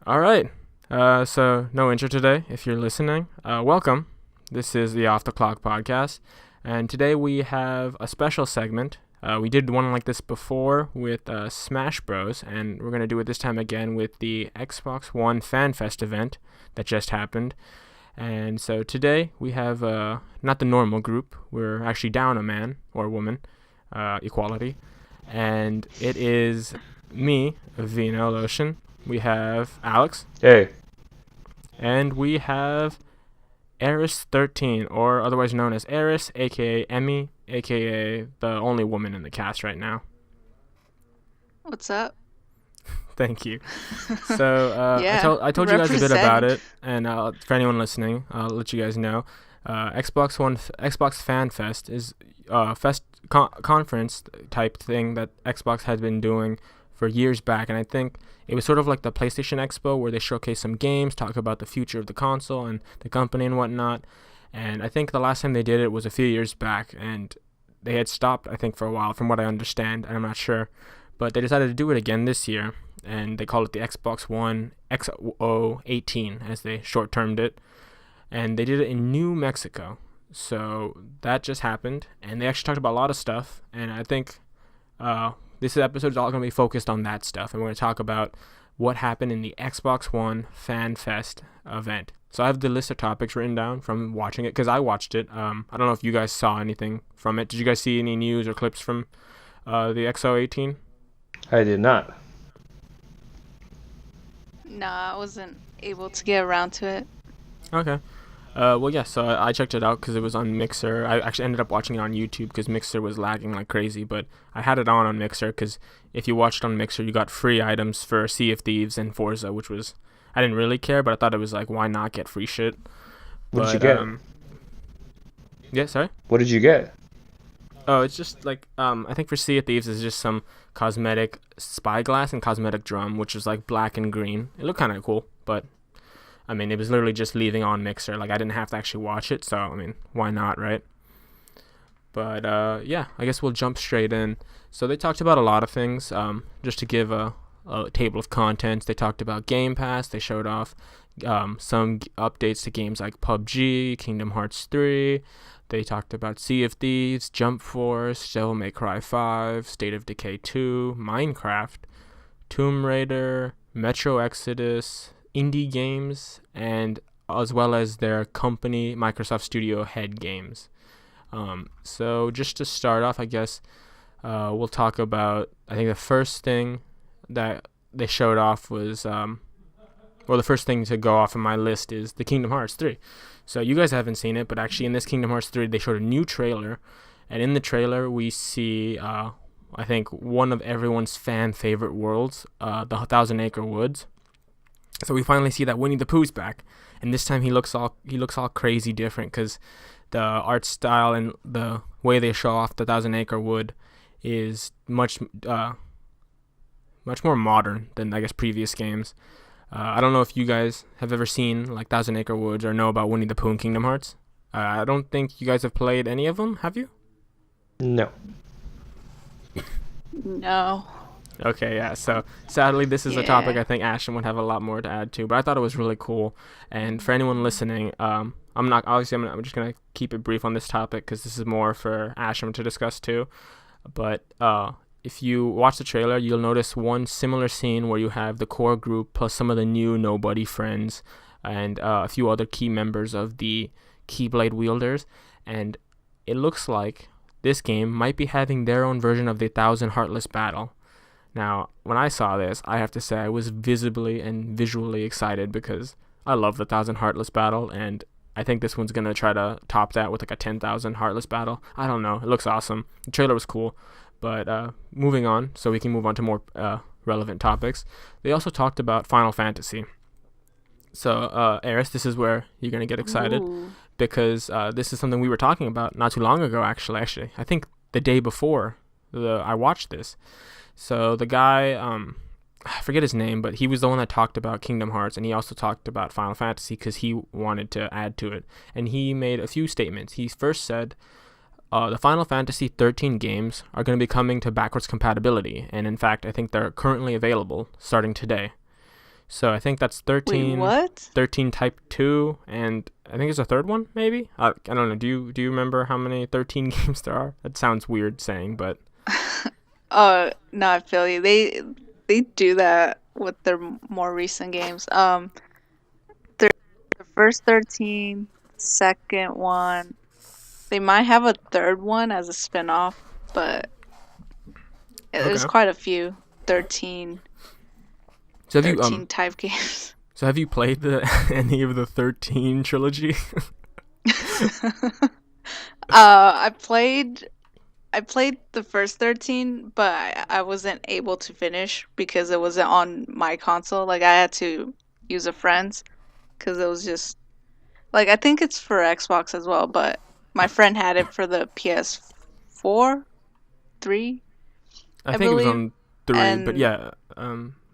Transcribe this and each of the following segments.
All right. So no intro today. If you're listening, welcome. This is the Off the Clock podcast, and today we have a special segment. We did one like this before with Smash Bros, and we're gonna do it this time again with the Xbox One Fanfest event that just happened. And so today we have not the normal group. We're actually down a man or woman, equality, and it is me, Vino Lotion. We have Alex. Hey. And we have Eris13, or otherwise known as Eris, aka Emmy, aka the only woman in the cast right now. What's up? Thank you. So Yeah, I told you guys a bit about represent. it, and for anyone listening, I'll let you guys know. Xbox Fanfest is conference type thing that Xbox had been doing for years back, and I think it was sort of like the PlayStation Expo where they showcase some games, talk about the future of the console and the company and whatnot. And I think the last time they did it was a few years back, and they had stopped, I think, for a while, from what I understand, and I'm not sure. But they decided to do it again this year, and they called it the Xbox One XO18, as they short-termed it. And they did it in New Mexico. So that just happened, and they actually talked about a lot of stuff, and I think this episode is all going to be focused on that stuff, and we're going to talk about what happened in the Xbox One Fan Fest event. So I have the list of topics written down from watching it, because I watched it. I don't know if you guys saw anything from it. Did you guys see any news or clips from the XO18? I did not. Nah, I wasn't able to get around to it. Okay. Well, yeah, so I checked it out because it was on Mixer. I actually ended up watching it on YouTube because Mixer was lagging like crazy, but I had it on Mixer because if you watched on Mixer, you got free items for Sea of Thieves and Forza, which was, I didn't really care, but I thought it was like, why not get free shit? What did you get? Yeah, sorry? What did you get? Oh, it's just like, I think for Sea of Thieves is just some cosmetic spyglass and cosmetic drum, which is like black and green. It looked kind of cool, but I mean, it was literally just leaving on Mixer. Like, I didn't have to actually watch it, so, I mean, why not, right? But, yeah, I guess we'll jump straight in. So they talked about a lot of things. Just to give a table of contents, they talked about Game Pass. They showed off some updates to games like PUBG, Kingdom Hearts 3. They talked about Sea of Thieves, Jump Force, Devil May Cry 5, State of Decay 2, Minecraft, Tomb Raider, Metro Exodus, indie games, and as well as their company Microsoft Studio head games. So just to start off, I guess we'll talk about, I think the first thing that they showed off was the first thing to go off on my list is the Kingdom Hearts 3. So you guys haven't seen it, but actually in this Kingdom Hearts 3 they showed a new trailer, and in the trailer we see I think one of everyone's fan favorite worlds, the Thousand Acre Woods. So we finally see that Winnie the Pooh's back, and this time he looks all crazy different because the art style and the way they show off the Thousand Acre Wood is much more modern than I guess previous games. I don't know if you guys have ever seen like Thousand Acre Woods or know about Winnie the Pooh and Kingdom Hearts. I don't think you guys have played any of them, have you? No. No. Okay, yeah. So sadly, this is a topic I think Ashton would have a lot more to add to, but I thought it was really cool. And for anyone listening, I'm just gonna keep it brief on this topic because this is more for Ashton to discuss too. But if you watch the trailer, you'll notice one similar scene where you have the core group plus some of the new nobody friends and a few other key members of the Keyblade wielders, and it looks like this game might be having their own version of the Thousand Heartless Battle. Now, when I saw this, I have to say I was visibly and visually excited because I love the Thousand Heartless Battle, and I think this one's going to try to top that with like a 10,000 Heartless Battle. I don't know. It looks awesome. The trailer was cool. But moving on, so we can move on to more relevant topics. They also talked about Final Fantasy. So, Eris, this is where you're going to get excited. Ooh. Because this is something we were talking about not too long ago, actually. I think the day before I watched this. So the guy, I forget his name, but he was the one that talked about Kingdom Hearts, and he also talked about Final Fantasy because he wanted to add to it. And he made a few statements. He first said, the Final Fantasy 13 games are going to be coming to backwards compatibility, and in fact, I think they're currently available starting today. So I think that's Wait, 13, what? 13 Type 2, and I think there's a third one, maybe? I don't know. Do you remember how many 13 games there are? That sounds weird saying, but... No, I feel you. They do that with their more recent games. The first 13, second one. They might have a third one as a spin-off, but there's Okay. quite a few 13, So have you 13 type games. so have you played any of the 13 trilogy? I played the first 13, but I wasn't able to finish because it wasn't on my console. Like I had to use a friend's because it was just like I think it's for Xbox as well, but my friend had it for the PS4, 3, I I think it was believe. on 3, but And yeah.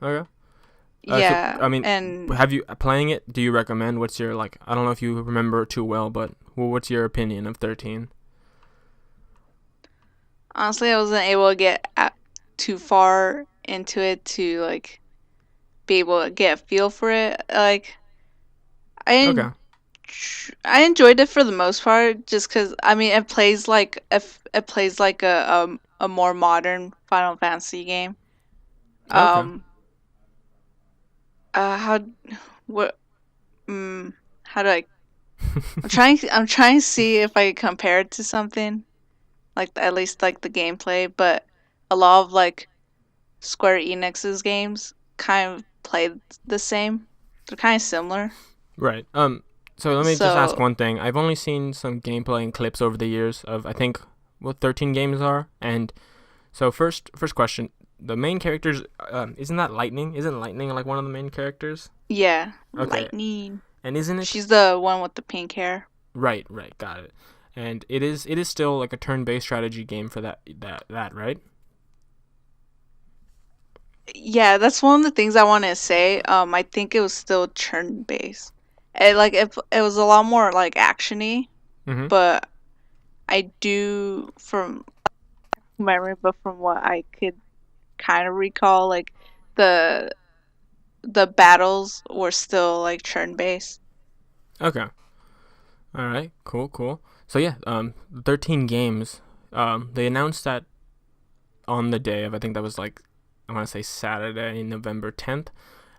Okay. So yeah, I mean, and have you playing it? Do you recommend? What's your like? I don't know if you remember too well, but what's your opinion of 13? honestly, I wasn't able to get too far into it to like be able to get a feel for it. Like I Okay. en- I enjoyed it for the most part, just because I mean it plays like it plays like a more modern Final Fantasy game. Okay. Um, how what how do I'm trying to see if I can compare it to something like at least like the gameplay, but a lot of like Square Enix's games kind of play the same. They're kind of similar. Right. So let me just ask So one thing. I've only seen some gameplay and clips over the years of I think what 13 games are, and so first question. The main characters, isn't that Lightning? Isn't Lightning like one of the main characters? yeah, Okay. Lightning. And isn't it She's the one with the pink hair. right? Right. Got it. And it is still like a turn-based strategy game for that right? Yeah, that's one of the things I want to say. I think it was still turn based. It was a lot more like actiony, Mm-hmm. but I do from memory, but from what I could kind of recall, like the the battles were still like turn based. Okay. All right. Cool. Cool. So yeah, 13 games. They announced that on the day of I think that was like I want to say Saturday, November 10th,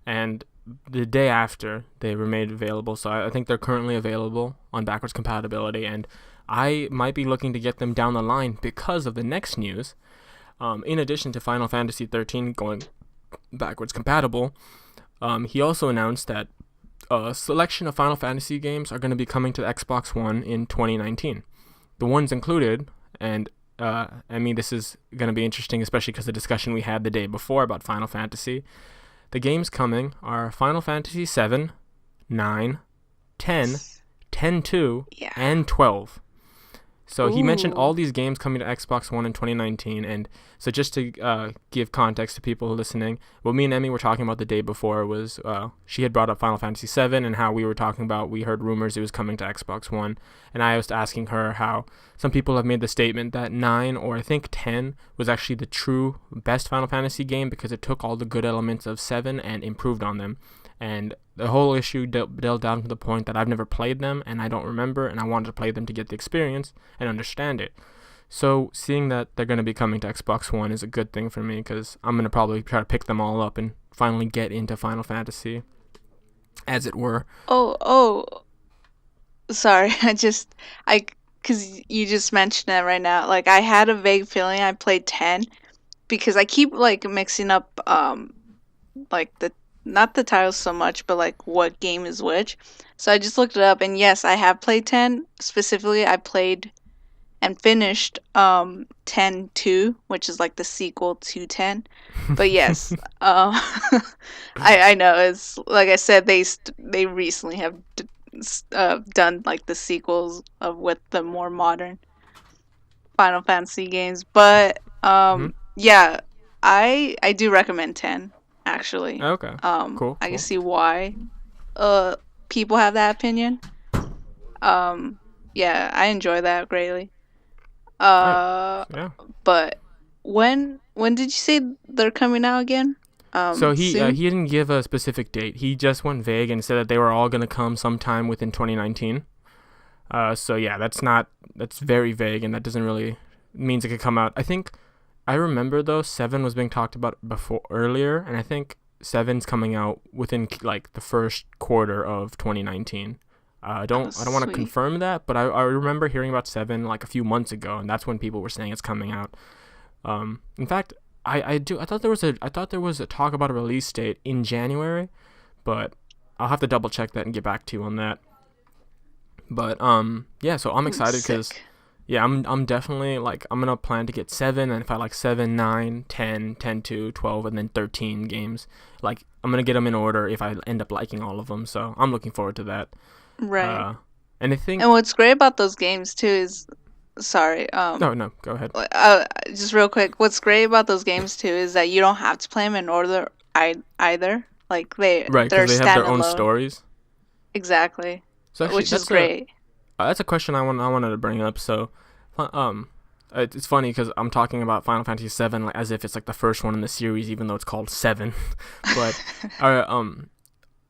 and the day after they were made available. So I think they're currently available on backwards compatibility, and I might be looking to get them down the line because of the next news. In addition to Final Fantasy 13 going backwards compatible, he also announced that a selection of Final Fantasy games are going to be coming to the Xbox One in 2019. The ones included, and I mean, this is going to be interesting, especially because the discussion we had the day before about Final Fantasy. The games coming are Final Fantasy 7, 9, 10, 10-2, Yeah. and 12. So he mentioned all Ooh. these games coming to Xbox One in 2019, and so just to give context to people listening, what me and Emmy were talking about the day before was she had brought up Final Fantasy VII and how we were talking about we heard rumors it was coming to Xbox One, and I was asking her how some people have made the statement that 9 or I think 10 was actually the true best Final Fantasy game because it took all the good elements of 7 and improved on them. And the whole issue delved down to the point that I've never played them and I don't remember, and I wanted to play them to get the experience and understand it. So seeing that they're going to be coming to Xbox One is a good thing for me because I'm going to probably try to pick them all up and finally get into Final Fantasy, as it were. Oh, sorry. I, because you just mentioned it right now. Like, I had a vague feeling I played 10 because I keep, like, mixing up, like, not the titles so much, but, like, what game is which. So I just looked it up, and yes, I have played 10. Specifically, I played and finished, 10-2, which is, like, the sequel to 10. But yes, I know it's like I said they recently have done like the sequels of with the more modern Final Fantasy games, but Hmm. yeah, I do recommend 10 actually. Okay. Cool. I can Cool. see why uh people have that opinion. Um, yeah, I enjoy that greatly. All right. Uh, Yeah. but when did you say they're coming out again? So soon. he didn't give a specific date. He just went vague and said that they were all gonna come sometime within 2019. So yeah, that's very vague, and that doesn't really means it could come out. I think I remember though 7 was being talked about before earlier, and I think 7's coming out within like the first quarter of 2019. I don't want to Sweet. confirm that, but I remember hearing about 7 like a few months ago, and that's when people were saying it's coming out. In fact, I thought there was a talk about a release date in January, but I'll have to double check that and get back to you on that. But yeah, so I'm excited because Sick. yeah, I'm definitely like I'm gonna plan to get 7, and if I like 7, 9, 10, 10 2, 12, and then 13 games, like I'm gonna get them in order if I end up liking all of them. So I'm looking forward to that. Right. Uh, and I And think what's great about those games too is, sorry, no, go ahead. just real quick, what's great about those games too is that you don't have to play them in order either. Like Right, because they're they have their own standalone. stories. Exactly. So actually, Which is great. that's a question I wanted to bring up. So, um, it's funny because I'm talking about Final Fantasy 7 like, as if it's like the first one in the series, even though it's called 7. But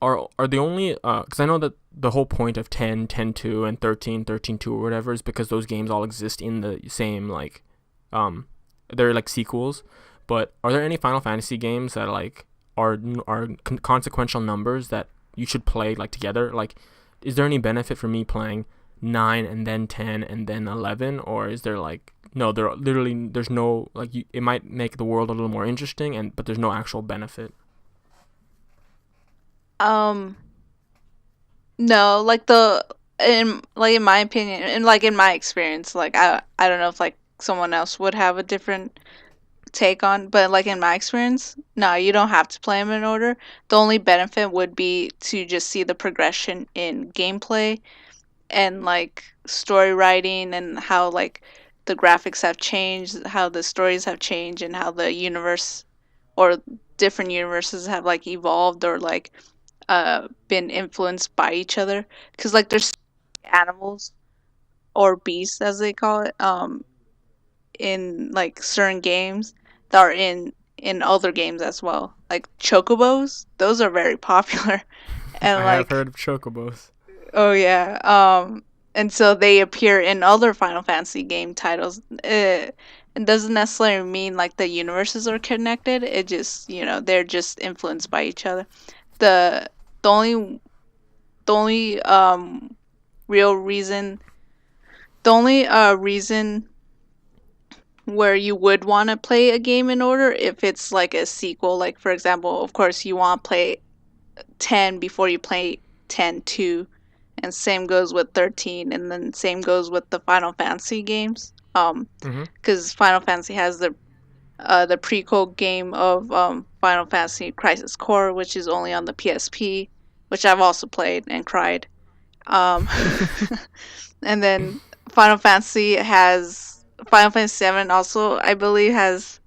are are the only because I know that the whole point of 10, 10 2, and 13, 13 2 or whatever is because those games all exist in the same like they're like sequels. But are there any Final Fantasy games that like are consequential numbers that you should play like together? Like, is there any benefit for me playing 9 and then 10 and then 11, or is there like no? There literally there's no like it might make the world a little more interesting, and but there's no actual benefit. Um, no, like in my opinion and like in my experience, like I don't know if like someone else would have a different take on, but like in my experience, no, you don't have to play them in order. The only benefit would be to just see the progression in gameplay and like story writing and how like the graphics have changed, how the stories have changed, and how the universe or different universes have like evolved or like been influenced by each other. Because like there's animals or beasts as they call it in like certain games that are in other games as well. Like chocobos, those are very popular. And I have like heard of chocobos. oh yeah, and so they appear in other Final Fantasy game titles. It doesn't necessarily mean like the universes are connected. It just they're just influenced by each other. The the only the only real reason the only reason where you would want to play a game in order if it's like a sequel, like for example, of course you want to play 10 before you play 10-2, and same goes with 13, and then same goes with the Final Fantasy games. Mm-hmm. Because Final Fantasy has the prequel game of Final Fantasy Crisis Core, which is only on the PSP, which I've also played and cried. Um, and then Final Fantasy has Final Fantasy 7 also, I believe, has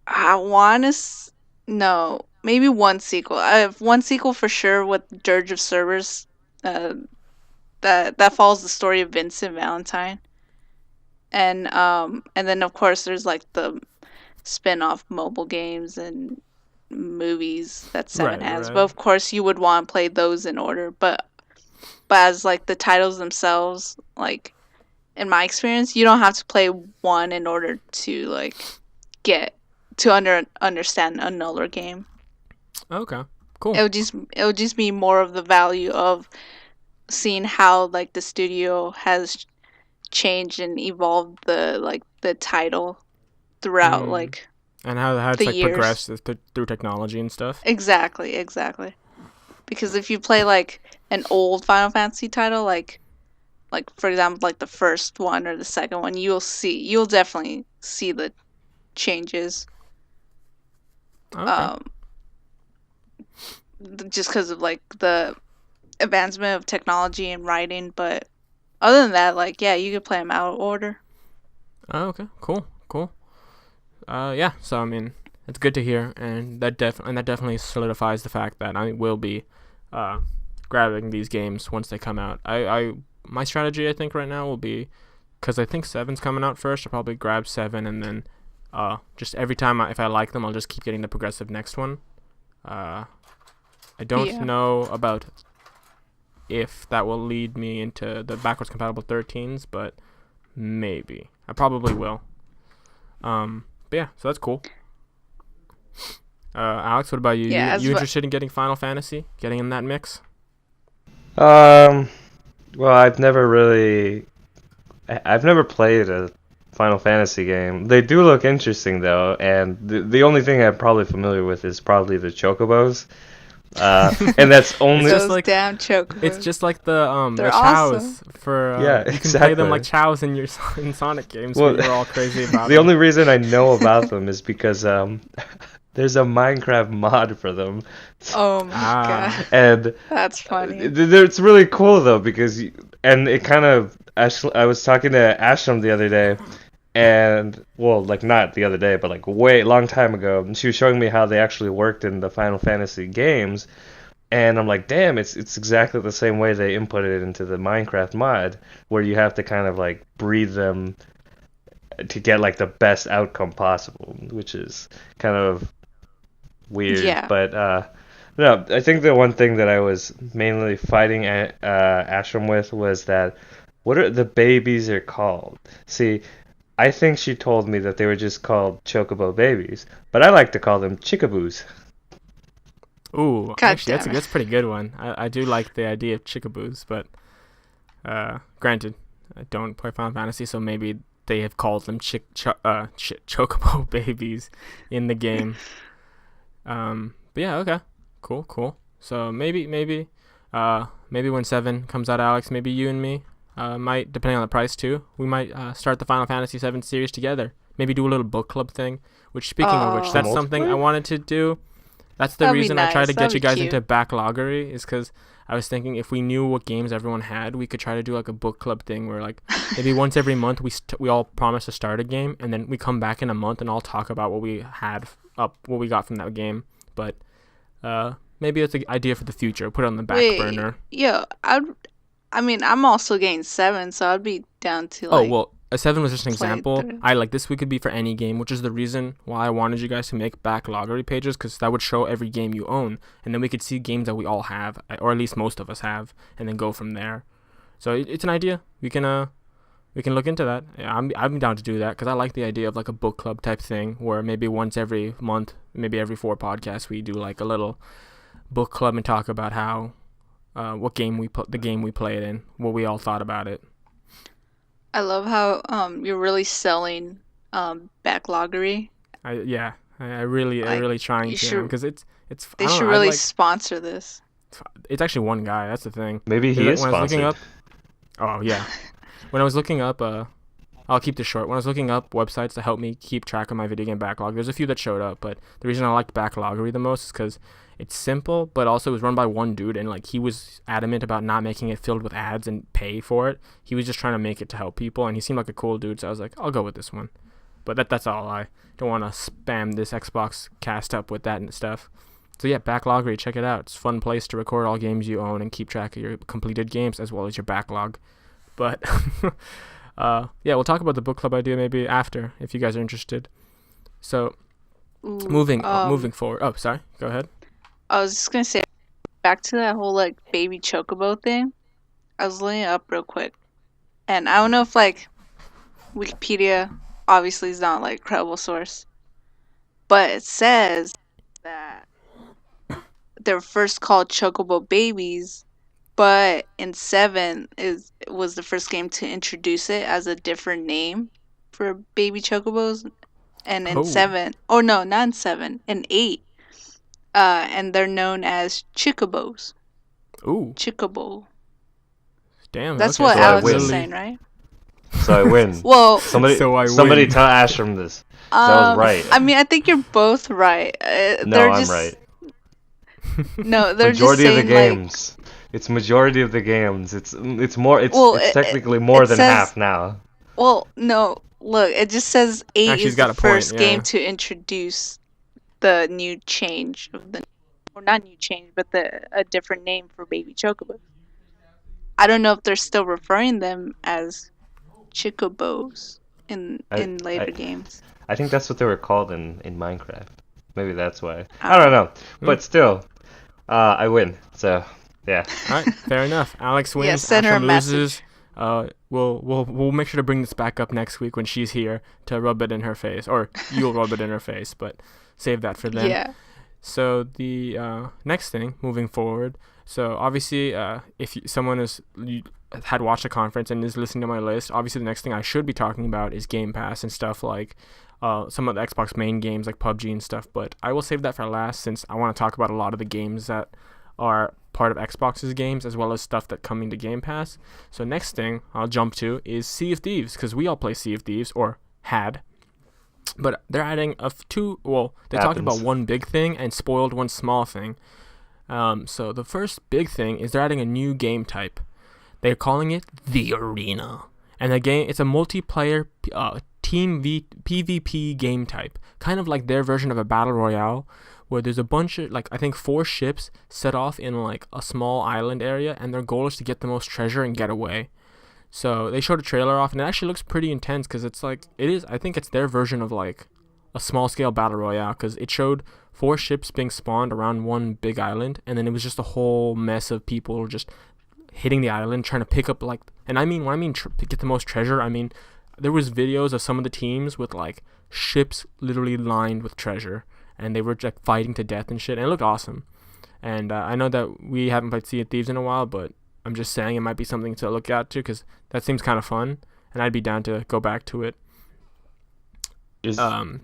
I want to no, maybe one sequel. I have one sequel for sure with Dirge of Cerberus. Uh, that follows the story of Vincent Valentine, and then of course there's like the spin-off mobile games and movies that Seven Right, has. But right. of course you would want to play those in order. But as like the titles themselves, like in my experience, you don't have to play one in order to like get to understand another game. Okay, cool. It would just be more of the value of seeing how like the studio has changed and evolved the title throughout Mm. like And how it's the like years. progressed through technology and stuff. Exactly. Because if you play like an old Final Fantasy title, like for example, like the first one or the second one, you'll definitely see the changes. Okay. Um, just because of like the advancement of technology and writing. But other than that, like yeah, you could play them out of order. Okay. Cool. Cool. Yeah. So I mean, it's good to hear, and that definitely solidifies the fact that I will be, uh, grabbing these games once they come out. My strategy I think right now will be, because I think 7's coming out first. I'll probably grab 7 and then, just every time if I like them, I'll just keep getting the progressive next one. I don't know about if that will lead me into the backwards compatible 13s, but maybe. I probably will. But yeah, so that's cool. Alex, what about you? Yeah, you interested in getting Final Fantasy? Getting in that mix? Well, I've never played a Final Fantasy game. They do look interesting though, and the only thing I'm probably familiar with is probably the Chocobos. And that's only It's just like damn chocobos. It's just like the They're chows awesome. for Yeah, you can play them exactly. like chows in your in Sonic games. Well, Where you're all crazy about the them. only reason I know about them is because there's a Minecraft mod for them. Oh my Ah. god, And that's funny. it's really cool though because and it kind of I was talking to Ashram the other day, and well, like not the other day, but like way long time ago, and she was showing me how they actually worked in the Final Fantasy games, and I'm like, damn, it's exactly the same way they inputted it into the Minecraft mod, where you have to kind of like breed them to get like the best outcome possible, which is kind of weird. Yeah. But no, I think the one thing that I was mainly fighting Ashram with was that what are the babies are called? See, I think she told me that they were just called Chocobo babies, but I like to call them Chickaboos. Ooh, God actually, damn it. that's a pretty good one. I do like the idea of chickaboos, but granted, I don't play Final Fantasy, so maybe they have called them chocobo babies in the game. But yeah, okay, cool. So maybe when 7 comes out, Alex, maybe you and me might, depending on the price too, we might start the Final Fantasy 7 series together. Maybe do a little book club thing. Which, speaking of which, that's something I wanted to do. That's the That'd be reason I tried to nice. get That'd you be guys cute. into backloggery, is because I was thinking if we knew what games everyone had, we could try to do like a book club thing where like maybe once every month we all promise to start a game, and then we come back in a month and all talk about what we what we got from that game. But maybe it's an idea for the future. Put it on the back burner. Yeah, I mean, I'm also getting 7, so I'd be down to like. Oh well, a 7 was just an play example. through. I like this. We could be for any game, which is the reason why I wanted you guys to make backloggery pages, because that would show every game you own, and then we could see games that we all have, or at least most of us have, and then go from there. So it's an idea. We can look into that. Yeah, I'm down to do that because I like the idea of like a book club type thing where maybe once every month, maybe every 4 podcasts, we do like a little book club and talk about how what game the game we played in, what we all thought about it. I love how you're really selling backloggery. I really trying to, because it's. They I don't should know, really sponsor this. It's actually one guy. That's the thing. Maybe he is when I was looking sponsored. up. Oh yeah. When I was looking up, I'll keep this short. When I was looking up websites to help me keep track of my video game backlog, there's a few that showed up, but the reason I liked backloggery the most is because it's simple, but also it was run by one dude, and like he was adamant about not making it filled with ads and pay for it. He was just trying to make it to help people, and he seemed like a cool dude, so I was like, I'll go with this one. But that's all. I don't want to spam this Xbox cast up with that and stuff. So yeah, backloggery, check it out. It's a fun place to record all games you own and keep track of your completed games as well as your backlog. But yeah, we'll talk about the book club idea maybe after, if you guys are interested. So moving forward. Oh, sorry. Go ahead. I was just gonna say, back to that whole like baby chocobo thing. I was looking it up real quick, and I don't know if like Wikipedia obviously is not like a credible source, but it says that they're first called chocobo babies, but in 7 was the first game to introduce it as a different name for baby chocobos, and in 7, oh no, not in 7, in 8. And they're known as Chicobos. Ooh. Chicobo. Damn. That's okay, what so Alex I was win. saying, right? So I win. Well, somebody win. tell Ashram this. That was right. I mean, I think you're both right. No, I'm right. No, they're Majority just saying of the games. It's majority of the games. It's more. It's technically more it than says, half now. Well, no. Look, it just says 8 Actually, is got the a point, first yeah. game to introduce the new change of the, or not new change, but a different name for baby chocobos. I don't know if they're still referring them as chicobos. I, in later I games. I think that's what they were called in Minecraft. Maybe that's why. I don't Uh, know. Hmm? But still, I win. So yeah. All right, fair enough. Alex yeah, wins. send her a Asham loses. message. We'll make sure to bring this back up next week when she's here to rub it in her face, or you'll rub it in her face, but save that for then. Yeah. So the next thing, moving forward. So obviously, if someone had watched the conference and is listening to my list, obviously the next thing I should be talking about is Game Pass and stuff like some of the Xbox main games like PUBG and stuff. But I will save that for last since I want to talk about a lot of the games that are part of Xbox's games as well as stuff that coming to Game Pass. So next thing I'll jump to is Sea of Thieves because we all play Sea of Thieves or had. But they're adding they talked about Happens. one big thing and spoiled one small thing. So the first big thing is they're adding a new game type. They're calling it the Arena, and it's a multiplayer PvP game type, kind of like their version of a battle royale, where there's a bunch of I think 4 ships set off in like a small island area, and their goal is to get the most treasure and get away. So they showed a trailer off, and it actually looks pretty intense because I think it's their version of like a small scale battle royale because it showed 4 ships being spawned around one big island, and then it was just a whole mess of people just hitting the island trying to pick up and I mean when I mean get the most treasure, I mean there was videos of some of the teams with like ships literally lined with treasure, and they were like fighting to death and shit, and it looked awesome. And I know that we haven't played Sea of Thieves in a while, but I'm just saying it might be something to look at too because that seems kind of fun, and I'd be down to go back to it. Is Yeah.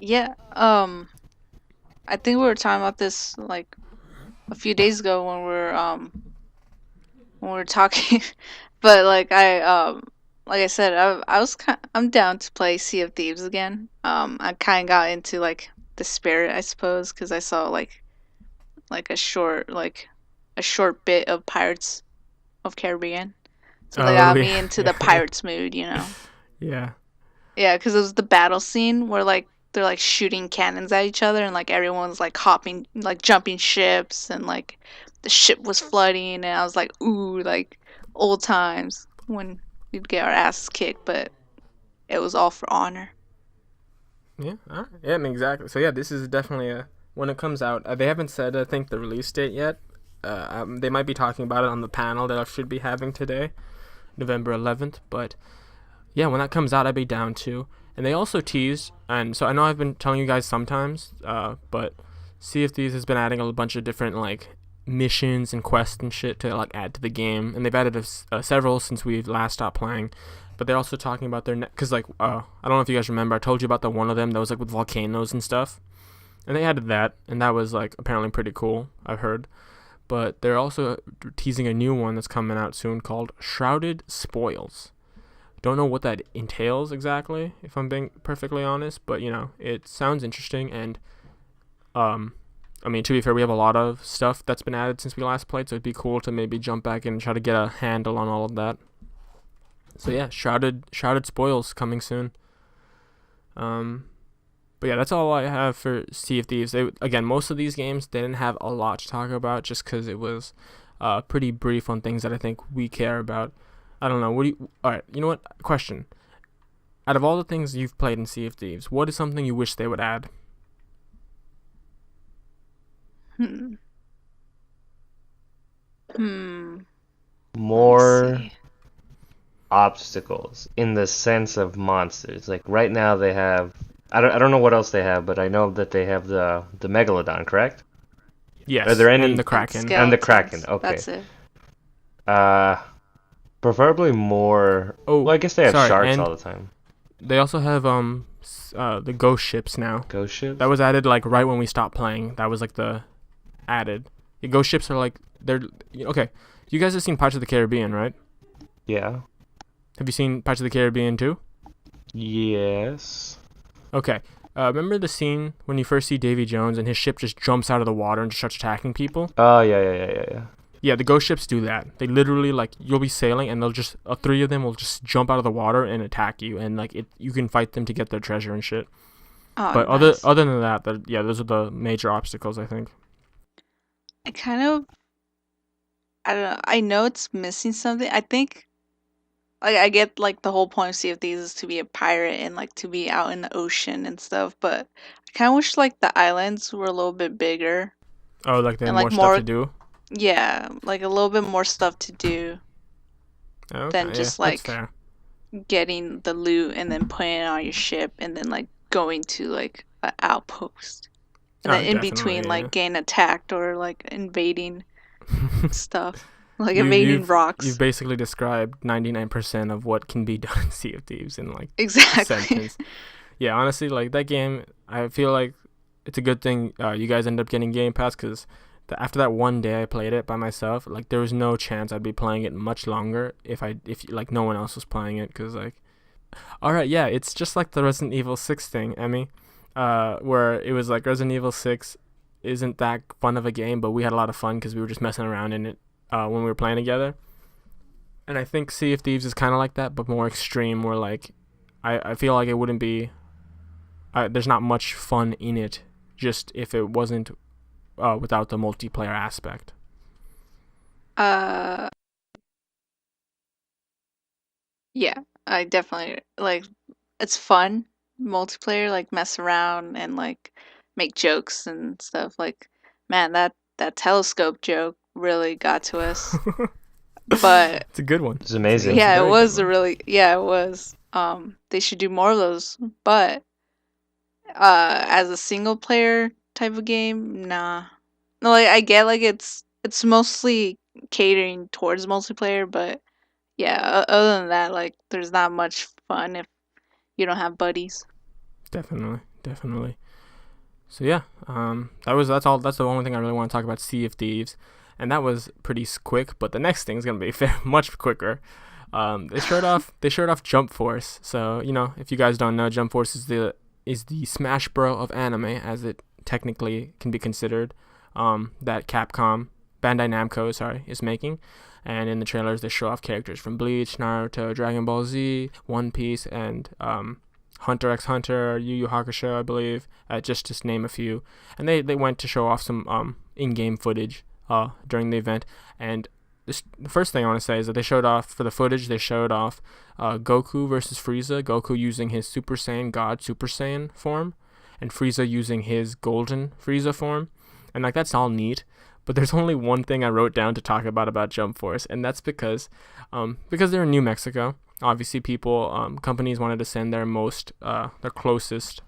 Yeah. I think we were talking about this like a few days ago when we were talking, but like I said, I'm down to play Sea of Thieves again. I kind of got into like the spirit, I suppose, because I saw like a short bit of Pirates of Caribbean, so they Oh got me yeah. into the pirates mood, you know. Yeah. Yeah, because it was the battle scene where like they're like shooting cannons at each other and like everyone's like hopping, like jumping ships and like the ship was flooding and I was like, ooh, like old times when we'd get our asses kicked, but it was all for honor. Yeah. All right. Yeah. I mean, exactly. So yeah, this is definitely when it comes out. They haven't said I think the release date yet. They might be talking about it on the panel that I should be having today, November 11th. But yeah, when that comes out, I'd be down to. And they also teased, and so I know I've been telling you guys sometimes, but Sea of Thieves has been adding a bunch of different like missions and quests and shit to like add to the game, and they've added several since we last stopped playing. But they're also talking about their because I don't know if you guys remember, I told you about the one of them that was like with volcanoes and stuff, and they added that, and that was like apparently pretty cool. I've heard. But they're also teasing a new one that's coming out soon called Shrouded Spoils. Don't know what that entails exactly, if I'm being perfectly honest, but it sounds interesting. And I mean, to be fair, we have a lot of stuff that's been added since we last played, so it'd be cool to maybe jump back in and try to get a handle on all of that. So yeah, Shrouded Spoils coming soon. But yeah, that's all I have for Sea of Thieves. Again, most of these games they didn't have a lot to talk about just because it was pretty brief on things that I think we care about. I don't know. All right, you know what? Question. Out of all the things you've played in Sea of Thieves, what is something you wish they would add? Hmm. Hmm. more See. obstacles in the sense of monsters. Like right now they have I don't know what else they have, but I know that they have the megalodon, correct? Yes, Are there any and the And Kraken. and the kraken? skeletons. Okay. That's it. Uh preferably more. Oh, Well, I guess they have sorry, sharks and all the time. they also have the ghost ships now. Ghost ships? That was added like right when we stopped playing. That was like the added. The ghost ships are like okay. You guys have seen Pirates of the Caribbean, right? Yeah. Have you seen Pirates of the Caribbean too? Yes. Okay. Remember the scene when you first see Davy Jones and his ship just jumps out of the water and just starts attacking people? Oh, yeah. Yeah, the ghost ships do that. They literally you'll be sailing and they'll just 3 of them will just jump out of the water and attack you, and you can fight them to get their treasure and shit. Oh, But nice. other than that, those are the major obstacles I think. I kind of, I don't know. I know it's missing something. I think I get like the whole point of Sea of Thieves is to be a pirate and like to be out in the ocean and stuff, but I kind of wish like the islands were a little bit bigger Oh, like they had and more like stuff to more, do. yeah, like a little bit more stuff to do than Okay, yeah, just that's like fair. getting the loot and then putting it on your ship and then like going to like an outpost and then Oh, in definitely, between yeah. like getting attacked or like invading stuff, like you invading you've rocks. basically described 99% of what can be done in Sea of Thieves in like a Exactly. sentence. Yeah, honestly, like that game, I feel like it's a good thing you guys end up getting Game Pass because after that one day I played it by myself, like there was no chance I'd be playing it much longer if like no one else was playing it because like, all right, yeah, it's just like the Resident Evil 6 thing, Emmy, where it was like Resident Evil 6 isn't that fun of a game, but we had a lot of fun because we were just messing around in it when we were playing together. And I think Sea of Thieves is kind of like that, but more extreme. Where like, I feel like it wouldn't be. There's not much fun in it, just if it wasn't without the multiplayer aspect. uh yeah, I definitely like it's fun multiplayer, like mess around and like make jokes and stuff. Like, man, that telescope joke really got to us. But It's a good one. It's It's amazing. a yeah, it very good was a one. really yeah, it was. They should do more of those. But as a single player type of game, nah. No, like I get like it's mostly catering towards multiplayer, but yeah, other than that, like there's not much fun if you don't have buddies. Definitely, definitely. So yeah, that's all. That's the only thing I really want to talk about Sea of Thieves, and that was pretty quick. But the next thing is gonna be much quicker. They showed off Jump Force. So if you guys don't know, Jump Force is the Smash Bro of anime, as it technically can be considered. That Bandai Namco, sorry, is making. And in the trailers, they show off characters from Bleach, Naruto, Dragon Ball Z, One Piece, and Hunter x Hunter, Yu Yu Hakusho, I believe, just to name a few. And they went to show off some in-game footage during the event. And the first thing I want to say is that they showed off, for the footage, they showed off Goku versus Frieza, Goku using his Super Saiyan God Super Saiyan form, and Frieza using his Golden Frieza form. And like that's all neat. But there's only one thing I wrote down to talk about Jump Force, and that's because they're in New Mexico. Obviously, companies wanted to send their closest,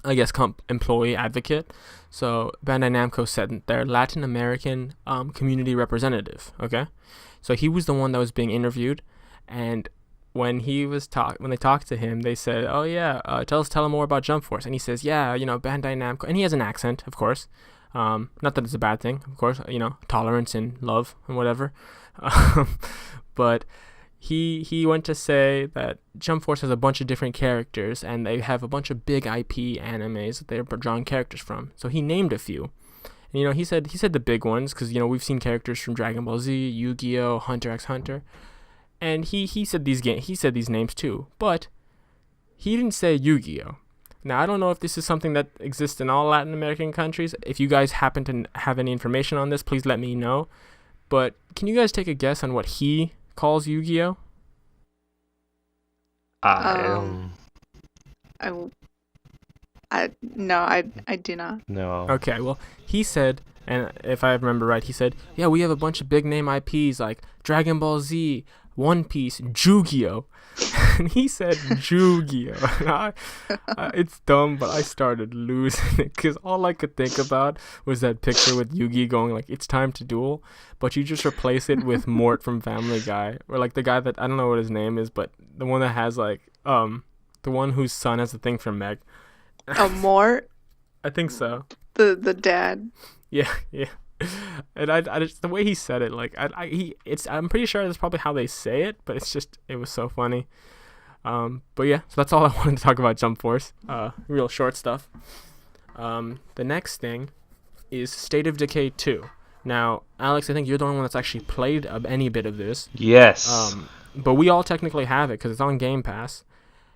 I guess, employee advocate. So Bandai Namco sent their Latin American community representative. Okay, so he was the one that was being interviewed, and when they talked to him, they said, "Oh yeah, tell him more about Jump Force," and he says, "Yeah, Bandai Namco," and he has an accent, of course. Not that it's a bad thing, of course. Tolerance and love and whatever. But he went to say that Jump Force has a bunch of different characters, and they have a bunch of big IP animes that they're drawing characters from. So he named a few. And, he said the big ones because we've seen characters from Dragon Ball Z, Yu-Gi-Oh, Hunter x Hunter, and he said these names too. But he didn't say Yu-Gi-Oh. Now, I don't know if this is something that exists in all Latin American countries. If you guys happen to have any information on this, please let me know. But can you guys take a guess on what he calls Yu-Gi-Oh? I Um, I, I no, I do not. no. Okay, well, he said, and if I remember right, he said, yeah, we have a bunch of big name IPs like Dragon Ball Z, One Piece, Yu-Gi-Oh. And he said Yu-Gi-Oh. It's dumb, but I started losing it because all I could think about was that picture with Yugi going like, it's time to duel, but you just replace it with Mort from Family Guy, or like the guy that, I don't know what his name is, but the one that has like, the one whose son has the thing from Meg. Oh, Mort, I think so. the dad. Yeah, yeah. And I just, the way he said it, like I'm pretty sure that's probably how they say it, but it was so funny. But yeah, so that's all I wanted to talk about Jump Force. Real short stuff. The next thing is State of Decay 2. Now, Alex, I think you're the only one that's actually played any bit of this. Yes. But we all technically have it because it's on Game Pass.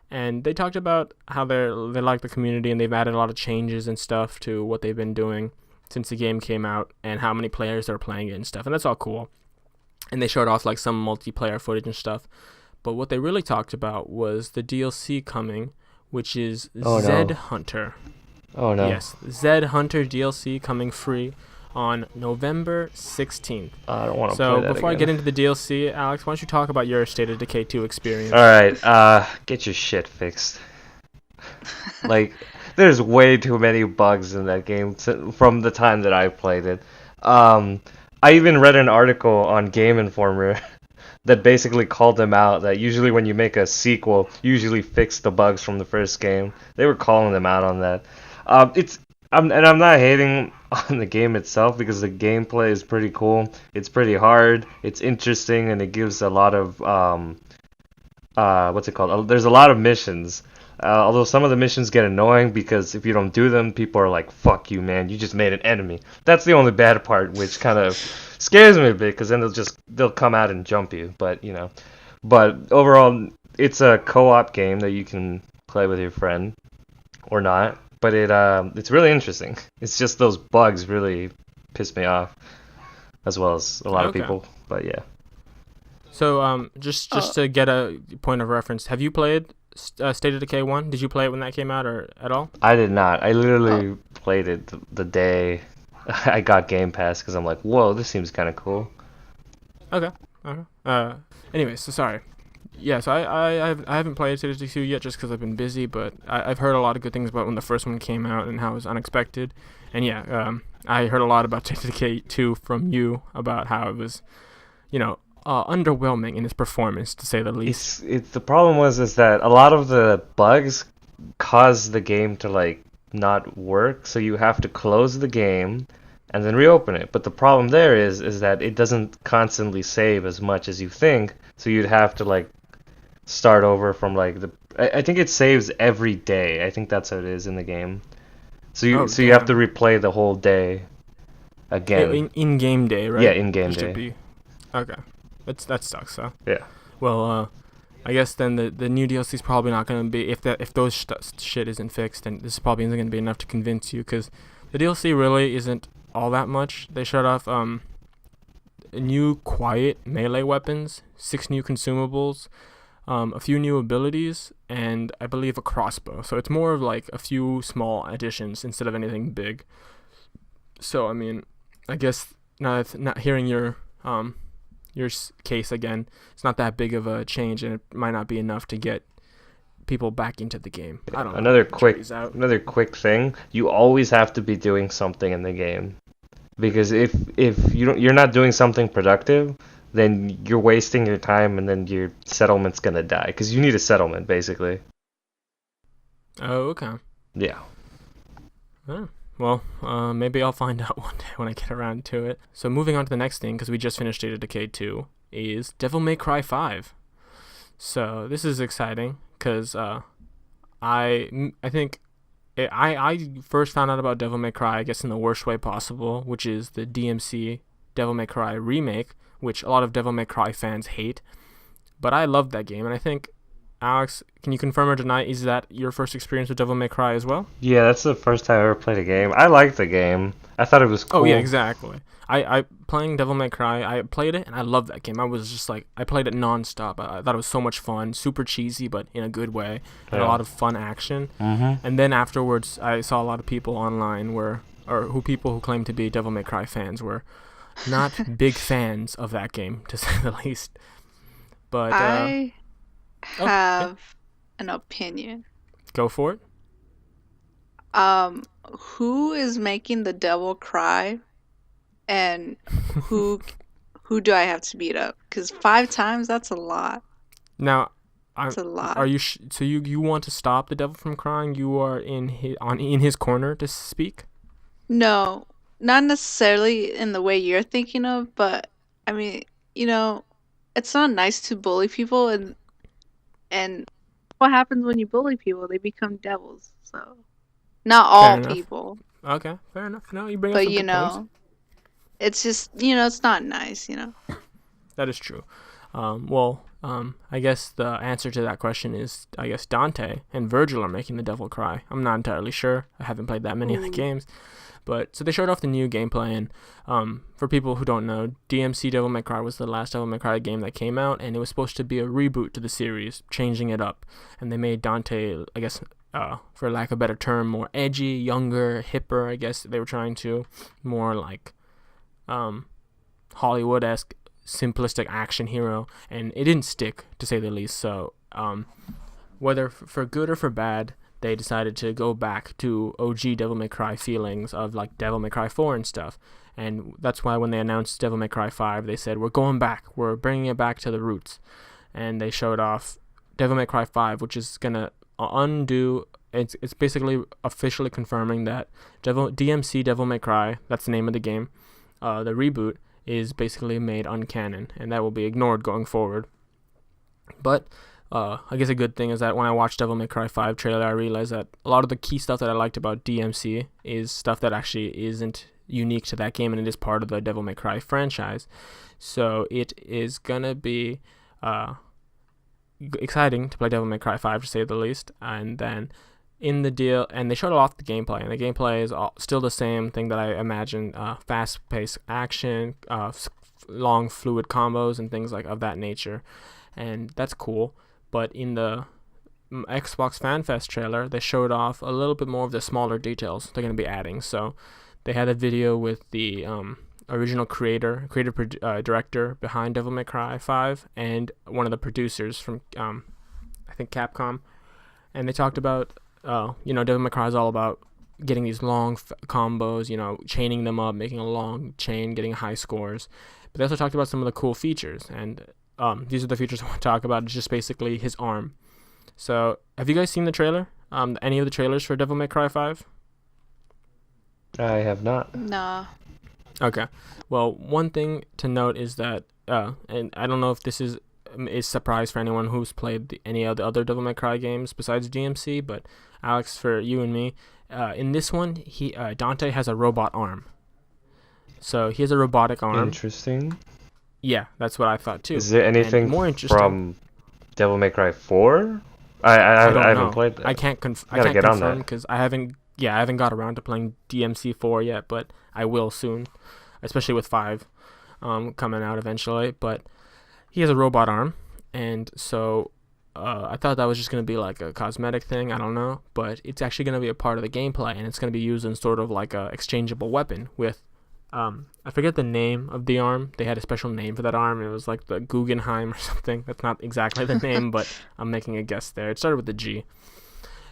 And they talked about how they like the community and they've added a lot of changes and stuff to what they've been doing since the game came out and how many players are playing it and stuff. And that's all cool. And they showed off like some multiplayer footage and stuff. But what they really talked about was the DLC coming, which is Oh, Zed no. Hunter. Oh no. Yes, Zed Hunter DLC coming free on November 16th. I don't want to So play that before I again. get into the DLC, Alex, why don't you talk about your State of Decay 2 experience? All right, get your shit fixed. Like, there's way too many bugs in that game from the time that I played it. I even read an article on Game Informer that basically called them out that usually when you make a sequel, you usually fix the bugs from the first game. They were calling them out on that. I'm not hating on the game itself because the gameplay is pretty cool. It's pretty hard. It's interesting and it gives a lot of what's it called? There's a lot of missions. Although some of the missions get annoying because if you don't do them, people are like, "Fuck you, man! You just made an enemy." That's the only bad part, which kind of scares me a bit because then they'll come out and jump you. But overall, it's a co-op game that you can play with your friend or not. But it's really interesting. It's just those bugs really piss me off, as well as a lot of Okay. people. But yeah. So just to get a point of reference, have you played State of Decay 1? Did you play it when that came out or at all? I did not. I literally played it the day I got Game Pass because I'm like, whoa, this seems kind of cool. Okay. Anyway, so sorry. Yeah, so I haven't played State of Decay 2 yet just because I've been busy, but I've heard a lot of good things about when the first one came out and how it was unexpected. And yeah, I heard a lot about State of Decay 2 from you about how it was, underwhelming in its performance, to say the least. It's the problem is that a lot of the bugs cause the game to like not work, so you have to close the game and then reopen it. But the problem there is that it doesn't constantly save as much as you think, so you'd have to like start over from like I think it saves every day. I think that's how it is in the game. So you have to replay the whole day again. In game day, right? Yeah, in game Just to day. Okay. That sucks, huh? Yeah. Well, I guess then the new DLC is probably not going to be, if those shit isn't fixed, then this probably isn't going to be enough to convince you, because the DLC really isn't all that much. They showed off new quiet melee weapons, 6 new consumables, a few new abilities, and I believe a crossbow. So it's more of like a few small additions instead of anything big. So I mean, I guess not hearing your case again, it's not that big of a change, and it might not be enough to get people back into the game. I don't know. Another quick thing, you always have to be doing something in the game. Because if you're not doing something productive, then you're wasting your time and then your settlement's going to die because you need a settlement basically. Oh, okay. Yeah. Oh. Well, maybe I'll find out one day when I get around to it. So moving on to the next thing, because we just finished State of Decay 2, is Devil May Cry 5. So this is exciting, because I think I first found out about Devil May Cry, I guess, in the worst way possible, which is the DMC Devil May Cry remake, which a lot of Devil May Cry fans hate. But I loved that game, and I think, Alex, can you confirm or deny, is that your first experience with Devil May Cry as well? Yeah, that's the first time I ever played a game. I liked the game. I thought it was cool. Oh, yeah, exactly. I playing Devil May Cry, I played it, and I loved that game. I was just like, I played it nonstop. I thought it was so much fun, super cheesy, but in a good way, and a lot of fun action. Mm-hmm. And then afterwards, I saw a lot of people online people who claim to be Devil May Cry fans were not big fans of that game, to say the least. But I have an opinion. Go for it. Who is making the devil cry, and who do I have to beat up? Because 5 times, that's a lot. Now, That's a lot. Are you so you want to stop the devil from crying? You are in his corner to speak. No, not necessarily in the way you're thinking of, but I mean, it's not nice to bully people, and what happens when you bully people? They become devils. So, not all enough. people, Okay, fair enough. No, you bring up but some good points. it's just it's not nice. That is true. Well, I guess the answer to that question is, I guess Dante and Virgil are making the Devil Cry. I'm not entirely sure. I haven't played that many of the games. But so they showed off the new gameplay, and for people who don't know, DMC Devil May Cry was the last Devil May Cry game that came out, and it was supposed to be a reboot to the series, changing it up. And they made Dante, I guess, for lack of a better term, more edgy, younger, hipper. I guess they were trying to more like Hollywood-esque, simplistic action hero, and it didn't stick, to say the least. So whether for good or for bad, they decided to go back to OG Devil May Cry feelings of like Devil May Cry 4 and stuff. And that's why when they announced Devil May Cry 5, they said, we're going back, we're bringing it back to the roots. And they showed off Devil May Cry 5, which is going to undo, it's basically officially confirming that DMC Devil May Cry, that's the name of the game, the reboot, is basically made uncanon, and that will be ignored going forward. But I guess a good thing is that when I watched Devil May Cry 5 trailer, I realized that a lot of the key stuff that I liked about DMC is stuff that actually isn't unique to that game, and it is part of the Devil May Cry franchise. So it is gonna be exciting to play Devil May Cry 5, to say the least. And then in the deal, and they showed off the gameplay, and the gameplay is still the same thing that I imagined: fast-paced action, long fluid combos, and things like of that nature, and that's cool. But in the Xbox Fanfest trailer, they showed off a little bit more of the smaller details they're going to be adding. So they had a video with the original director behind Devil May Cry 5 and one of the producers from, I think, Capcom. And they talked about, Devil May Cry is all about getting these long combos, chaining them up, making a long chain, getting high scores. But they also talked about some of the cool features, and these are the features I want to talk about. It's just basically his arm. So, have you guys seen the trailer? Any of the trailers for Devil May Cry 5? I have not. Nah. Okay. Well, one thing to note is that, and I don't know if this is a surprise for anyone who's played any of the other Devil May Cry games besides DMC, but Alex, for you and me, in this one, Dante has a robot arm. So he has a robotic arm. Interesting. Yeah, that's what I thought too. Is there anything more interesting from Devil May Cry 4? I haven't played that. I can't confirm because I haven't got around to playing DMC 4 yet, but I will soon, especially with 5 coming out eventually. But he has a robot arm, and so I thought that was just going to be like a cosmetic thing, I don't know, but it's actually going to be a part of the gameplay, and it's going to be used in sort of like a exchangeable weapon with I forget the name of the arm. They had a special name for that arm. It was like the Guggenheim or something. That's not exactly the name, but I'm making a guess there. It started with the G.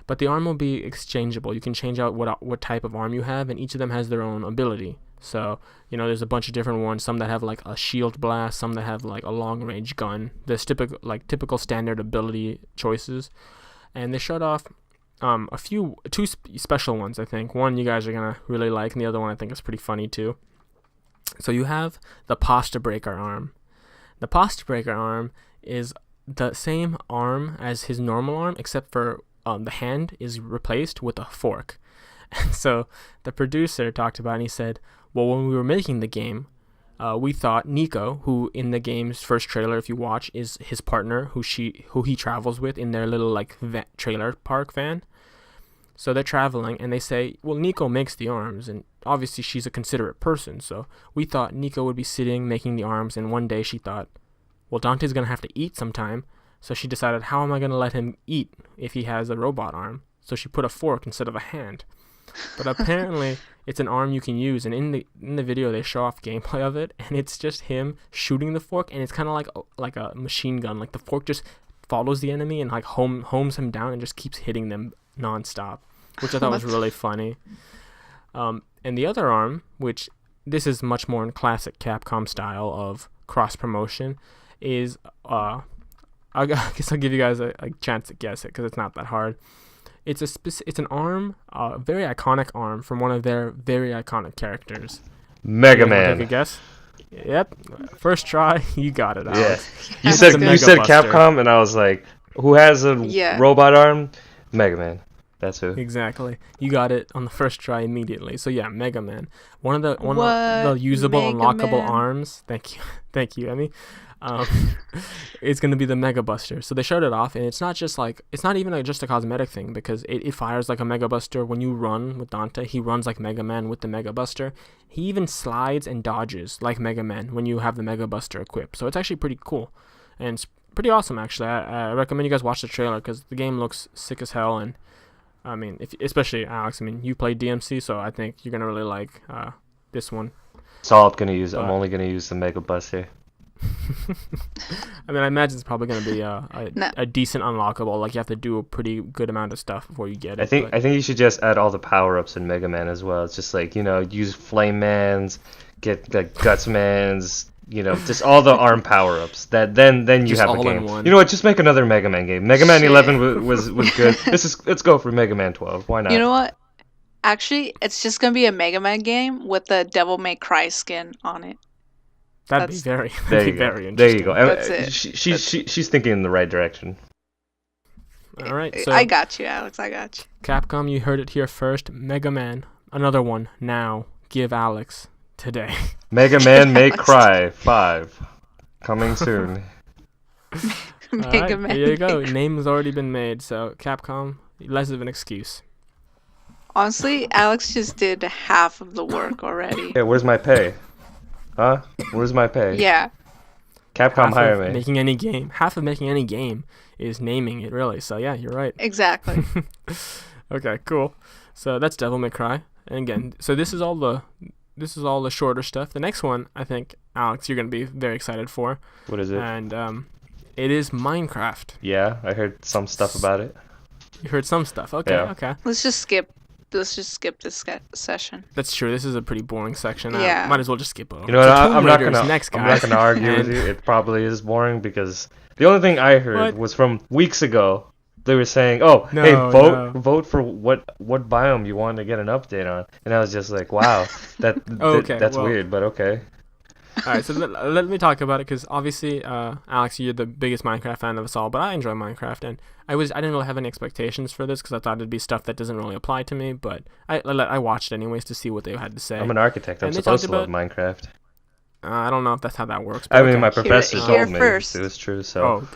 But the arm will be exchangeable. You can change out what type of arm you have, and each of them has their own ability. So, there's a bunch of different ones. Some that have like a shield blast, some that have like a long range gun. There's typical standard ability choices. And they showed off two special ones, I think. One you guys are going to really like, and the other one I think is pretty funny too. So you have the Pasta Breaker arm. The Pasta Breaker arm is the same arm as his normal arm, except for the hand is replaced with a fork. And so the producer talked about it, and he said, well, when we were making the game, we thought Nico, who in the game's first trailer, if you watch, is his partner, who he travels with in their little like trailer park van. So they're traveling, and they say, well, Nico makes the arms, and obviously she's a considerate person, so we thought Nico would be sitting making the arms, and one day she thought, well, Dante's going to have to eat sometime, so she decided, how am I going to let him eat if he has a robot arm? So she put a fork instead of a hand. But apparently, it's an arm you can use, and in the video, they show off gameplay of it, and it's just him shooting the fork, and it's kind of like a machine gun. Like, the fork just follows the enemy and like homes him down and just keeps hitting them nonstop, which I thought was really funny. And the other arm, which this is much more in classic Capcom style of cross promotion, is I guess I'll give you guys a chance to guess it because it's not that hard. It's an arm, a very iconic arm from one of their very iconic characters. Mega Man. Take a guess. Yep, first try, you got it, Alex. Yeah, you said Capcom, and I was like, who has a robot arm? Mega Man. That's who. Exactly. You got it on the first try immediately. So yeah, Mega Man. One of the usable Mega unlockable Man. arms. Thank you, Emmy. um, it's gonna be the Mega Buster. So they showed it off, and it's not even just a cosmetic thing because it fires like a Mega Buster when you run with Dante. He runs like Mega Man with the Mega Buster. He even slides and dodges like Mega Man when you have the Mega Buster equipped. So it's actually pretty cool, and it's pretty awesome actually. I recommend you guys watch the trailer because the game looks sick as hell, and I mean, especially Alex. I mean, you played DMC, so I think you're gonna really like this one. That's all I'm gonna use. I'm only gonna use the Mega Buster. I mean, I imagine it's probably gonna be No. a decent unlockable. Like you have to do a pretty good amount of stuff before you get it. I think you should just add all the power-ups in Mega Man as well. It's just like, use Flame Man's, get like Guts Man's, just all the arm power-ups. That then you Just have a all in game. one. You know what? Just make another Mega Man game. Mega Man Shit. 11 was good. Let's go for Mega Man 12. Why not? You know what? Actually, it's just gonna be a Mega Man game with the Devil May Cry skin on it. That'd be That's- There you very go. There you interesting. go. That's it. She's thinking in the right direction. All right, so I got you, Alex. I got you. Capcom, you heard it here first. Mega Man, another one now. Give Alex today. Mega Man May Alex. Cry 5 coming soon. Mega All right, Man. there you go. Name has already been made, so Capcom, less of an excuse. Honestly, Alex just did half of the work already. Yeah, where's my pay? Huh? Where's my pay? Yeah. Capcom hire me. Half of making any game is naming it, really. So yeah, you're right. Exactly. Okay, cool. So that's Devil May Cry. And again, so this is all the shorter stuff. The next one, I think, Alex, you're gonna be very excited for, What is it? and it is Minecraft. Yeah, I heard some stuff about it. You heard some stuff. Okay, Yeah. okay. Let's just skip this session. That's true. This is a pretty boring section. Yeah. Might as well just skip over. You know what? So Tomb I'm not Raider's gonna next, I'm guys. not gonna argue with And- you. It probably is boring because the only thing I heard What? was from weeks ago. They were saying, "Oh, No, hey, no. vote for what biome you want to get an update on," and I was just like, "Wow, Okay, that's well- weird," but okay. All right, so let me talk about it because obviously, Alex, you're the biggest Minecraft fan of us all, but I enjoy Minecraft, and I didn't really have any expectations for this because I thought it'd be stuff that doesn't really apply to me, but I watched anyways to see what they had to say. I'm an architect. I'm And they supposed to talked love Minecraft. I don't know if that's how that works. I But mean, okay. my professor Here told me first. it was true. So Oh,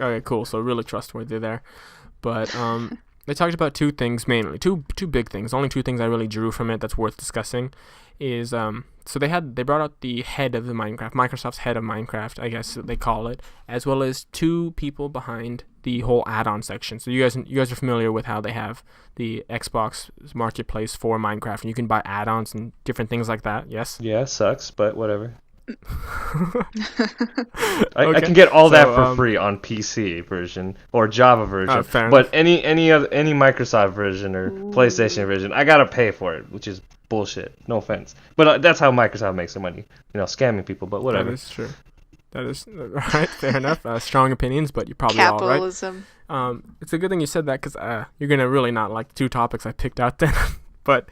okay, cool. So really trustworthy there. But they talked about two things mainly, two big things. Only two things I really drew from it that's worth discussing is so they brought out the head of the Microsoft's head of Minecraft, I guess they call it, as well as two people behind the whole add-on section. So you guys are familiar with how they have the Xbox marketplace for Minecraft, and you can buy add-ons and different things like that. Yes. yeah, sucks, but whatever. I Okay. can get all that So, for free on PC version or Java version, fair but any Microsoft version or PlayStation version, I gotta pay for it, which is bullshit. No offense, but that's how Microsoft makes their money. Scamming people, but whatever. That is true. That is right. Fair enough. Strong opinions, but you're probably all right. Capitalism. It's a good thing you said that because you're gonna really not like two topics I picked out then. But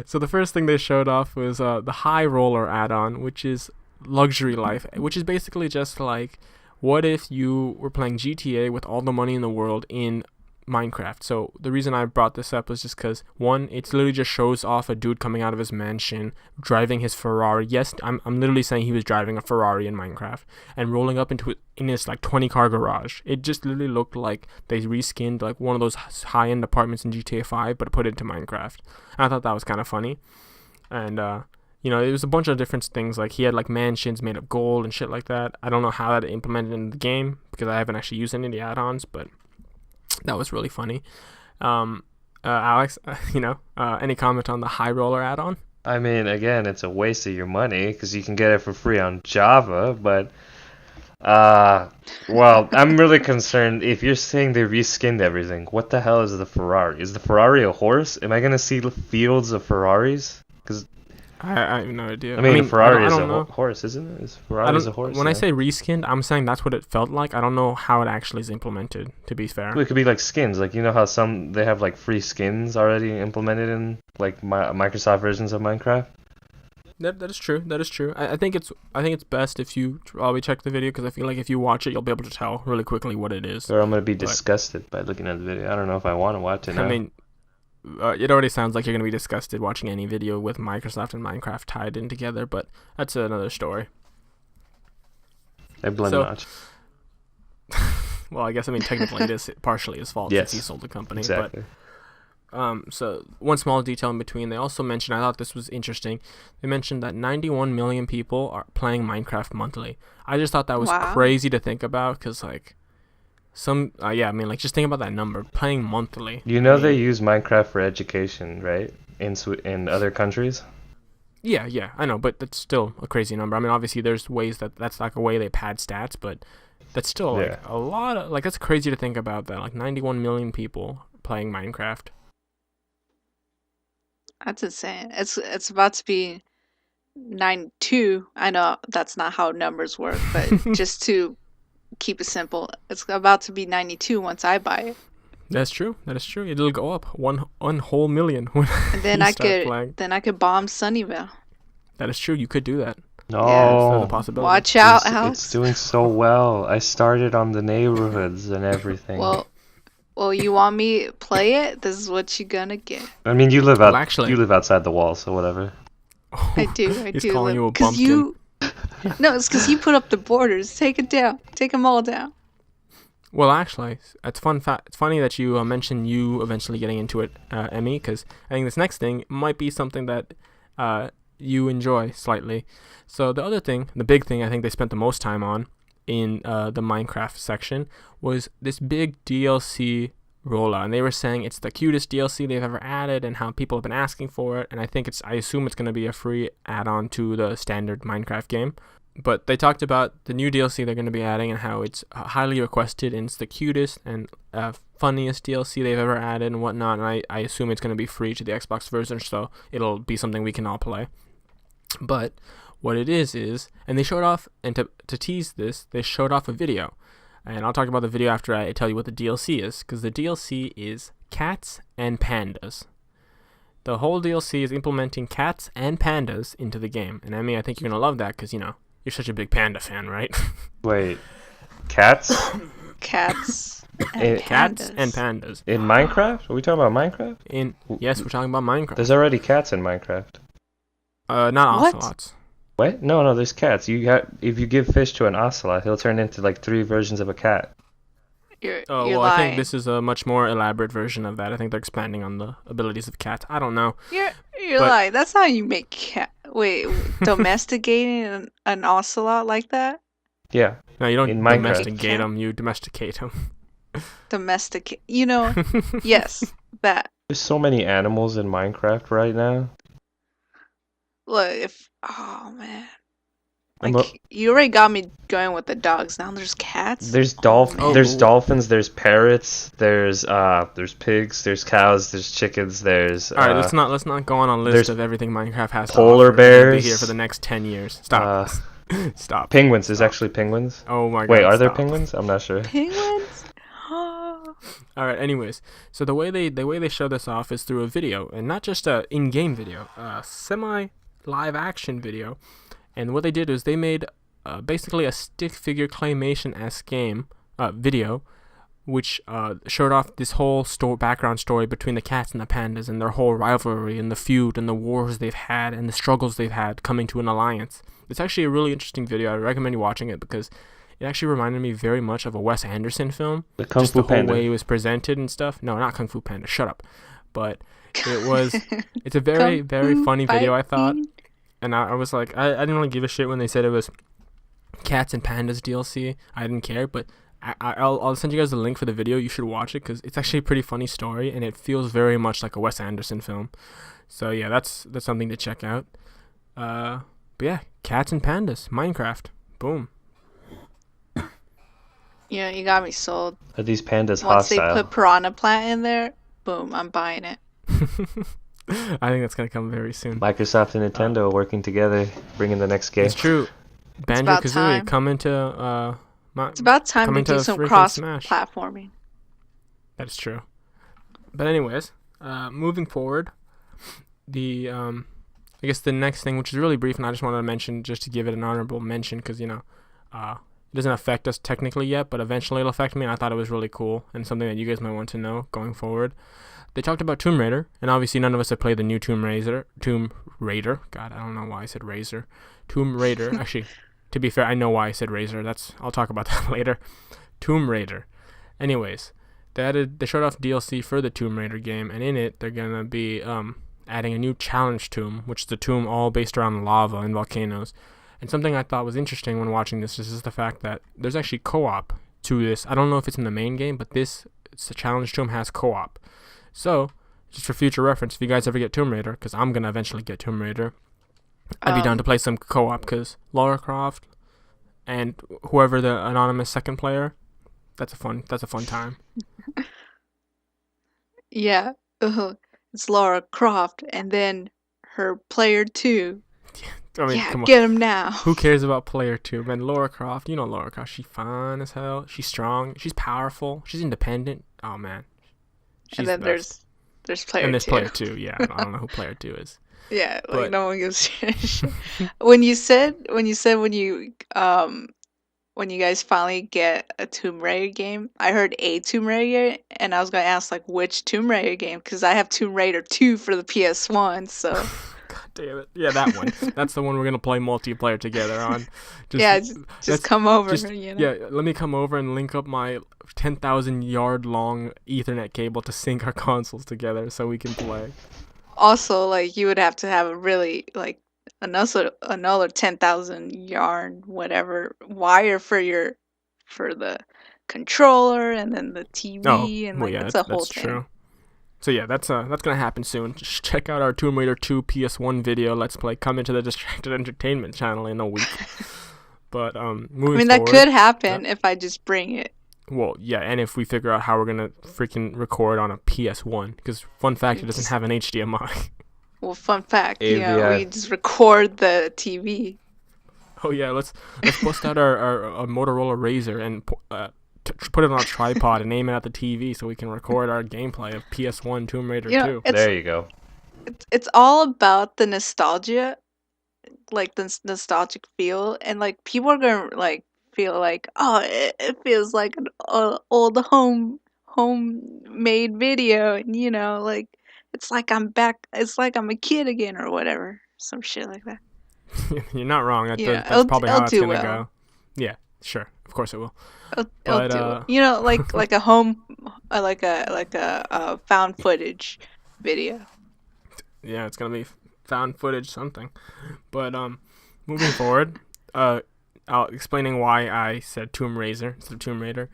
so the first thing they showed off was the High Roller add-on, which is luxury life, which is basically just like, what if you were playing GTA with all the money in the world in Minecraft? So the reason I brought this up was just because, one, it literally just shows off a dude coming out of his mansion driving his Ferrari. Yes, I'm literally saying he was driving a Ferrari in Minecraft and rolling up in his like 20-car garage. It just literally looked like they reskinned like one of those high-end apartments in GTA 5 but put it into Minecraft. And I thought that was kind of funny. And it was a bunch of different things. Like he had like mansions made of gold and shit like that. I don't know how that implemented in the game because I haven't actually used any of the add-ons, but that was really funny. Alex, any comment on the High Roller add-on? I mean, again, it's a waste of your money because you can get it for free on Java, but well, I'm really concerned if you're saying they reskinned everything. What the hell is the Ferrari? Is the Ferrari a horse? Am I gonna see fields of Ferraris? Because I have no idea. I mean, a Ferrari I is don't a know. horse, isn't it? Ferrari is a horse. When I yeah. say reskinned, I'm saying that's what it felt like. I don't know how it actually is implemented, to be fair. It could be like skins, like how some they have like free skins already implemented in like Microsoft versions of Minecraft. That is true. That is true. I think it's best if you probably check the video because I feel like if you watch it, you'll be able to tell really quickly what it is. Or I'm gonna be disgusted by looking at the video. I don't know if I want to watch it now. I mean, it already sounds like you're gonna be disgusted watching any video with Microsoft and Minecraft tied in together, but that's another story. I blame So- Notch. Well, I guess technically it is partially his fault Yes, since he sold the company. Exactly. But so one small detail in between, they also mentioned, I thought this was interesting. They mentioned that 91 million people are playing Minecraft monthly. I just thought that was Wow. crazy to think about because like just think about that number, playing monthly. You know they use Minecraft for education, right? In other countries. Yeah, I know, but that's still a crazy number. I mean, obviously there's ways that's like a way they pad stats, but that's still like a lot of that's crazy to think about that like 91 million people playing Minecraft. That's insane. It's about to be 92. I know that's not how numbers work, but just to keep it simple, it's about to be 92 once I buy it. That's true. That is true. It'll go up one whole million when And then you I start playing. could bomb Sunnyvale. That is true. You could do that. No, That's a possibility. Watch out, it's Alex. doing so well. I started on the neighborhoods and everything. Well, you want me to play it? This is what you're gonna get. I mean, you live actually- you live outside the wall, so whatever. I do. He's do. calling you a 'Cause bumpkin. No, it's because you put up the borders. Take it down. Take them all down. Well, actually, it's funny that you mentioned you eventually getting into it, Emmy, because I think this next thing might be something that you enjoy slightly. So the big thing I think they spent the most time on in the Minecraft section was this big DLC rollout, and they were saying it's the cutest DLC they've ever added, and how people have been asking for it. And I assume it's going to be a free add-on to the standard Minecraft game. But they talked about the new DLC they're going to be adding and how it's highly requested and it's the cutest and funniest DLC they've ever added and whatnot. And I assume it's going to be free to the Xbox version, so it'll be something we can all play. But what it is, and they showed off, and to tease this, they showed off a video. And I'll talk about the video after I tell you what the DLC is, because the DLC is cats and pandas. The whole DLC is implementing cats and pandas into the game. And Emmy, I think you're going to love that because, you're such a big panda fan, right? Wait, cats? Cats and Cats pandas. and pandas. In Minecraft? Are we talking about Minecraft? Yes, we're talking about Minecraft. There's already cats in Minecraft. Not What? ocelots. What? No, there's cats. If you give fish to an ocelot, he'll turn into like 3 versions of a cat. You're I lying. think this is a much more elaborate version of that. I think they're expanding on the abilities of cats. I don't know. You're But- lying. That's how you make cat. Wait, domesticating an ocelot like that? Yeah. No, you don't In Minecraft. domesticate them. You domesticate them. Domesticate. Yes, that. There's so many animals in Minecraft right now. Look, oh man. I'm Like, you already got me going with the dogs. Now there's cats. There's Oh. there's dolphins, there's parrots, there's pigs, there's cows, there's chickens, there's All right, let's not go on a list there's of everything Minecraft has. polar to offer. We're gonna be bears. here for the next 10 years. Stop. Stop. penguins. There's actually penguins. Oh my god. Wait, are there stop. penguins? I'm not sure. Penguins? All right. Anyways, so the way they show this off is through a video, and not just a in-game video, a semi-live action video. And what they did is they made basically a stick figure claymation-esque game video, which showed off this whole background story between the cats and the pandas and their whole rivalry and the feud and the wars they've had and the struggles they've had coming to an alliance. It's actually a really interesting video. I recommend you watching it because it actually reminded me very much of a Wes Anderson film. The Kung Just Fu the whole Panda. way it was presented and stuff. No, not Kung Fu Panda. Shut up. But it's a very, very funny video, I thought. And I was like, I didn't really give a shit when they said it was Cats and Pandas DLC. I didn't care, but I'll send you guys the link for the video. You should watch it because it's actually a pretty funny story, and it feels very much like a Wes Anderson film. So yeah, that's something to check out. But yeah, Cats and Pandas, Minecraft, boom. Yeah, you got me sold. Are these pandas Once hostile? they put Piranha Plant in there, boom, I'm buying it. I think that's gonna come very soon. Microsoft and Nintendo working together, bringing the next game. It's true. about Banjo-Kazooie time. coming to It's about time to coming do to some freaking cross-platforming. That's true. But anyways, moving forward, I guess the next thing, which is really brief, and I just wanted to mention just to give it an honorable mention because it doesn't affect us technically yet, but eventually it'll affect me. And I thought it was really cool and something that you guys might want to know going forward. They talked about Tomb Raider, and obviously none of us have played the new Tomb Raider. God, I don't know why I said Razor. Tomb Raider. Actually, To be fair, I know why I said Razer. I'll talk about that later. Tomb Raider. Anyways, they showed off DLC for the Tomb Raider game, and in it they're gonna be adding a new challenge tomb, which is a tomb all based around lava and volcanoes. And something I thought was interesting when watching this is the fact that there's actually co-op to this. I don't know if it's in the main game, but it's the challenge tomb has co-op. So, just for future reference, if you guys ever get Tomb Raider, because I'm gonna eventually get Tomb Raider, I'd be down to play some co-op, because Lara Croft and whoever the anonymous second player, that's a fun time. Yeah. It's Lara Croft, and then her player 2. I mean, Yeah, come on. get him now. Who cares about player 2? Man, Lara Croft, you know Lara Croft, she's fine as hell. She's strong. She's powerful. She's independent. Oh, man. And then there's player 2. And there's player 2, yeah. I don't know who player 2 is. Yeah, like But- no one gives a shit. When you guys finally get a Tomb Raider game, I heard a Tomb Raider, and I was gonna ask like which Tomb Raider game, because I have Tomb Raider 2 for the PS1. So God damn it. Yeah, that one. That's the one we're going to play multiplayer together on. just come over. Yeah, let me come over and link up my 10,000 yard long Ethernet cable to sync our consoles together so we can play. Also, like you would have to have a really like another 10,000 yard whatever wire for the controller, and then the TV, and like it's a whole thing. True. So yeah, that's gonna happen soon. Just check out our Tomb Raider 2 PS1 video. Let's play. Come into the Distracted Entertainment channel in a week. But moving that forward, could happen if I just bring it. Well, yeah, and if we figure out how we're gonna freaking record on a PS1, because fun fact, it doesn't have an HDMI. Well, fun fact, AVI. we just record the TV. Oh yeah, let's bust out our Motorola Razr and put it on a tripod and aim it at the TV so we can record our gameplay of PS1 Tomb Raider 2. There you go. It's all about the nostalgia, like the nostalgic feel, and like people are gonna like feel like, oh, it feels like an old homemade video, and like it's like I'm back. It's like I'm a kid again, or whatever, some shit like that. You're not wrong. That's probably how it's gonna go. Yeah, sure, of course it will. It'll do well. Like a home, like a found footage video. Yeah, it's gonna be found footage something. But moving forward, explaining why I said Tomb Raider instead of Tomb Raider.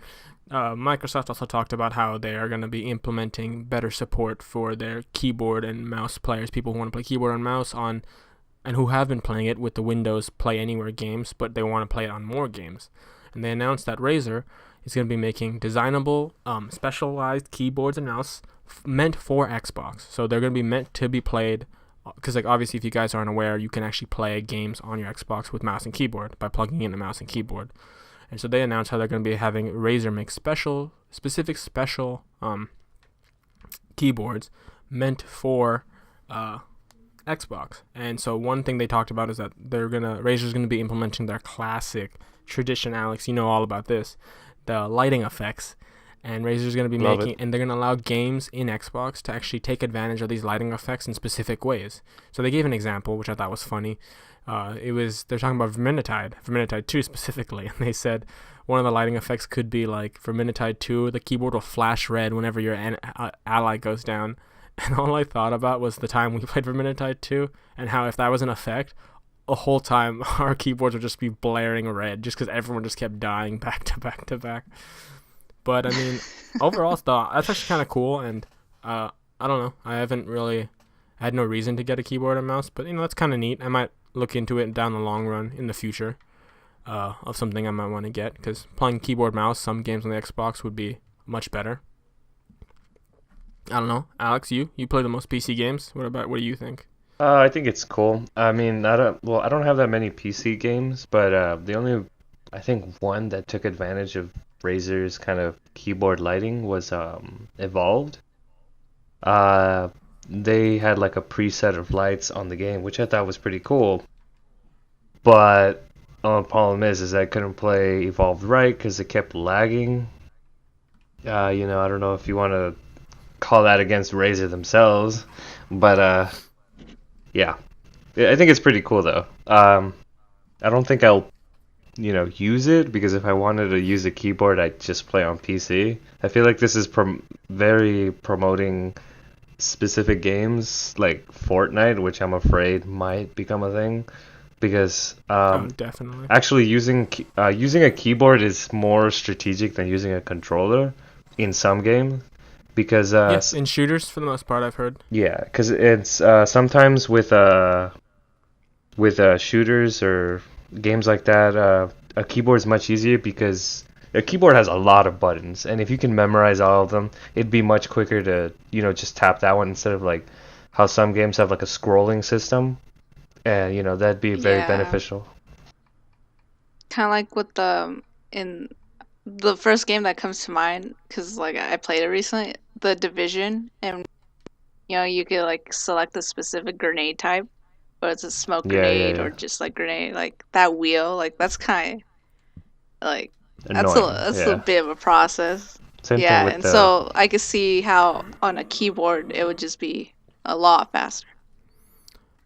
Microsoft also talked about how they are going to be implementing better support for their keyboard and mouse players, people who want to play keyboard and mouse and who have been playing it with the Windows Play Anywhere games, but they want to play it on more games. And they announced that Razer is going to be making designable, specialized keyboards and mouse meant for Xbox. So they're going to be meant to be played, because like obviously if you guys aren't aware, you can actually play games on your Xbox with mouse and keyboard by plugging in a mouse and keyboard. And so they announced how they're going to be having Razer make specific keyboards meant for Xbox. And so one thing they talked about is that Razer's going to be implementing their classic tradition, Alex, you know all about this, the lighting effects. And Razer's going to be and they're going to allow games in Xbox to actually take advantage of these lighting effects in specific ways. So they gave an example, which I thought was funny. They're talking about Vermintide 2 specifically, and they said one of the lighting effects could be like Vermintide 2, the keyboard will flash red whenever your ally goes down. And all I thought about was the time we played Vermintide 2, and how if that was an effect, the whole time our keyboards would just be blaring red, just because everyone just kept dying back to back to back. But I mean, overall, that's actually kind of cool, and I don't know, I had no reason to get a keyboard and mouse, but that's kind of neat. I might look into it down the long run in the future of something I might want to get, because playing keyboard mouse, some games on the Xbox would be much better. I don't know, Alex, you play the most PC games. What do you think? I think it's cool. I mean, I don't have that many PC games, but the only, I think, one that took advantage of Razer's kind of keyboard lighting was Evolved. They had like a preset of lights on the game, which I thought was pretty cool. But the problem is I couldn't play Evolved right because it kept lagging. I don't know if you want to call that against Razer themselves, but yeah, I think it's pretty cool though. I don't think I'll use it, because if I wanted to use a keyboard, I'd just play on PC. I feel like this is very promoting specific games like Fortnite, which I'm afraid might become a thing, because Definitely. actually using a keyboard is more strategic than using a controller in some games, because Yes, in shooters for the most part, I've heard. yeah, because it's sometimes with shooters or games like that, a keyboard is much easier because a keyboard has a lot of buttons, and if you can memorize all of them, it'd be much quicker to just tap that one instead of like how some games have like a scrolling system, and that'd be very Yeah. beneficial. Kind of like with in the first game that comes to mind, because like I played it recently, The Division, and you could like select a specific grenade type, whether it's a smoke Yeah, yeah, grenade or yeah. just like grenade, like that wheel, like that's kind of like Annoying. that's a Yeah. bit of a process. Same thing Yeah, with and the. so I could see how on a keyboard it would just be a lot faster.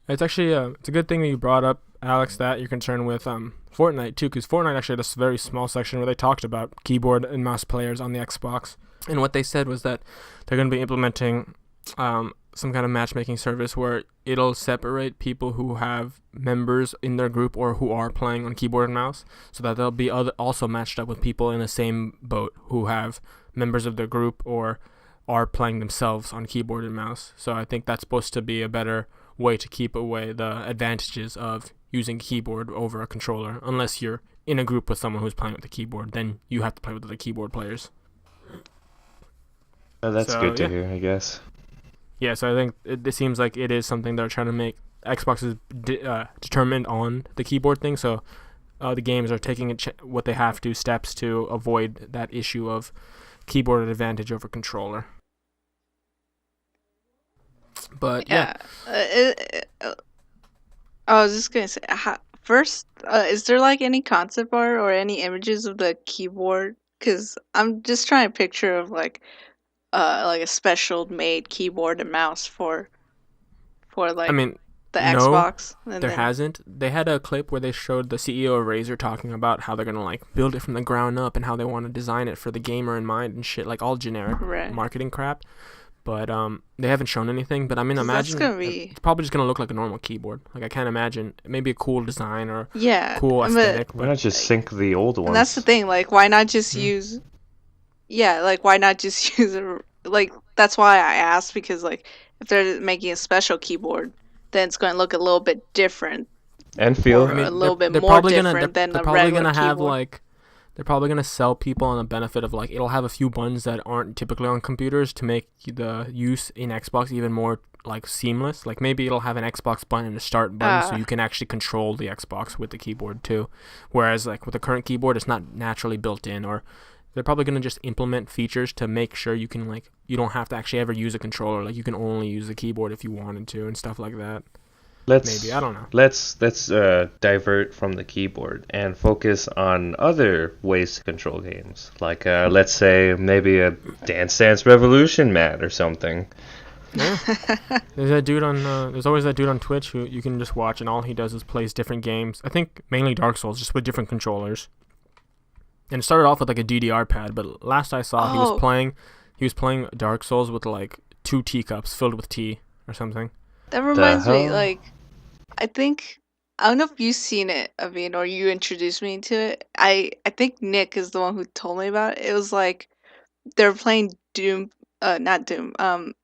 It's actually it's a good thing that you brought up, Alex, that you're concerned with Fortnite too, because Fortnite actually had this very small section where they talked about keyboard and mouse players on the Xbox, and what they said was that they're going to be implementing some kind of matchmaking service where it'll separate people who have members in their group or who are playing on keyboard and mouse, so that they'll be also matched up with people in the same boat who have members of their group or are playing themselves on keyboard and mouse. So I think that's supposed to be a better way to keep away the advantages of using a keyboard over a controller. Unless you're in a group with someone who's playing with the keyboard, then you have to play with the keyboard players. Oh, that's So, good to yeah. hear, I guess. Yeah, so I think it seems like it is something they're trying to make. Xbox is determined on the keyboard thing, so the games are taking what they have to steps to avoid that issue of keyboard advantage over controller. But yeah, I was just gonna say, first, is there like any concept art or any images of the keyboard? Because I'm just trying to picture of like a special made keyboard and mouse for I like mean, the no, Xbox. And there then hasn't. They had a clip where they showed the CEO of Razer talking about how they're gonna like build it from the ground up and how they want to design it for the gamer in mind and shit, like all generic right, marketing crap. But they haven't shown anything. But I mean, 'cause that's imagine gonna be it's probably just gonna look like a normal keyboard. Like I can't imagine maybe a cool design or yeah, cool but aesthetic. Why But not just sync the old and that's the ones? thing. Like, why not just mm, use? Yeah, like why not just use like that's why I asked because like if they're making a special keyboard, then it's going to look a little bit different And I or feel. a mean, little bit they're more probably gonna different than they're a probably regular gonna have keyboard. like they're probably gonna sell people on the benefit of like it'll have a few buttons that aren't typically on computers to make the use in Xbox even more like seamless. Like maybe it'll have an Xbox button and a start button so Uh, you can actually control the Xbox with the keyboard too. Whereas like with the current keyboard it's not naturally built in, or they're probably gonna just implement features to make sure you can like you don't have to actually ever use a controller. Like you can only use the keyboard if you wanted to and stuff like that. Maybe, I Let's don't know. let's divert from the keyboard and focus on other ways to control games. Like let's say maybe a Dance Dance Revolution mat or something. Yeah. There's that dude on. There's always that dude on Twitch who you can just watch, and all he does is plays different games. I think mainly Dark Souls, just with different controllers. And it started off with like a DDR pad, but last I saw, oh, he was playing Dark Souls with like 2 teacups filled with tea or something. that The reminds me. hell? Like, I don't know if you've seen it, Amin, or you introduced me to it. I think Nick is the one who told me about it. It was like they're playing Doom, not Doom.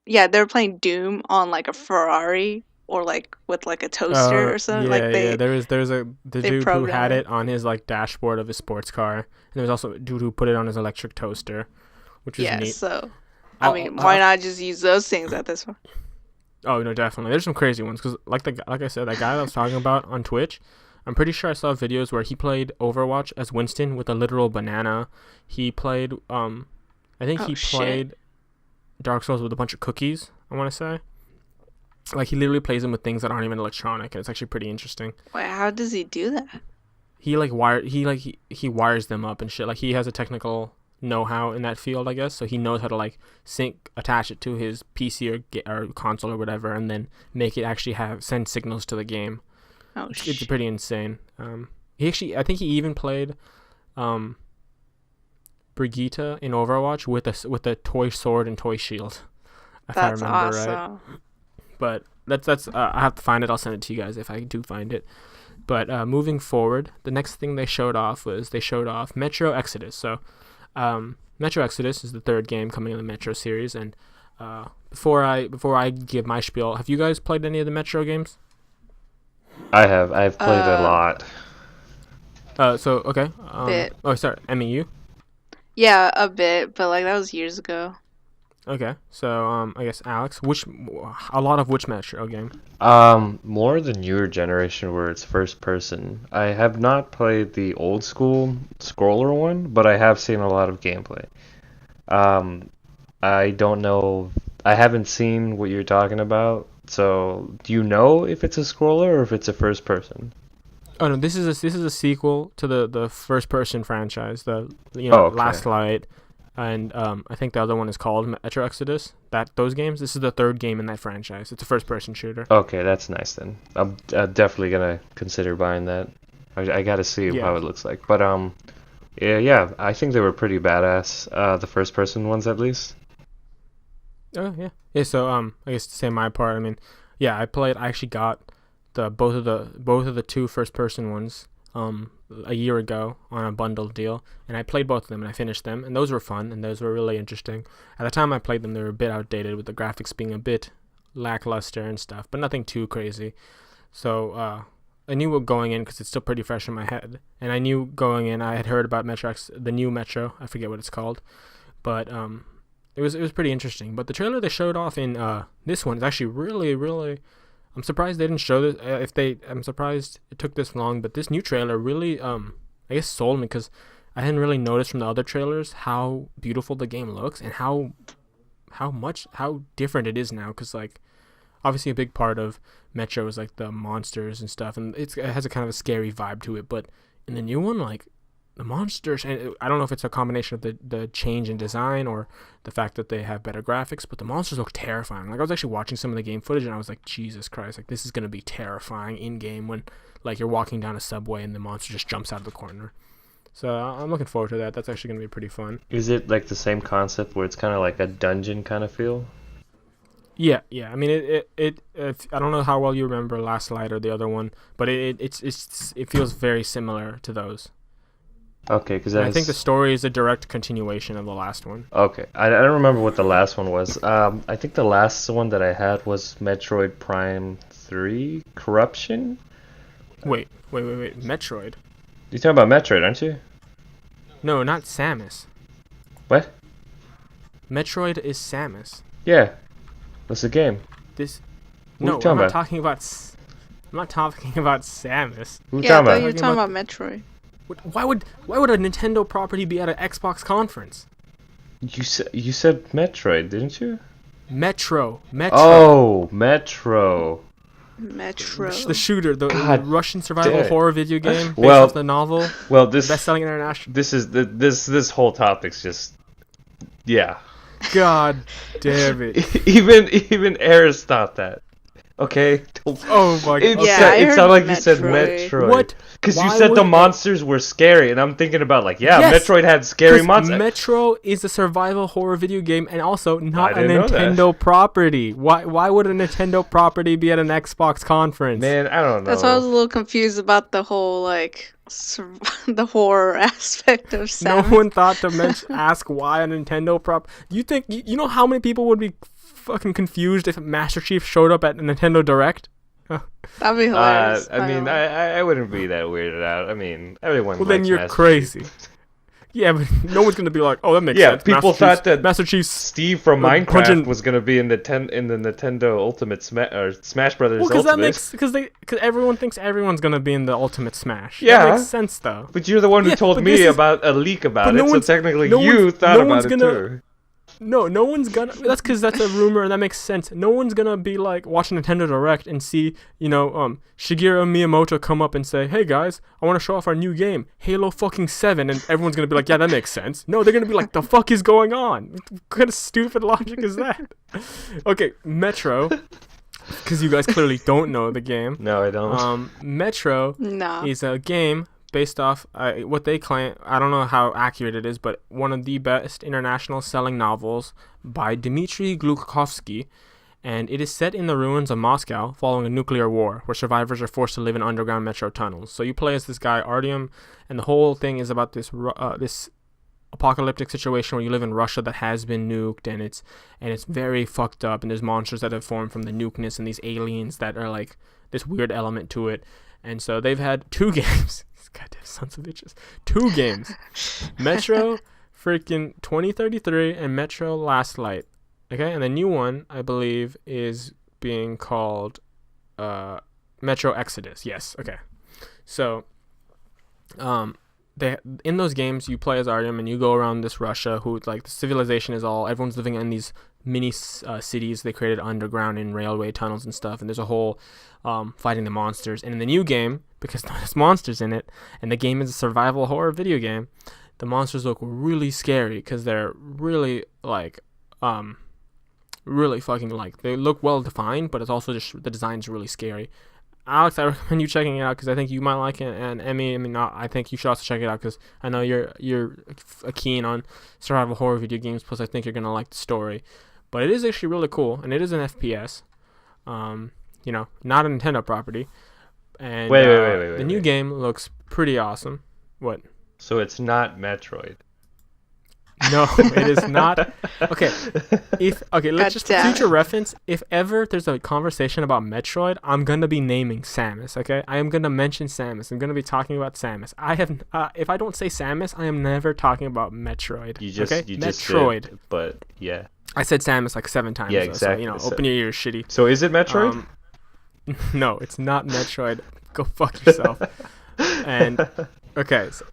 Yeah, they're playing Doom on like a Ferrari or like with like a toaster or something. Yeah, Like yeah. There's the they dude who had program it. it on his like dashboard of his sports car, and there's also a dude who put it on his electric toaster, which was Yeah, neat. so I I'll, mean, why I'll, not just use those things at this point? Oh no, definitely. There's some crazy ones because, like I said, that guy that I was talking about on Twitch, I'm pretty sure I saw videos where he played Overwatch as Winston with a literal banana. He played, I think Oh he shit! played Dark Souls with a bunch of cookies. I want to say, like he literally plays them with things that aren't even electronic, and it's actually pretty interesting. Wait, how does he do that? He wires them up and shit. Like he has a technical know-how in that field, I guess. So he knows how to like attach it to his PC or console or whatever, and then make it actually send signals to the game. Oh It's shit! pretty insane. I think he even played Brigitte in Overwatch with a toy sword and toy shield, if I That's remember right. awesome. But that's I have to find it. I'll send it to you guys if I do find it. But moving forward, the next thing they showed off Metro Exodus. So Metro Exodus is the third game coming in the Metro series. And before I give my spiel, have you guys played any of the Metro games? I have. I've played a lot. So okay. Bit. Oh, sorry, Emmy, you? Yeah, a bit, but like that was years ago. Okay, so I guess Alex, which Metro game? More the newer generation where it's first person. I have not played the old school scroller one, but I have seen a lot of gameplay. I don't know. I haven't seen what you're talking about. So, do you know if it's a scroller or if it's a first person? Oh no, this is a sequel to the first person franchise. Okay. Last Light. And I think the other one is called Metro Exodus. Those games. This is the third game in that franchise. It's a first-person shooter. Okay, that's nice then. I'm definitely gonna consider buying that. I gotta see how it looks like. But yeah, I think they were pretty badass. The first-person ones, at least. Oh yeah. So I guess to say my part. I mean, yeah, I actually got both of the two first-person ones. A year ago on a bundled deal, and I played both of them and I finished them, and those were fun and those were really interesting. At the time I played them, they were a bit outdated with the graphics being a bit lackluster and stuff, but nothing too crazy. So I knew what going in because it's still pretty fresh in my head, and I knew going in I had heard about the new Metro, I forget what it's called, but it was pretty interesting. But the trailer they showed off in this one is actually really. I'm surprised they didn't show this. I'm surprised it took this long. But this new trailer really, I guess, sold me because I hadn't really noticed from the other trailers how beautiful the game looks and how different it is now. Because like, obviously, a big part of Metro is like the monsters and stuff, and it has a kind of a scary vibe to it. But in the new one, like the monsters, and I don't know if it's a combination of the change in design or the fact that they have better graphics, but the monsters look terrifying. Like I was actually watching some of the game footage and I was like, Jesus Christ, like this is gonna be terrifying in game when like you're walking down a subway and the monster just jumps out of the corner. So I'm looking forward to that. That's actually gonna be pretty fun. Is it like the same concept where it's kind of like a dungeon kind of feel? Yeah. I mean, it I don't know how well you remember Last Light or the other one, but it feels very similar to those. Okay, because I think the story is a direct continuation of the last one. Okay, I don't remember what the last one was. I think the last one that I had was Metroid Prime 3 Corruption. Wait. Metroid? You're talking about Metroid, aren't you? No, not Samus. What? Metroid is Samus. Yeah, that's the game. I'm not talking about Samus. Who Yeah, I thought talking you were about? talking about Metroid. Why would a Nintendo property be at an Xbox conference? You said Metroid, didn't you? Metro. Oh, Metro. Metro. The shooter, the God Russian survival damn. horror video game based Well- off the novel, Well, this best-selling international. this whole topic's just yeah. God damn it! Even Eris thought that. Okay. Oh my god! It sounded like you said Metroid. Metroid. What? Because you Why said the would- monsters were scary, and I'm thinking about like, Yes, Metroid had scary 'Cause monsters. Metro is a survival horror video game, and also not a didn't know that. Nintendo property. Why would a Nintendo property be at an Xbox conference? Man, I don't know. That's why I was a little confused about the whole like the horror aspect of No Samus. one thought to ask why a Nintendo prop. You think you know how many people would be fucking confused if Master Chief showed up at a Nintendo Direct? That'd be hilarious. I mean, I wouldn't be that weirded out. I mean, everyone. Well, then likes you're Master crazy. Chief. Yeah, but no one's gonna be like, "Oh, that makes Yeah, sense." people thought that Master Chief's. Steve from Like, Minecraft punching- was gonna be in the Nintendo Ultimate Smash Brothers Well, Ultimate. because everyone thinks everyone's gonna be in the Ultimate Smash. Yeah. That makes sense though. But you're the one who Yeah, told but me this is- about a leak about but no it, so one's- technically no you one's- thought no about one's it gonna- too. No one's gonna. That's because that's a rumor, and that makes sense. No one's gonna be like watching Nintendo Direct and see, Shigeru Miyamoto come up and say, "Hey guys, I want to show off our new game, Halo fucking 7," and everyone's gonna be like, "Yeah, that makes sense." No, they're gonna be like, "The fuck is going on? What kind of stupid logic is that?" Okay, Metro, because you guys clearly don't know the game. No, I don't. Metro Nah. is a game based off what they claim. I don't know how accurate it is, but one of the best international selling novels by Dmitry Glukhovsky, and it is set in the ruins of Moscow following a nuclear war, where survivors are forced to live in underground metro tunnels. So you play as this guy Artyom, and the whole thing is about this apocalyptic situation where you live in Russia that has been nuked, and it's very fucked up, and there's monsters that have formed from the nukeness, and these aliens that are like this weird element to it. And so they've had 2 games. These goddamn sons of bitches. 2 games. Metro freaking 2033 and Metro Last Light. Okay, and the new one, I believe, is being called Metro Exodus. Yes, okay. So, in those games, you play as Artyom, and you go around this Russia, who, like, the civilization is everyone's living in these mini cities they created underground in railway tunnels and stuff, and there's a whole fighting the monsters. And in the new game, because there's monsters in it, and the game is a survival horror video game, the monsters look really scary, because they're really, like, really fucking, like, they look well defined, but it's also just the design's really scary. Alex, I recommend you checking it out because I think you might like it, and Emmy, I think you should also check it out because I know you're keen on survival horror video games. Plus, I think you're gonna like the story, but it is actually really cool, and it is an FPS. Not a Nintendo property. And wait, the new game looks pretty awesome. What? So it's not Metroid. No, it is not. Okay, let's just future reference. If ever there's a conversation about Metroid, I'm gonna be naming Samus. Okay, I am gonna mention Samus. I'm gonna be talking about Samus. I have. If I don't say Samus, I am never talking about Metroid. You just Metroid. Did, but yeah, I said Samus like 7 times. Yeah, exactly. So, open your ears, shitty. So is it Metroid? No, it's not Metroid. Go fuck yourself. And okay. So,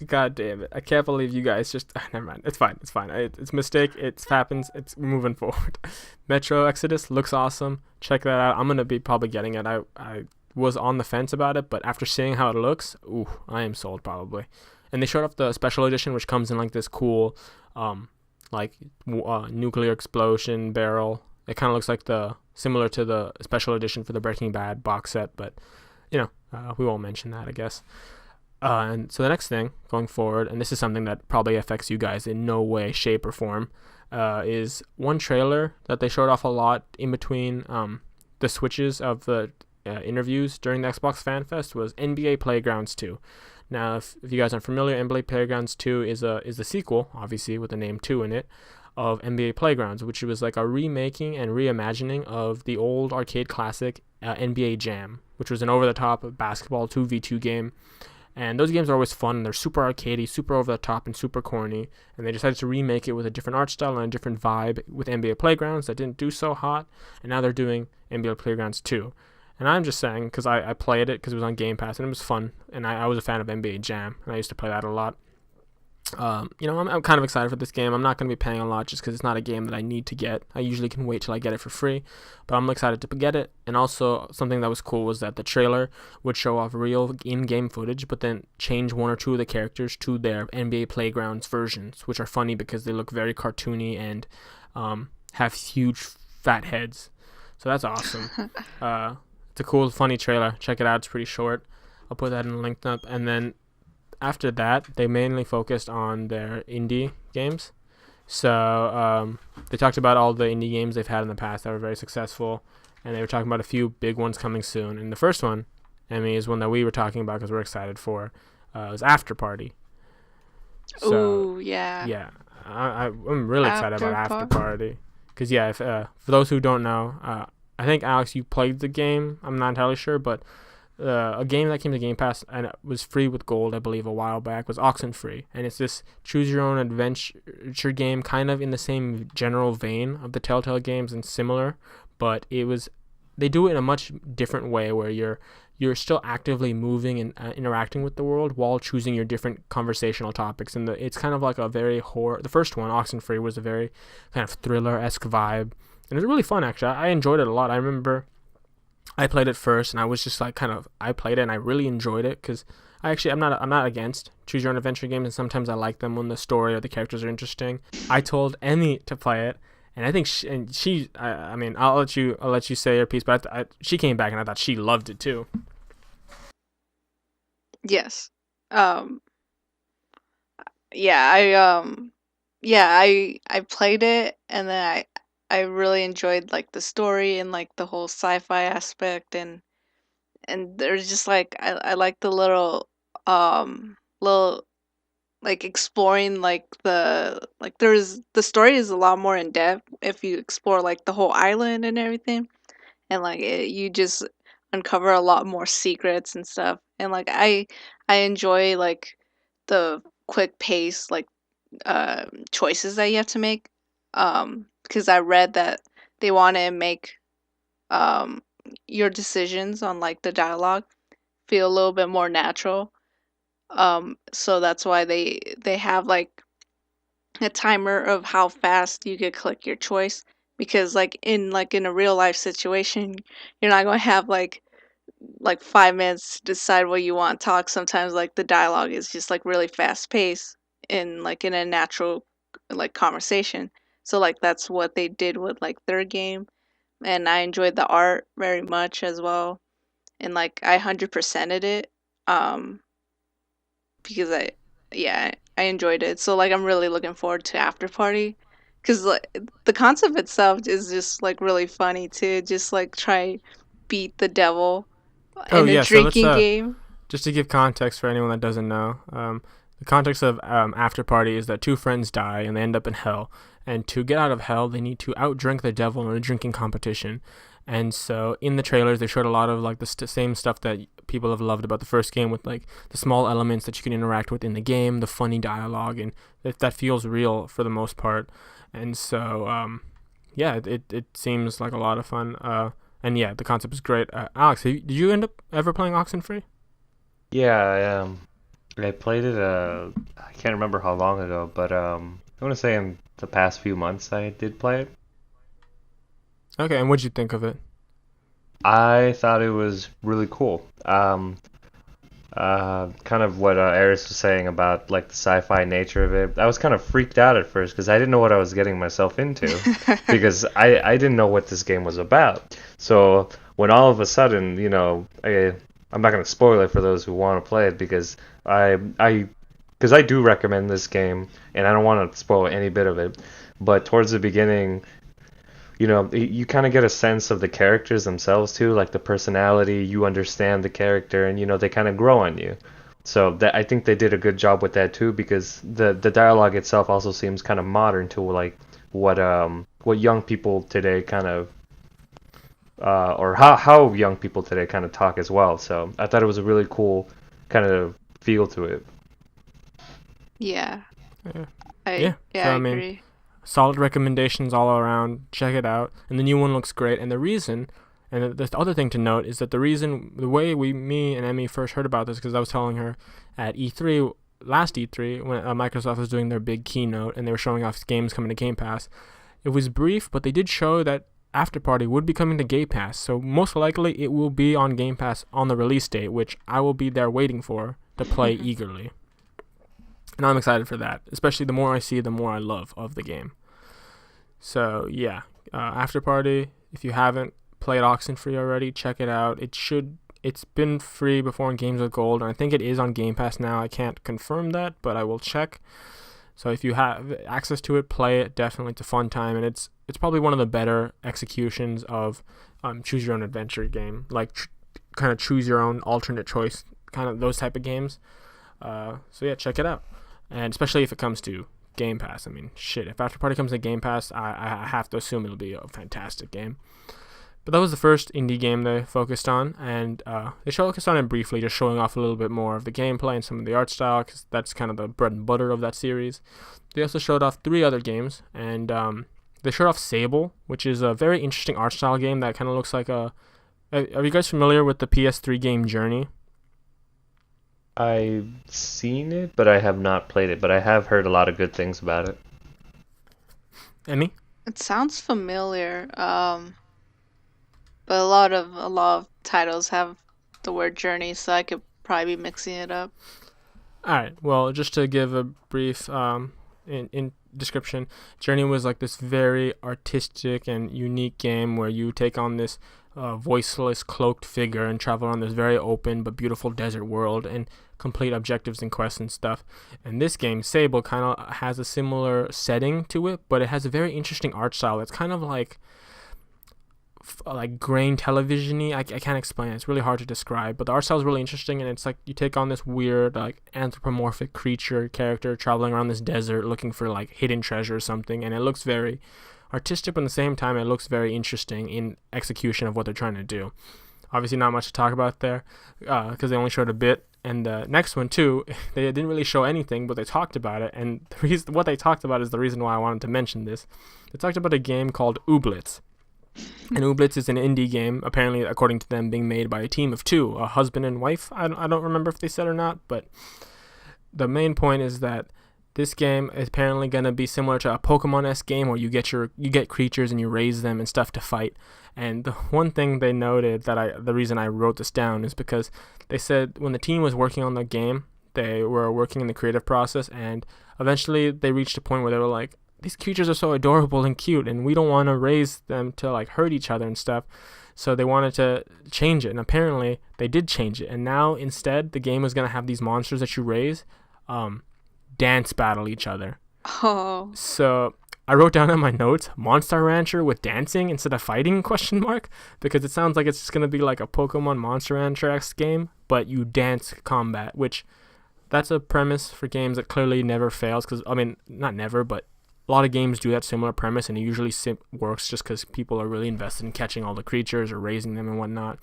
God damn it! I can't believe you guys just. Never mind. It's fine. It's a mistake. It happens. It's moving forward. Metro Exodus looks awesome. Check that out. I'm gonna be probably getting it. I was on the fence about it, but after seeing how it looks, I am sold probably. And they showed off the special edition, which comes in like this cool, nuclear explosion barrel. It kind of looks like similar to the special edition for the Breaking Bad box set, but we won't mention that, I guess. And so the next thing going forward, and this is something that probably affects you guys in no way, shape, or form, is one trailer that they showed off a lot in between the switches of the interviews during the Xbox Fanfest was NBA Playgrounds 2. Now, if you guys aren't familiar, NBA Playgrounds 2 is the sequel, obviously with the name 2 in it, of NBA Playgrounds, which was like a remaking and reimagining of the old arcade classic NBA Jam, which was an over-the-top basketball 2v2 game. And those games are always fun, and they're super arcadey, super over-the-top, and super corny. And they decided to remake it with a different art style and a different vibe with NBA Playgrounds that didn't do so hot. And now they're doing NBA Playgrounds 2. And I'm just saying, because I played it because it was on Game Pass, and it was fun. And I was a fan of NBA Jam, and I used to play that a lot. I'm kind of excited for this game. I'm not going to be paying a lot just because it's not a game that I need to get. I usually can wait till I get it for free, but I'm excited to get it. And also, something that was cool was that the trailer would show off real in-game footage, but then change one or two of the characters to their NBA Playgrounds versions, which are funny because they look very cartoony and have huge fat heads. So that's awesome. It's a cool, funny trailer. Check it out. It's pretty short. I'll put that in the link up. And then after that, they mainly focused on their indie games. So they talked about all the indie games they've had in the past that were very successful, and they were talking about a few big ones coming soon. And the first one, Emmy, is one that we were talking about because we're excited for. It was After Party. So, ooh, yeah. Yeah, I'm really excited about After Party. Because, for those who don't know, I think, Alex, you played the game. I'm not entirely sure, but a game that came to Game Pass and it was free with gold, I believe, a while back, was Oxenfree. And it's this choose-your-own adventure game, kind of in the same general vein of the Telltale games and similar, but they do it in a much different way where you're still actively moving and interacting with the world while choosing your different conversational topics. And it's kind of like a very the first one, Oxenfree, was a very kind of thriller-esque vibe. And it was really fun, actually. I enjoyed it a lot. I remember I played it first, and I was just like I played it, and I really enjoyed it because I'm not against choose your own adventure games, and sometimes I like them when the story or the characters are interesting. I told Emmy to play it, and I think I'll let you say your piece, but she came back and I thought she loved it too. Yes, Um, yeah, I played it, and then I really enjoyed like the story and like the whole sci-fi aspect, and there's just like I like the little like exploring like there's the story is a lot more in depth if you explore like the whole island and everything, and like you just uncover a lot more secrets and stuff, and like I enjoy like the quick pace like choices that you have to make, because I read that they want to make um your decisions on like the dialogue feel a little bit more natural, so that's why they have like a timer of how fast you could click your choice, because like in a real life situation you're not going to have like 5 minutes to decide what you want to talk. Sometimes like the dialogue is just like really fast paced in like in a natural like conversation. So like that's what they did with like their game, and I enjoyed the art very much as well, and like I 100%ed it, um because I enjoyed it. So like I'm really looking forward to After Party, because like the concept itself is just like really funny too. Just like try beat the devil Oh in a yeah, so let's drinking game. just to give context for anyone that doesn't know, the context of After Party is that two friends die and they end up in hell, and to get out of hell, they need to outdrink the devil in a drinking competition. And so in the trailers, they showed a lot of like the same stuff that people have loved about the first game, with like the small elements that you can interact with in the game, the funny dialogue, and that feels real for the most part. And so yeah, it seems like a lot of fun. And yeah, the concept is great. Alex, did you end up ever playing Oxenfree? Yeah, I played it. I can't remember how long ago, but I want to say in the past few months I did play it. Okay, and what'd you think of it? I thought it was really cool. Kind of what Eris was saying about like the sci-fi nature of it. I was kind of freaked out at first because I didn't know what I was getting myself into, because I didn't know what this game was about. So when all of a sudden, I'm not going to spoil it for those who want to play it, because because I do recommend this game and I don't want to spoil any bit of it. But towards the beginning, you kind of get a sense of the characters themselves too, like the personality. You understand the character, and they kind of grow on you. So I think they did a good job with that too, because the dialogue itself also seems kind of modern to like what young people today kind of or how young people today kind of talk as well. So I thought it was a really cool kind of feel to it. Yeah. Yeah. I So I I mean, agree. solid recommendations all around. Check it out. And the new one looks great. And the reason, and the other thing to note is that the way me and Emmy first heard about this, because I was telling her at E3, last E3, when Microsoft was doing their big keynote and they were showing off games coming to Game Pass. It was brief, but they did show that After Party would be coming to Game Pass. So most likely it will be on Game Pass on the release date, which I will be there waiting for to play eagerly. And I'm excited for that, especially the more I see, the more I love of the game. So yeah, After Party. If you haven't played Oxenfree already, check it out. It's been free before in Games with Gold, and I think it is on Game Pass now. I can't confirm that, but I will check. So if you have access to it, play it. Definitely, it's a fun time, and it's probably one of the better executions of choose your own adventure game, like kind of choose your own alternate choice, kind of those type of games. So yeah, check it out. And especially if it comes to Game Pass. I mean, shit, if After Party comes to Game Pass, I have to assume it'll be a fantastic game. But that was the first indie game they focused on, and they focused on it briefly, just showing off a little bit more of the gameplay and some of the art style, because that's kind of the bread and butter of that series. They also showed off 3 other games, and they showed off Sable, which is a very interesting art style game that kind of looks like a... Are you guys familiar with the PS3 game Journey? I've seen it, but I have not played it. But I have heard a lot of good things about it. Emmy? It sounds familiar. But a lot of titles have the word journey, so I could probably be mixing it up. Alright, well, just to give a brief in description, Journey was like this very artistic and unique game where you take on this voiceless, cloaked figure and travel around this very open but beautiful desert world and complete objectives and quests and stuff. And this game, Sable, kind of has a similar setting to it, but it has a very interesting art style. It's kind of like grain television-y. I can't explain it. It's really hard to describe, but the art style is really interesting, and it's like you take on this weird like anthropomorphic creature character traveling around this desert looking for like hidden treasure or something, and it looks very artistic, but at the same time it looks very interesting in execution of what they're trying to do. Obviously not much to talk about there because they only showed a bit, and the next one too, they didn't really show anything, but they talked about it, and what they talked about is the reason why I wanted to mention this. They talked about a game called Ooblets. And Ooblets is an indie game, apparently, according to them, being made by a team of two, a husband and wife. I don't remember if they said or not, but the main point is that this game is apparently going to be similar to a Pokemon-esque game where you get creatures and you raise them and stuff to fight. And the one thing they noted the reason I wrote this down is because they said when the team was working on the game, they were working in the creative process, and eventually they reached a point where they were like, these creatures are so adorable and cute, and we don't want to raise them to like hurt each other and stuff. So they wanted to change it, and apparently they did change it. And now instead, the game is gonna have these monsters that you raise, dance battle each other. Oh. So I wrote down in my notes, Monster Rancher with dancing instead of fighting ? Because it sounds like it's just gonna be like a Pokemon Monster Rancher-esque game, but you dance combat, which that's a premise for games that clearly never fails. Because I mean, not never, but a lot of games do that similar premise, and it usually works just because people are really invested in catching all the creatures or raising them and whatnot.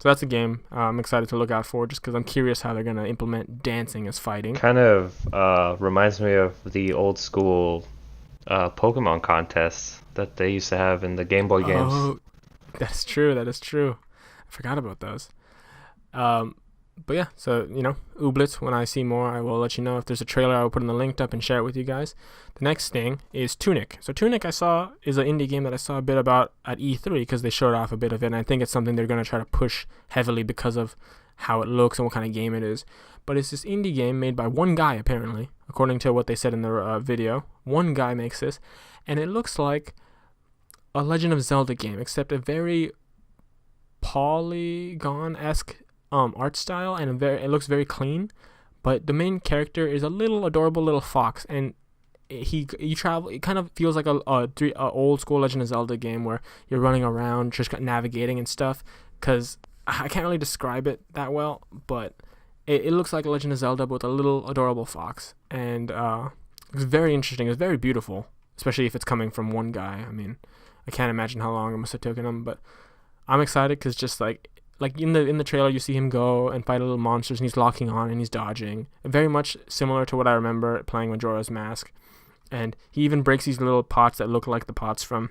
So that's a game I'm excited to look out for, just because I'm curious how they're going to implement dancing as fighting. Kind of reminds me of the old school Pokemon contests that they used to have in the Game Boy games. Oh, that's true. That is true. I forgot about those. But yeah, so, Ooblets, when I see more, I will let you know. If there's a trailer, I will put in the link up and share it with you guys. The next thing is Tunic. So Tunic I saw is an indie game that I saw a bit about at E3 because they showed off a bit of it, and I think it's something they're going to try to push heavily because of how it looks and what kind of game it is. But it's this indie game made by one guy, apparently, according to what they said in the video. One guy makes this, and it looks like a Legend of Zelda game, except a very polygon-esque art style, and it looks very clean. But the main character is a little adorable little fox, and you travel. It kind of feels like a old school Legend of Zelda game where you're running around just navigating and stuff. Because I can't really describe it that well, but it looks like a Legend of Zelda but with a little adorable fox, and it's very interesting. It's very beautiful, especially if it's coming from one guy. I mean, I can't imagine how long it must have taken him, but I'm excited because just like in the trailer, you see him go and fight little monsters, and he's locking on and he's dodging. Very much similar to what I remember playing Majora's Mask. And he even breaks these little pots that look like the pots from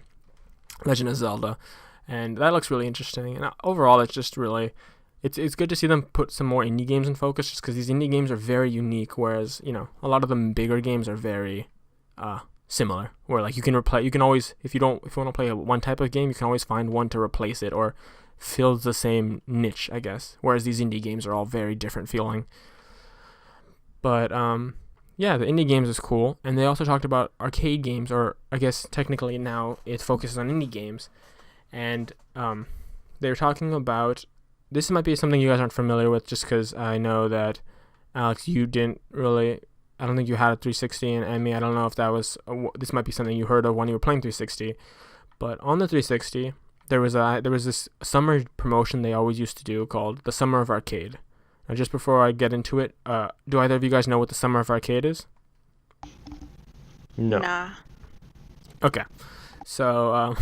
Legend of Zelda. And that looks really interesting. And overall, it's just really, it's good to see them put some more indie games in focus, just because these indie games are very unique, whereas, a lot of the bigger games are very similar, where like you can always, if you want to play one type of game, you can always find one to replace it or fills the same niche, I guess, whereas these indie games are all very different feeling. But yeah, the indie games is cool. And they also talked about arcade games, or I guess technically now it focuses on indie games. And they're talking about, this might be something you guys aren't familiar with, just because I know that Alex, I don't think you had a 360, and Emmy, I don't know if that was this might be something you heard of when you were playing 360. But on the 360, there was this summer promotion they always used to do called the Summer of Arcade. Now, just before I get into it, do either of you guys know what the Summer of Arcade is? No. Nah. Okay. So,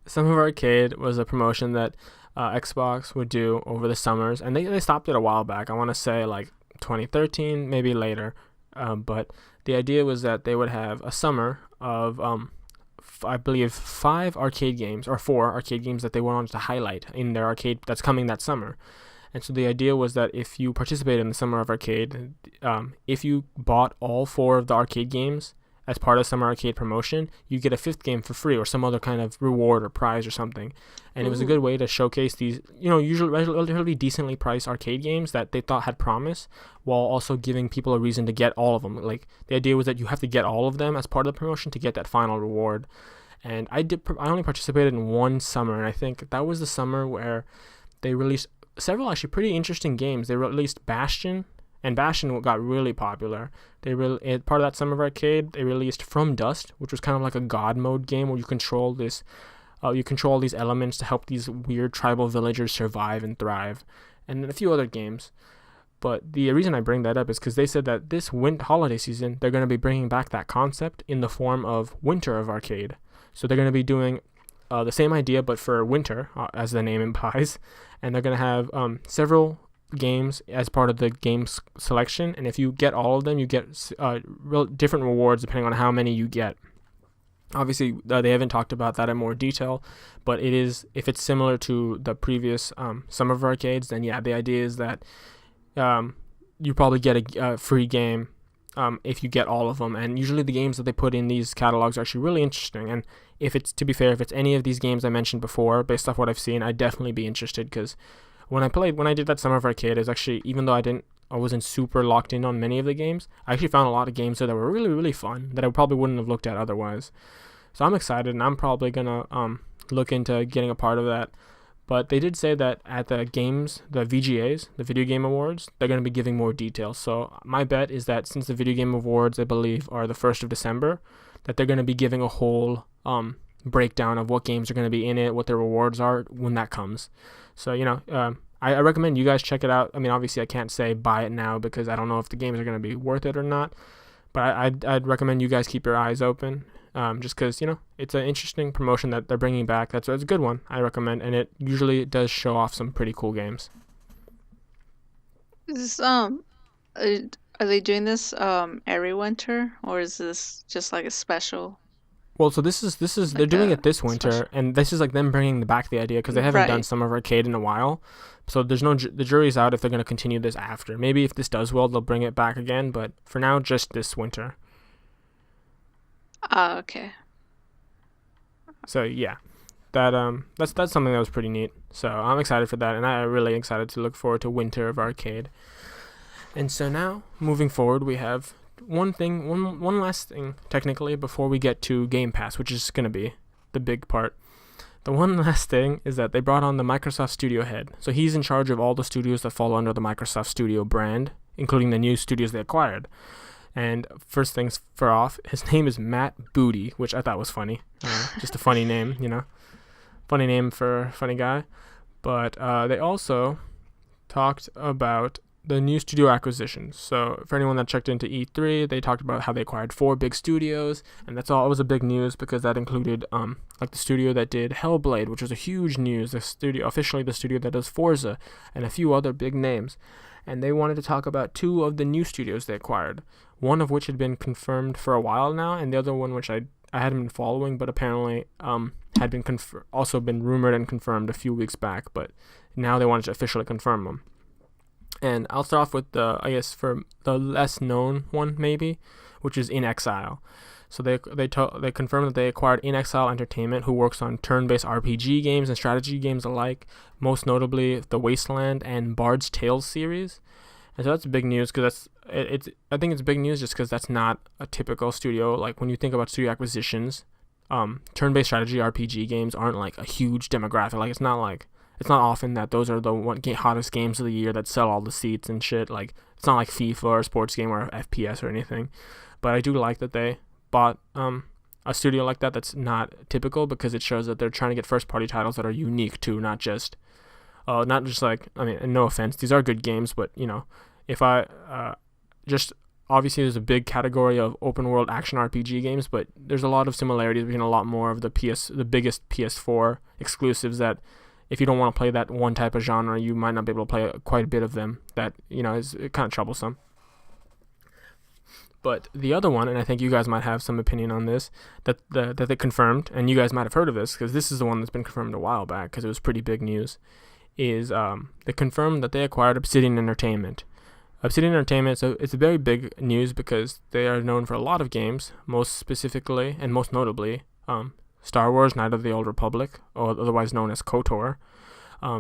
Summer of Arcade was a promotion that Xbox would do over the summers, and they stopped it a while back. I want to say like 2013, maybe later. But the idea was that they would have a summer of I believe 5 arcade games, or 4 arcade games that they wanted to highlight in their arcade that's coming that summer. And so the idea was that if you participated in the Summer of Arcade, if you bought all 4 of the arcade games as part of Summer Arcade promotion, you get a fifth game for free or some other kind of reward or prize or something. And it was a good way to showcase these, usually relatively decently priced arcade games that they thought had promise, while also giving people a reason to get all of them. Like, the idea was that you have to get all of them as part of the promotion to get that final reward. And I only participated in one summer, and I think that was the summer where they released several actually pretty interesting games. They released Bastion, and Bastion got really popular. Part of that Summer of Arcade, they released From Dust, which was kind of like a God mode game where you control these elements to help these weird tribal villagers survive and thrive, and then a few other games. But the reason I bring that up is because they said that this holiday season, they're going to be bringing back that concept in the form of Winter of Arcade. So they're going to be doing the same idea, but for winter, as the name implies, and they're going to have several games as part of the games selection, and if you get all of them, you get real different rewards depending on how many you get. Obviously, they haven't talked about that in more detail, but if it's similar to the previous Summer of Arcades, then yeah, the idea is that you probably get a free game if you get all of them. And usually the games that they put in these catalogs are actually really interesting. And if it's any of these games I mentioned before, based off what I've seen, I'd definitely be interested, because when I did that Summer of Arcade, is actually, even though I wasn't super locked in on many of the games, I actually found a lot of games there that were really, really fun that I probably wouldn't have looked at otherwise. So I'm excited, and I'm probably gonna look into getting a part of that. But they did say that at the VGAs, the Video Game Awards, they're going to be giving more details. So my bet is that since the Video Game Awards, I believe, are the 1st of December, that they're going to be giving a whole breakdown of what games are going to be in it, what their rewards are when that comes. So, I recommend you guys check it out. I mean, obviously, I can't say buy it now because I don't know if the games are going to be worth it or not. But I'd recommend you guys keep your eyes open. Just because, it's an interesting promotion that they're bringing back. That's a good one, I recommend, and it usually does show off some pretty cool games. Is are they doing this every winter, or is this just like a special? Well, so this is Like they're doing a it this winter, special. and this is like them bringing back the idea because they haven't done Right. Summer of Arcade in a while. So the jury's out if they're going to continue this after. Maybe if this does well, they'll bring it back again, but for now, just this winter. Okay. So yeah, that's something that was pretty neat. So I'm excited for that, and I'm really excited to look forward to Winter of Arcade. And so now, moving forward, we have one last thing technically before we get to Game Pass, which is gonna be the big part. The one last thing is that they brought on the Microsoft Studio head. So he's in charge of all the studios that fall under the Microsoft Studio brand, including the new studios they acquired. And first things off, his name is Matt Booty, which I thought was funny. Just a funny name, Funny name for a funny guy. But they also talked about the new studio acquisitions. So for anyone that checked into E3, they talked about how they acquired 4 big studios, and that's all. It was a big news because that included like the studio that did Hellblade, which was a huge news. Officially the studio that does Forza, and a few other big names. And they wanted to talk about 2 of the new studios they acquired. One of which had been confirmed for a while now, and the other one which I hadn't been following, but apparently had been also been rumored and confirmed a few weeks back. But now they wanted to officially confirm them. And I'll start off with for the less known one maybe, which is In Exile. So they confirmed that they acquired In Exile Entertainment, who works on turn-based RPG games and strategy games alike, most notably the Wasteland and Bard's Tales series. And so that's big news because I think it's big news just because that's not a typical studio. Like when you think about studio acquisitions, turn-based strategy RPG games aren't like a huge demographic. Like it's not often that those are the hottest games of the year that sell all the seats and shit. Like it's not like FIFA or a sports game or FPS or anything. But I do like that they bought a studio like that that's not typical, because it shows that they're trying to get first-party titles that are unique too, not just like, I mean, and no offense, these are good games, but if I just obviously there's a big category of open world action RPG games, but there's a lot of similarities between a lot more of the biggest PS4 exclusives that if you don't want to play that one type of genre, you might not be able to play quite a bit of them. That is kind of troublesome. But the other one, and I think you guys might have some opinion on this, that they confirmed, and you guys might have heard of this because this is the one that's been confirmed a while back because it was pretty big news, is they confirmed that they acquired Obsidian Entertainment. Obsidian Entertainment, so it's a very big news because they are known for a lot of games, most specifically and most notably Star Wars: Knights of the Old Republic, or otherwise known as KOTOR,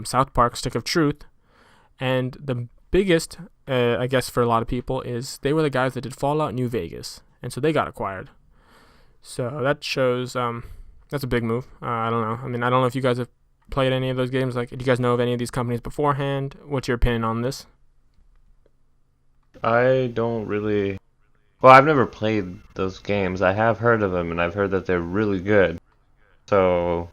South Park: Stick of Truth, and the biggest, I guess for a lot of people, is they were the guys that did Fallout New Vegas, and so they got acquired. So that shows that's a big move. I don't know. I mean, I don't know if you guys have played any of those games. Like, do you guys know of any of these companies beforehand? What's your opinion on this? I don't really. Well, I've never played those games. I have heard of them, and I've heard that they're really good. So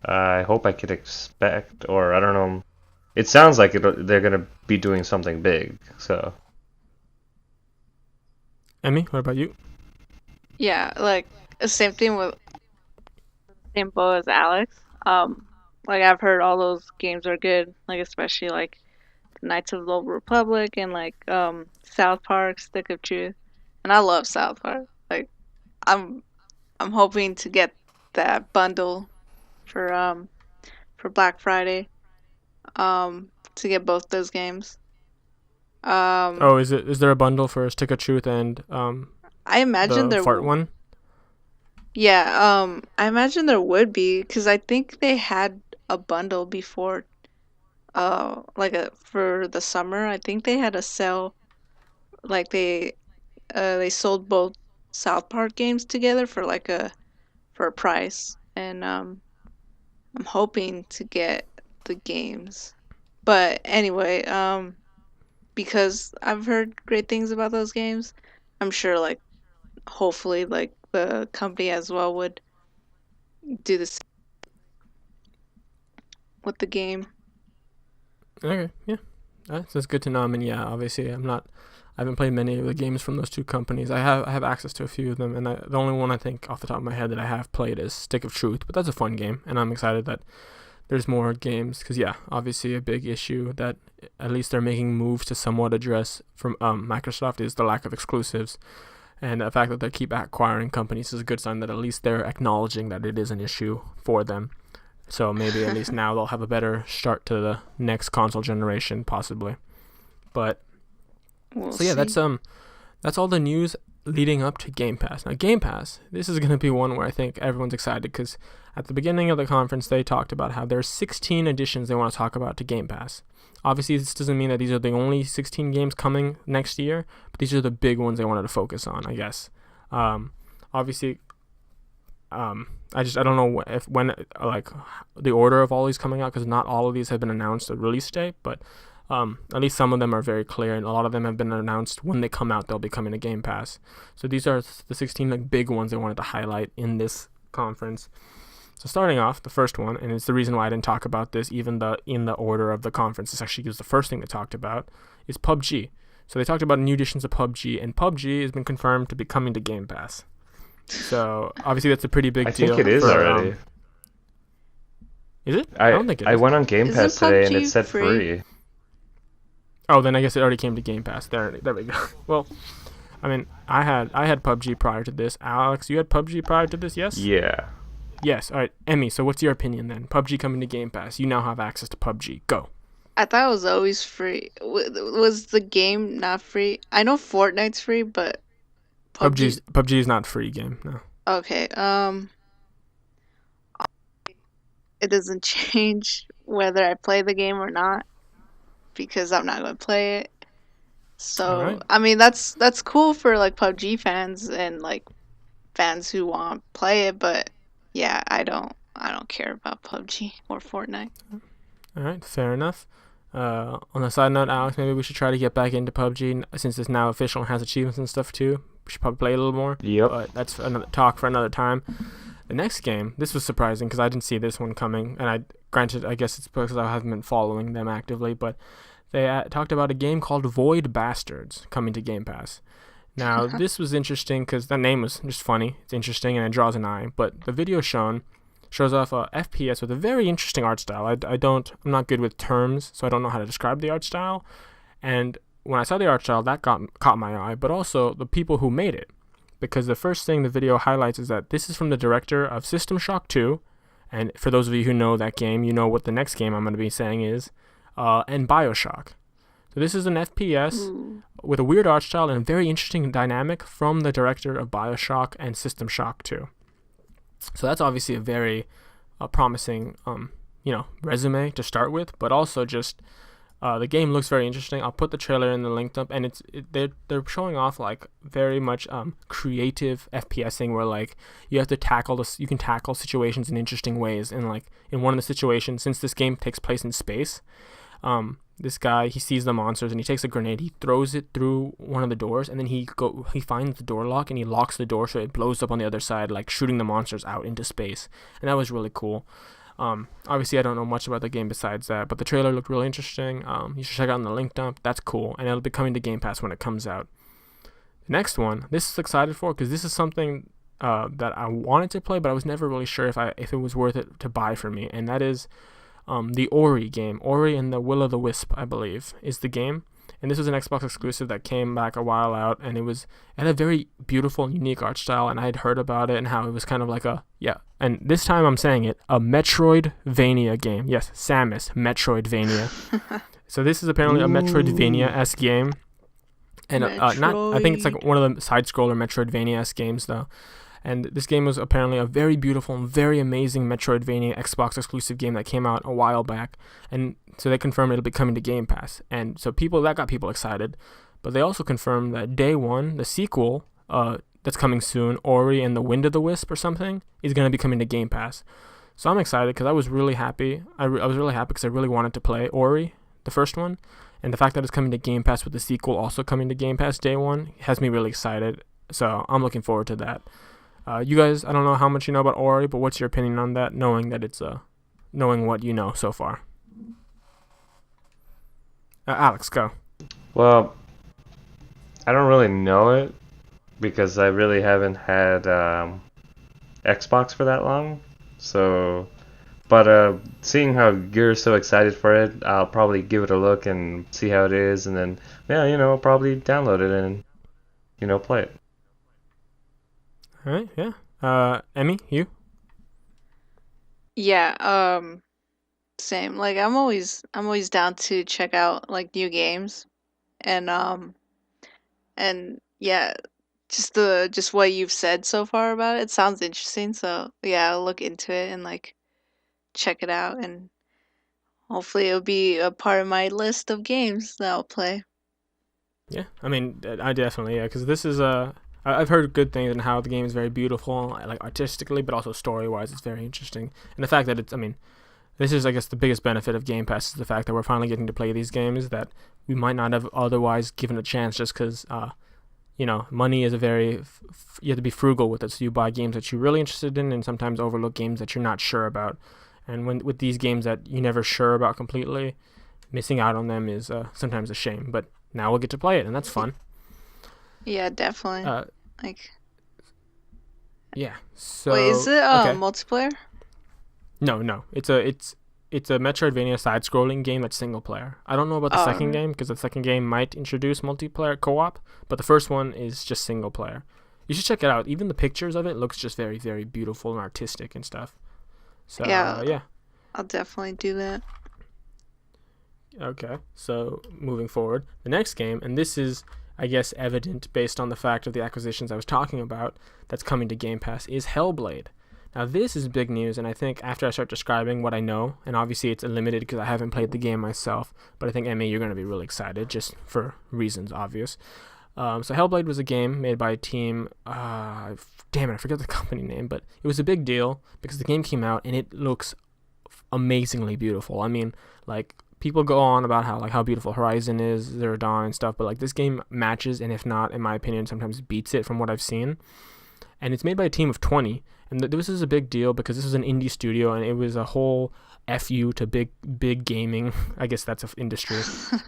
I hope I could expect, or I don't know. It sounds like they're gonna be doing something big. So. Emmy, what about you? Yeah, like same thing with same boat as Alex. Like I've heard all those games are good, like especially like the Knights of the Old Republic and like South Park, Stick of Truth, and I love South Park. Like I'm I'm hoping to get that bundle for Black Friday. To get both those games. Um, Oh, is there a bundle for Stick of Truth and I imagine the there. fart one? Yeah. I imagine there would be because I think they had a bundle before. Like a for the summer. I think they had a sale. Like they sold both South Park games together for like a price, and I'm hoping to get the games. But anyway, because I've heard great things about those games, I'm sure like hopefully like the company as well would do this with the game. Okay, yeah, that's good to know. I mean, yeah, obviously I haven't played many of the games from those two companies. I have access to a few of them, and the only one I think off the top of my head that I have played is Stick of Truth. But that's a fun game, and I'm excited that there's more games because yeah, obviously a big issue that at least they're making moves to somewhat address from Microsoft is the lack of exclusives, and the fact that they keep acquiring companies is a good sign that at least they're acknowledging that it is an issue for them. So maybe at least now they'll have a better start to the next console generation, possibly. But We'll so yeah, see. that's all the news leading up to Game Pass. Now Game Pass, this is going to be one where I think everyone's excited because at the beginning of the conference they talked about how there's 16 additions they want to talk about to Game Pass. Obviously, this doesn't mean that these are the only 16 games coming next year, but these are the big ones they wanted to focus on, I guess. Obviously, I don't know if when like the order of all these coming out because not all of these have been announced a release date, but at least some of them are very clear, and a lot of them have been announced when they come out. They'll be coming to Game Pass. So these are the 16 like big ones they wanted to highlight in this conference. So starting off, the first one, and it's the reason why I didn't talk about this even in the order of the conference. This actually is the first thing they talked about is PUBG. So they talked about new editions of PUBG, and PUBG has been confirmed to be coming to Game Pass. So obviously that's a pretty big I deal. think it is already. Is it? I don't think it is. I went on Game Isn't Pass today and it PUBG said free? free. Oh, then I guess it already came to Game Pass. There we go. Well, I mean, I had PUBG prior to this. Alex, you had PUBG prior to this, yes? Yeah. Yes. All right, Emmy. So what's your opinion then? PUBG coming to Game Pass. You now have access to PUBG. Go. I thought it was always free. Was the game not free? I know Fortnite's free, but PUBG is not free game. No. okay. It doesn't change whether I play the game or not because I'm not going to play it. So, All right. I mean, that's cool for like PUBG fans and like fans who want to play it, but yeah, I don't care about PUBG or Fortnite. All right. Fair enough. On a side note, Alex, maybe we should try to get back into PUBG since it's now official and has achievements and stuff too. We should probably play a little more. Yep. But that's another talk for another time. The next game, this was surprising because I didn't see this one coming, and granted, I guess it's because I haven't been following them actively, but they talked about a game called Void Bastards coming to Game Pass. Now, this was interesting because the name was just funny. It's interesting and it draws an eye, but the video shows off a FPS with a very interesting art style. I'm not good with terms, so I don't know how to describe the art style. And when I saw the art style, that caught my eye, but also the people who made it. Because the first thing the video highlights is that this is from the director of System Shock 2, and for those of you who know that game, you know what the next game I'm going to be saying is, and BioShock. So this is an FPS Ooh. with a weird art style and a very interesting dynamic from the director of BioShock and System Shock 2. So that's obviously a very promising, resume to start with, but also just the game looks very interesting. I'll put the trailer in the linked up, and they're showing off like very much creative FPSing where like you can tackle situations in interesting ways. And like in one of the situations, since this game takes place in space, this guy, he sees the monsters and he takes a grenade, he throws it through one of the doors, and then he finds the door lock and he locks the door so it blows up on the other side, like shooting the monsters out into space. And that was really cool. Obviously I don't know much about the game besides that, but the trailer looked really interesting. You should check out in the link dump. That's cool, and it'll be coming to Game Pass when it comes out. The next one, this is excited for because this is something that I wanted to play, but I was never really sure if it was worth it to buy for me, and that is the Ori game. Ori and the Will o' the Wisp, I believe, is the game. And this was an Xbox exclusive that came back a while out, and it had a very beautiful and unique art style, and I had heard about it and how it was kind of like and this time I'm saying it, a Metroidvania game. Yes, Samus, Metroidvania. So this is apparently a Metroidvania-esque game. And I think it's like one of the side-scroller Metroidvania-esque games, though. And this game was apparently a very beautiful and very amazing Metroidvania Xbox exclusive game that came out a while back. And so they confirmed it'll be coming to Game Pass. And so that got people excited. But they also confirmed that day one, the sequel that's coming soon, Ori and the Wind of the Wisp or something, is going to be coming to Game Pass. So I'm excited because I was really happy. I was really happy because I really wanted to play Ori, the first one. And the fact that it's coming to Game Pass with the sequel also coming to Game Pass day one has me really excited. So I'm looking forward to that. You guys, I don't know how much you know about Ori, but what's your opinion on that, knowing what you know so far? Alex, go. Well, I don't really know it because I really haven't had Xbox for that long. So, but seeing how you're so excited for it, I'll probably give it a look and see how it is, and then probably download it and play it. All right, yeah. Emmy, you? Yeah, same. Like I'm always down to check out like new games, and yeah, just what you've said so far about it sounds interesting. So yeah, I'll look into it and like check it out, and hopefully it'll be a part of my list of games that I'll play. Yeah, I mean, I definitely, because this is I've heard good things and how the game is very beautiful, like artistically, but also story-wise, it's very interesting. And the fact that this is, I guess, the biggest benefit of Game Pass is the fact that we're finally getting to play these games that we might not have otherwise given a chance just because, money is you have to be frugal with it. So you buy games that you're really interested in and sometimes overlook games that you're not sure about. And with these games that you're never sure about completely, missing out on them is sometimes a shame. But now we'll get to play it, and that's fun. Yeah, definitely. Yeah. So wait, is it okay. multiplayer? No. It's a Metroidvania side-scrolling game that's single player. I don't know about the second game because the second game might introduce multiplayer co-op, but the first one is just single player. You should check it out. Even the pictures of it looks just very, very beautiful and artistic and stuff. So yeah. I'll definitely do that. Okay. So moving forward, the next game, and this is, I guess, evident based on the fact of the acquisitions I was talking about that's coming to Game Pass, is Hellblade. Now this is big news, and I think after I start describing what I know, and obviously it's limited because I haven't played the game myself, but I think, Emmy, you're going to be really excited just for reasons obvious. So Hellblade was a game made by a team, I forget the company name, but it was a big deal because the game came out and it looks amazingly beautiful. I mean, like, people go on about how beautiful Horizon is, Zero Dawn and stuff, but like this game matches, and if not, in my opinion, sometimes beats it from what I've seen. And it's made by a team of 20, and this is a big deal because this is an indie studio, and it was a whole FU to big gaming. I guess that's an industry.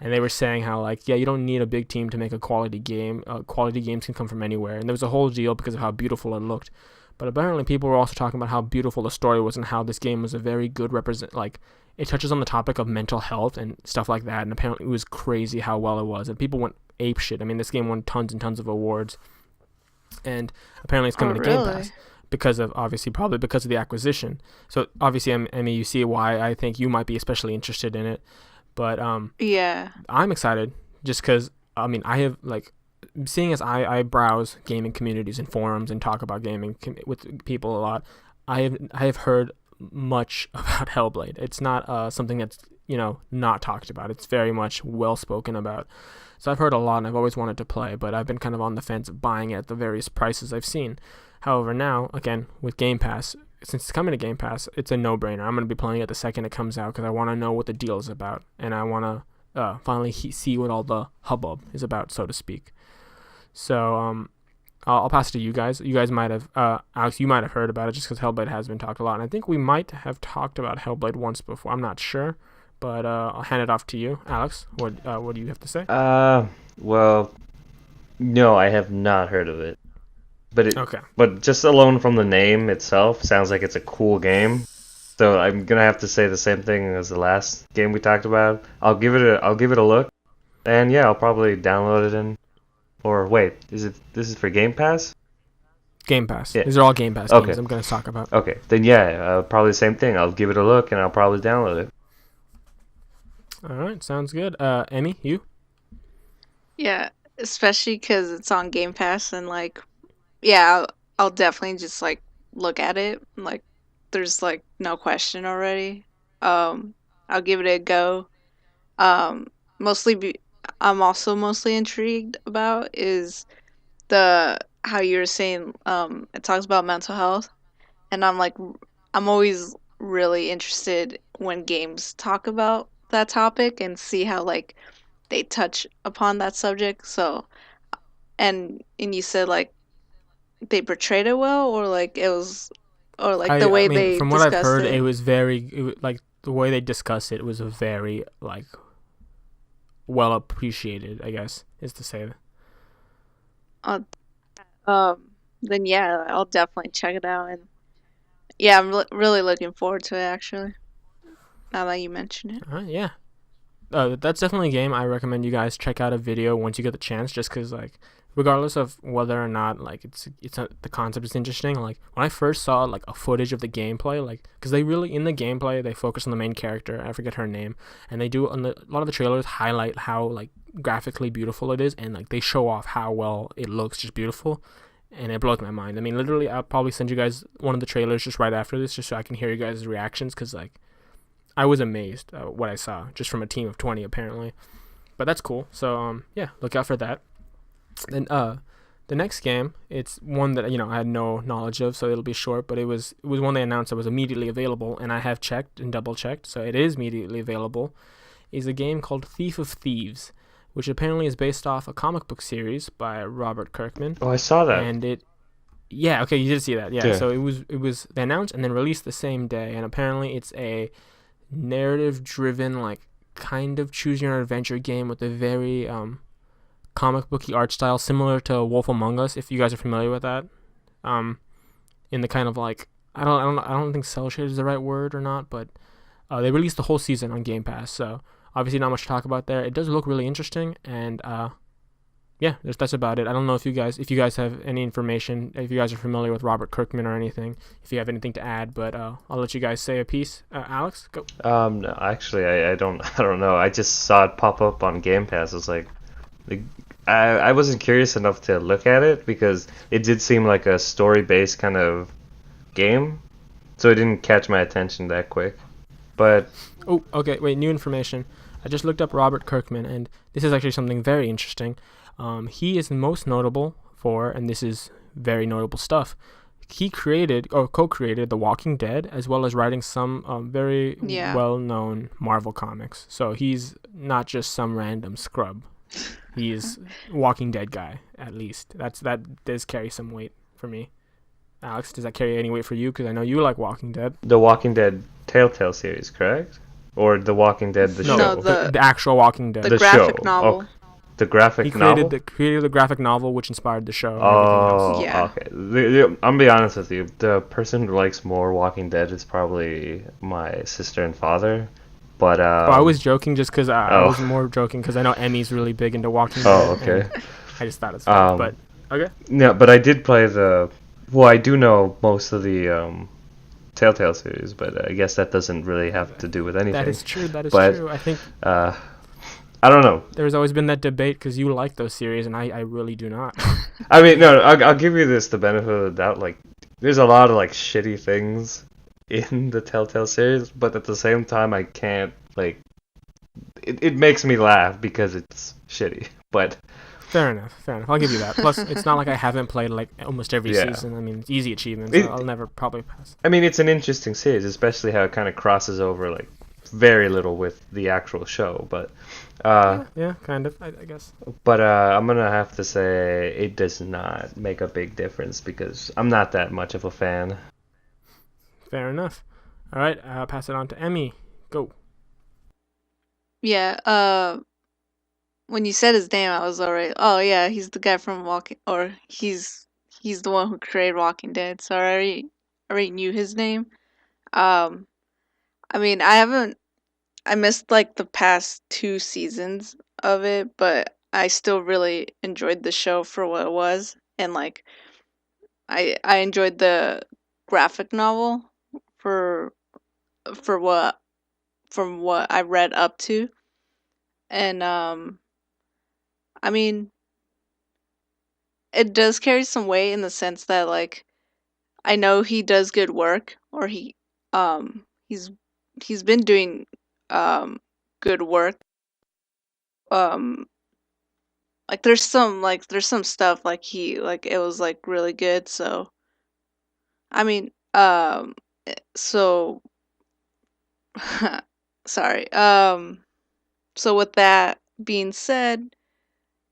And they were saying how you don't need a big team to make a quality game. Quality games can come from anywhere, and there was a whole deal because of how beautiful it looked. But apparently people were also talking about how beautiful the story was and how this game was a very good it touches on the topic of mental health and stuff like that, and apparently it was crazy how well it was, and people went apeshit. I mean, this game won tons and tons of awards, and apparently it's coming to Game Pass probably because of the acquisition. So obviously, Emmy, you see why I think you might be especially interested in it. But Yeah. I'm excited just because I mean I have like seeing as I browse gaming communities and forums and talk about gaming with people a lot. I have heard much about Hellblade. It's not something that's not talked about. It's very much well spoken about. So I've heard a lot, and I've always wanted to play, but I've been kind of on the fence of buying it at the various prices I've seen. However, now again with Game Pass, since it's coming to Game Pass, it's a no-brainer. I'm going to be playing it the second it comes out because I want to know what the deal is about, and I want to finally see what all the hubbub is about, so to speak. So I'll pass it to you guys. You guys might have, Alex, you might have heard about it just because Hellblade has been talked a lot, and I think we might have talked about Hellblade once before. I'm not sure, but I'll hand it off to you, Alex. What do you have to say? Well, no, I have not heard of it. Okay. But just alone from the name itself, sounds like it's a cool game. So I'm gonna have to say the same thing as the last game we talked about. I'll give it a look, and yeah, I'll probably download it in. Or wait, this is for Game Pass? Game Pass. Yeah. These are all Game Pass Okay. games I'm gonna talk about. Okay, then yeah, probably the same thing. I'll give it a look, and I'll probably download it. All right, sounds good. Emmy, you? Yeah, especially because it's on Game Pass and like, yeah, I'll definitely just like look at it. Like, there's like no question already. I'll give it a go. Mostly, I'm also mostly intrigued about is the how you were saying. It talks about mental health, and I'm always really interested when games talk about that topic and see how like they touch upon that subject. So, and you said like they portrayed it well, or like it was, or like the I way mean, they from what I've discussed heard, it. it was very like the way they discussed it was a very like well appreciated, I guess, is to say. Uh, then yeah, I'll definitely check it out, and yeah, I'm really looking forward to it actually. Now that you mention it. All right, yeah. That's definitely a game I recommend you guys check out a video once you get the chance, just because like regardless of whether or not like the concept is interesting, like when I first saw like a footage of the gameplay, like because they really in the gameplay they focus on the main character, I forget her name, and they do a lot of the trailers highlight how like graphically beautiful it is, and like they show off how well it looks, just beautiful, and it blows my mind. I mean, literally I'll probably send you guys one of the trailers just right after this, just so I can hear you guys' reactions, because like I was amazed at what I saw just from a team of 20 apparently. But that's cool. So yeah, look out for that. Then the next game, it's one that I had no knowledge of, so it'll be short, but it was one they announced that was immediately available, and I have checked and double checked, so it is immediately available. Is a game called Thief of Thieves, which apparently is based off a comic book series by Robert Kirkman. Oh, I saw that. And yeah, okay, you did see that. Yeah. Yeah. So it was they announced and then released the same day, and apparently it's a narrative driven like kind of choose your own adventure game with a very comic booky art style similar to Wolf Among Us, if you guys are familiar with that. In the kind of like I don't think cel shaded is the right word or not, but they released the whole season on Game Pass, so obviously not much to talk about there. It does look really interesting, and yeah, that's about it. I don't know if you guys have any information, if you guys are familiar with Robert Kirkman or anything, if you have anything to add, but I'll let you guys say a piece. Alex, go. No, actually, I don't know. I just saw it pop up on Game Pass. I was like, I wasn't curious enough to look at it because it did seem like a story-based kind of game, so it didn't catch my attention that quick. But Oh, okay, wait, new information. I just looked up Robert Kirkman, and this is actually something very interesting. He is most notable for, and this is very notable stuff, he created or co-created The Walking Dead, as well as writing some very well-known Marvel comics. So he's not just some random scrub. He is Walking Dead guy, at least. That does carry some weight for me. Alex, does that carry any weight for you? Because I know you like Walking Dead. the Walking Dead Telltale series, correct? Or The Walking Dead the No, show? the actual Walking Dead. The graphic novel. Oh, the graphic He novel? created the graphic novel, which inspired the show. And Oh, Yeah. okay. I'm gonna be honest with you. The person who likes more Walking Dead is probably my sister and father. But I was joking just because I Oh. was more joking because I know Emmy's really big into Walking Dead. Oh, okay. and I just thought it's funny, but okay. No, but I did play the. Well, I do know most of the Telltale series, but I guess that doesn't really have to do with anything. That is true. That is But, true. I think I don't know. there's always been that debate because you like those series and I really do not. I mean, no, I'll give you this the benefit of the doubt. Like, there's a lot of like shitty things in the Telltale series, but at the same time, I can't like. It makes me laugh because it's shitty. But Fair enough. I'll give you that. Plus, it's not like I haven't played like almost every Yeah. season. I mean, it's easy achievements. So I'll never probably pass. I mean, it's an interesting series, especially how it kind of crosses over like very little with the actual show. But Yeah, kind of. I guess. I'm gonna have to say it does not make a big difference because I'm not that much of a fan. Fair enough. All right, I'll pass it on to Emmy. Go. Yeah, when you said his name, I was already. Oh yeah, he's the guy from Walking, or he's the one who created Walking Dead. So I already knew his name. Um, I mean, I missed like the past 2 seasons of it, but I still really enjoyed the show for what it was, and like I enjoyed the graphic novel for for what from what I read up to, and I mean, it does carry some weight in the sense that like I know he does good work, or he's been doing good work. Um like there's some stuff like it was like really good, so I mean so sorry. So with that being said,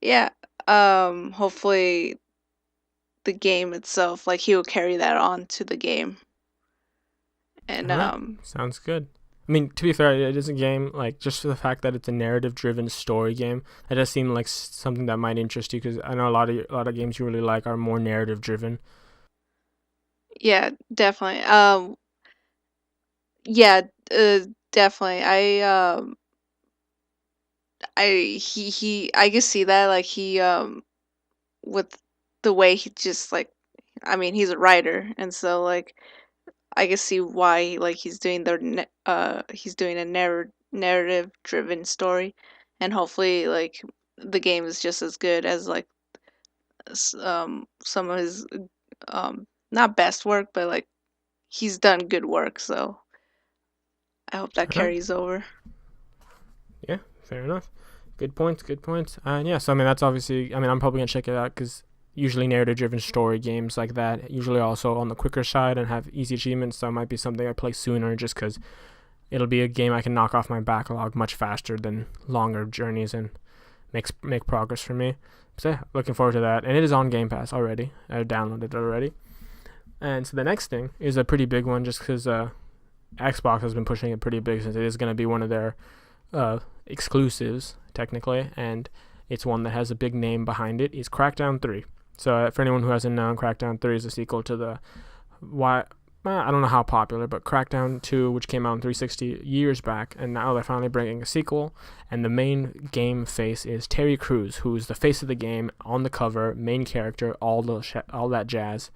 yeah, hopefully the game itself, like he will carry that on to the game. And All right. Sounds good. I mean, to be fair, it is a game, like, just for the fact that it's a narrative-driven story game, that does seem like something that might interest you, because I know a lot of games you really like are more narrative-driven. yeah, definitely. Yeah, definitely. I can see that, like with the way he just like, I mean, he's a writer, and so like I can see why like he's doing a narrative driven story, and hopefully like the game is just as good as like some of his not best work, but like he's done good work, so I hope that All right. carries over. Yeah, fair enough. Good points, good points. And yeah, so I mean, that's obviously, I mean, I'm probably going to check it out because usually narrative-driven story games like that usually also on the quicker side and have easy achievements, so it might be something I play sooner just because it'll be a game I can knock off my backlog much faster than longer journeys and make progress for me. So yeah, looking forward to that. And it is on Game Pass already. I downloaded it already. And so the next thing is a pretty big one just because Xbox has been pushing it pretty big since it is going to be one of their exclusives, technically, and it's one that has a big name behind it, is Crackdown 3. So for anyone who hasn't known, Crackdown 3 is a sequel to the I don't know how popular, but Crackdown 2, which came out in 360 years back, and now they're finally bringing a sequel, and the main game face is Terry Crews, who's the face of the game, on the cover, main character, all that jazz.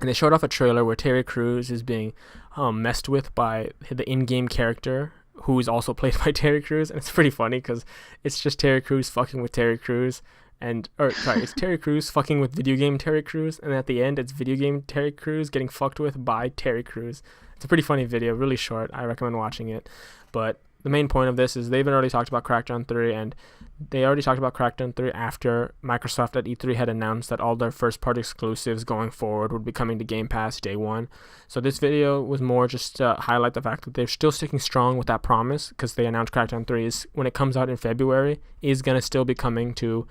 And they showed off a trailer where Terry Crews is being messed with by the in-game character, who is also played by Terry Crews, and it's pretty funny because it's just Terry Crews fucking with Terry Crews, it's Terry Crews fucking with video game Terry Crews, and at the end it's video game Terry Crews getting fucked with by Terry Crews. It's a pretty funny video, really short. I recommend watching it. But the main point of this is they've already talked about Crackdown 3, and they already talked about Crackdown 3 after Microsoft at E3 had announced that all their first-party exclusives going forward would be coming to Game Pass day one. So this video was more just to highlight the fact that they're still sticking strong with that promise, because they announced Crackdown 3 is, when it comes out in February, is going to still be coming to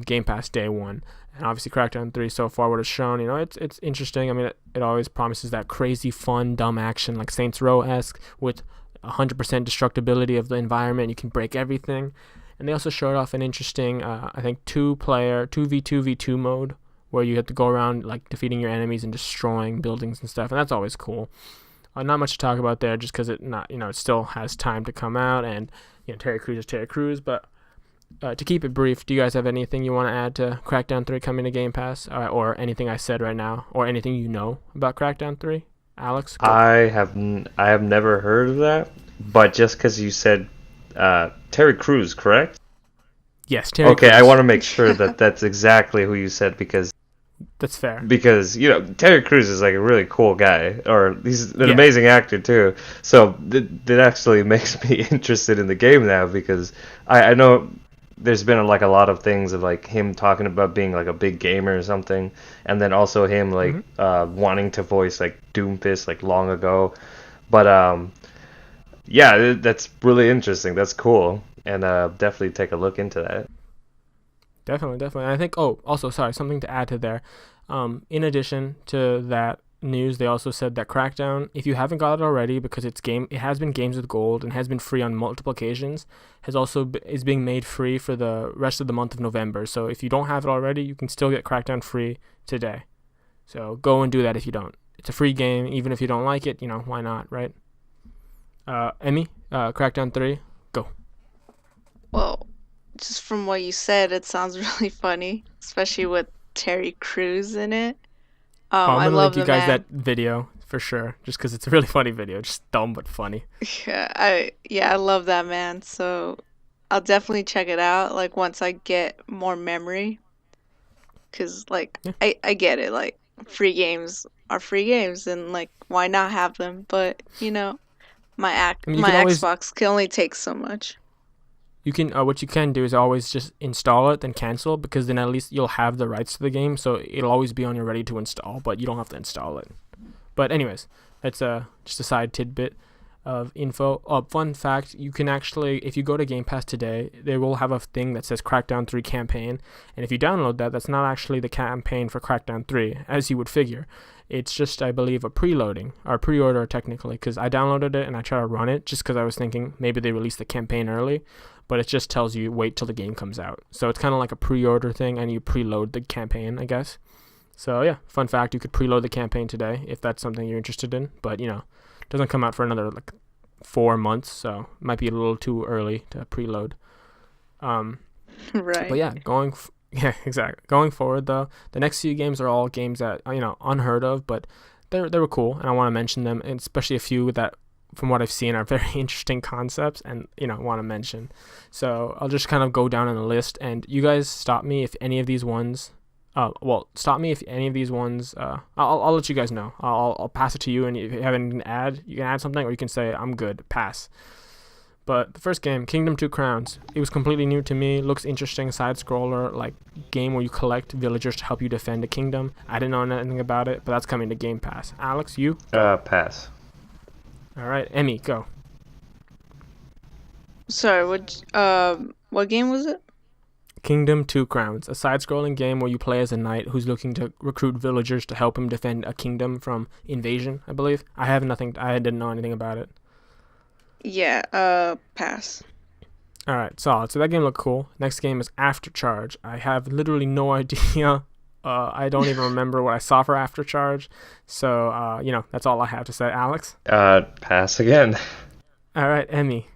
Game Pass day one. And obviously Crackdown 3 so far what it's shown, it's interesting. I mean, it always promises that crazy, fun, dumb action like Saints Row-esque with 100% destructibility of the environment. You can break everything. And they also showed off an interesting, I think, 2v2v2 mode where you have to go around like defeating your enemies and destroying buildings and stuff, and that's always cool. Not much to talk about there, just because it still has time to come out, and Terry Crews is Terry Crews. But to keep it brief, do you guys have anything you want to add to Crackdown 3 coming to Game Pass, or anything I said right now, or anything you know about Crackdown 3? Alex, go. I have never heard of that, but just because you said Terry Crews, correct? Yes, Terry Okay, I Crews. want to make sure that that's exactly who you said That's fair. because Terry Crews is like a really cool guy, or he's an Yeah. amazing actor too. So that actually makes me interested in the game now because I know there's been like a lot of things of like him talking about being like a big gamer or something, and then also him like Hmm. wanting to voice like Doomfist like long ago. But yeah, that's really interesting. That's cool, and definitely take a look into that. Definitely, definitely. And I think. Oh, also, sorry, something to add to there. In addition to that news, they also said that Crackdown, if you haven't got it already, because it has been games with gold and has been free on multiple occasions, is being made free for the rest of the month of November. So if you don't have it already, you can still get Crackdown free today. So go and do that if you don't. It's a free game, even if you don't like it. Why not, right? Emmy, Crackdown 3, go. Well, just from what you said, it sounds really funny, especially with Terry Crews in it. Oh, I'm I gonna love link you the guys man. that video for sure, just because it's a really funny video, just dumb but funny. I love that man. So I'll definitely check it out. Like once I get more memory, cause like Yeah, I get it. Like free games are free games, and like why not have them? But I mean, you my can always Xbox can only take so much. you can what you can do is always just install it then cancel, because then at least you'll have the rights to the game, so it'll always be on your ready to install, but you don't have to install it. But anyways, that's just a side tidbit of info. Fun fact: you can actually, if you go to Game Pass today, they will have a thing that says Crackdown 3 campaign, and if you download that, that's not actually the campaign for Crackdown 3, as you would figure. It's just, I believe, a preloading or pre-order technically, because I downloaded it and I tried to run it just because I was thinking maybe they released the campaign early, but it just tells you wait till the game comes out. So it's kind of like a pre-order thing, and you preload the campaign, I guess. So yeah, fun fact: you could preload the campaign today if that's something you're interested in. But it doesn't come out for another like 4 months, so it might be a little too early to preload. Um, but Right. yeah, yeah, exactly. Going forward though, the next few games are all games that unheard of, but they were cool, and I want to mention them, and especially a few that, from what I've seen, are very interesting concepts, and want to mention. So I'll just kind of go down on the list, and you guys stop me if any of these ones. Stop me if any of these ones. I'll let you guys know. I'll pass it to you, and if you have anything to add, you can add something, or you can say I'm good. Pass. But the first game, Kingdom Two Crowns, it was completely new to me. Looks interesting, side scroller, like game where you collect villagers to help you defend a kingdom. I didn't know anything about it, but that's coming to Game Pass. Alex, you go. Pass. All right, Emmy, go. Sorry, what game was it? Kingdom Two Crowns, a side-scrolling game where you play as a knight who's looking to recruit villagers to help him defend a kingdom from invasion, I believe. I didn't know anything about it. Yeah, pass. All right, solid. So that game looked cool. Next game is After Charge. I have literally no idea. I don't even remember what I saw for After Charge. So, that's all I have to say. Alex? Pass again. All right, Emmy.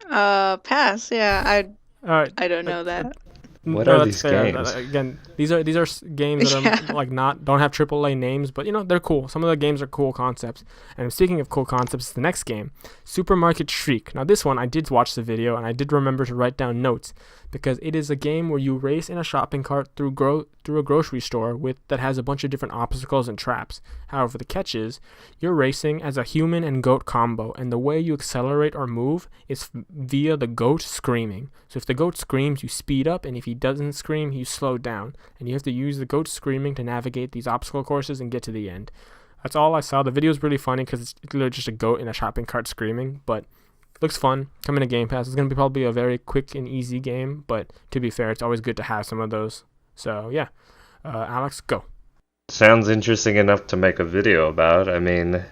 Pass. Yeah, All right. I don't uh, know uh, that. What No, are that's these fair. games? Again, these are games that are Yeah. like not don't have AAA names, but they're cool. Some of the games are cool concepts. And speaking of cool concepts, the next game, Supermarket Shriek. Now this one, I did watch the video and I did remember to write down notes, because it is a game where you race in a shopping cart through a grocery store that has a bunch of different obstacles and traps. However, the catch is you're racing as a human and goat combo, and the way you accelerate or move is via the goat screaming. So if the goat screams, you speed up, and if he doesn't scream, you slow down. And you have to use the goat screaming to navigate these obstacle courses and get to the end. That's all I saw. The video is really funny because it's literally just a goat in a shopping cart screaming, but looks fun. Coming to Game Pass. It's going to be probably a very quick and easy game, but to be fair, it's always good to have some of those. So yeah, Alex, go. Sounds interesting enough to make a video about. I mean,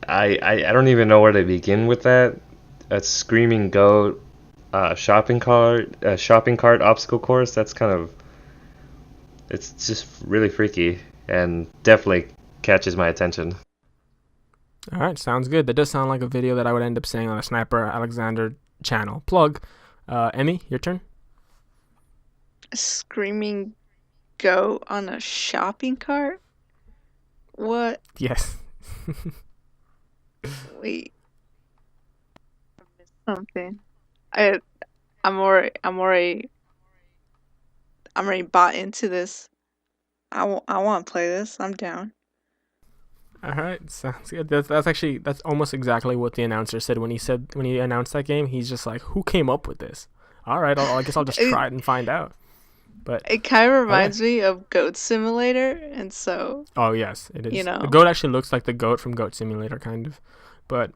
I don't even know where to begin with that. A screaming goat, shopping cart obstacle course. That's kind of, it's just really freaky and definitely catches my attention. All right, sounds good. That does sound like a video that I would end up saying on a Sniper Alexander channel. Plug. Emmy, your turn. A screaming goat on a shopping cart? What? Yes. Wait, I missed something. I I'm already bought into this. I want to play this. I'm down. All right, sounds good. That's almost exactly what the announcer said when he announced that game. He's just like, "Who came up with this?" All right, I guess I'll just It try it and find out. But it kind of okay. reminds me of Goat Simulator, and so Oh yes, it you is. The know. goat actually looks like the goat from Goat Simulator, kind of. But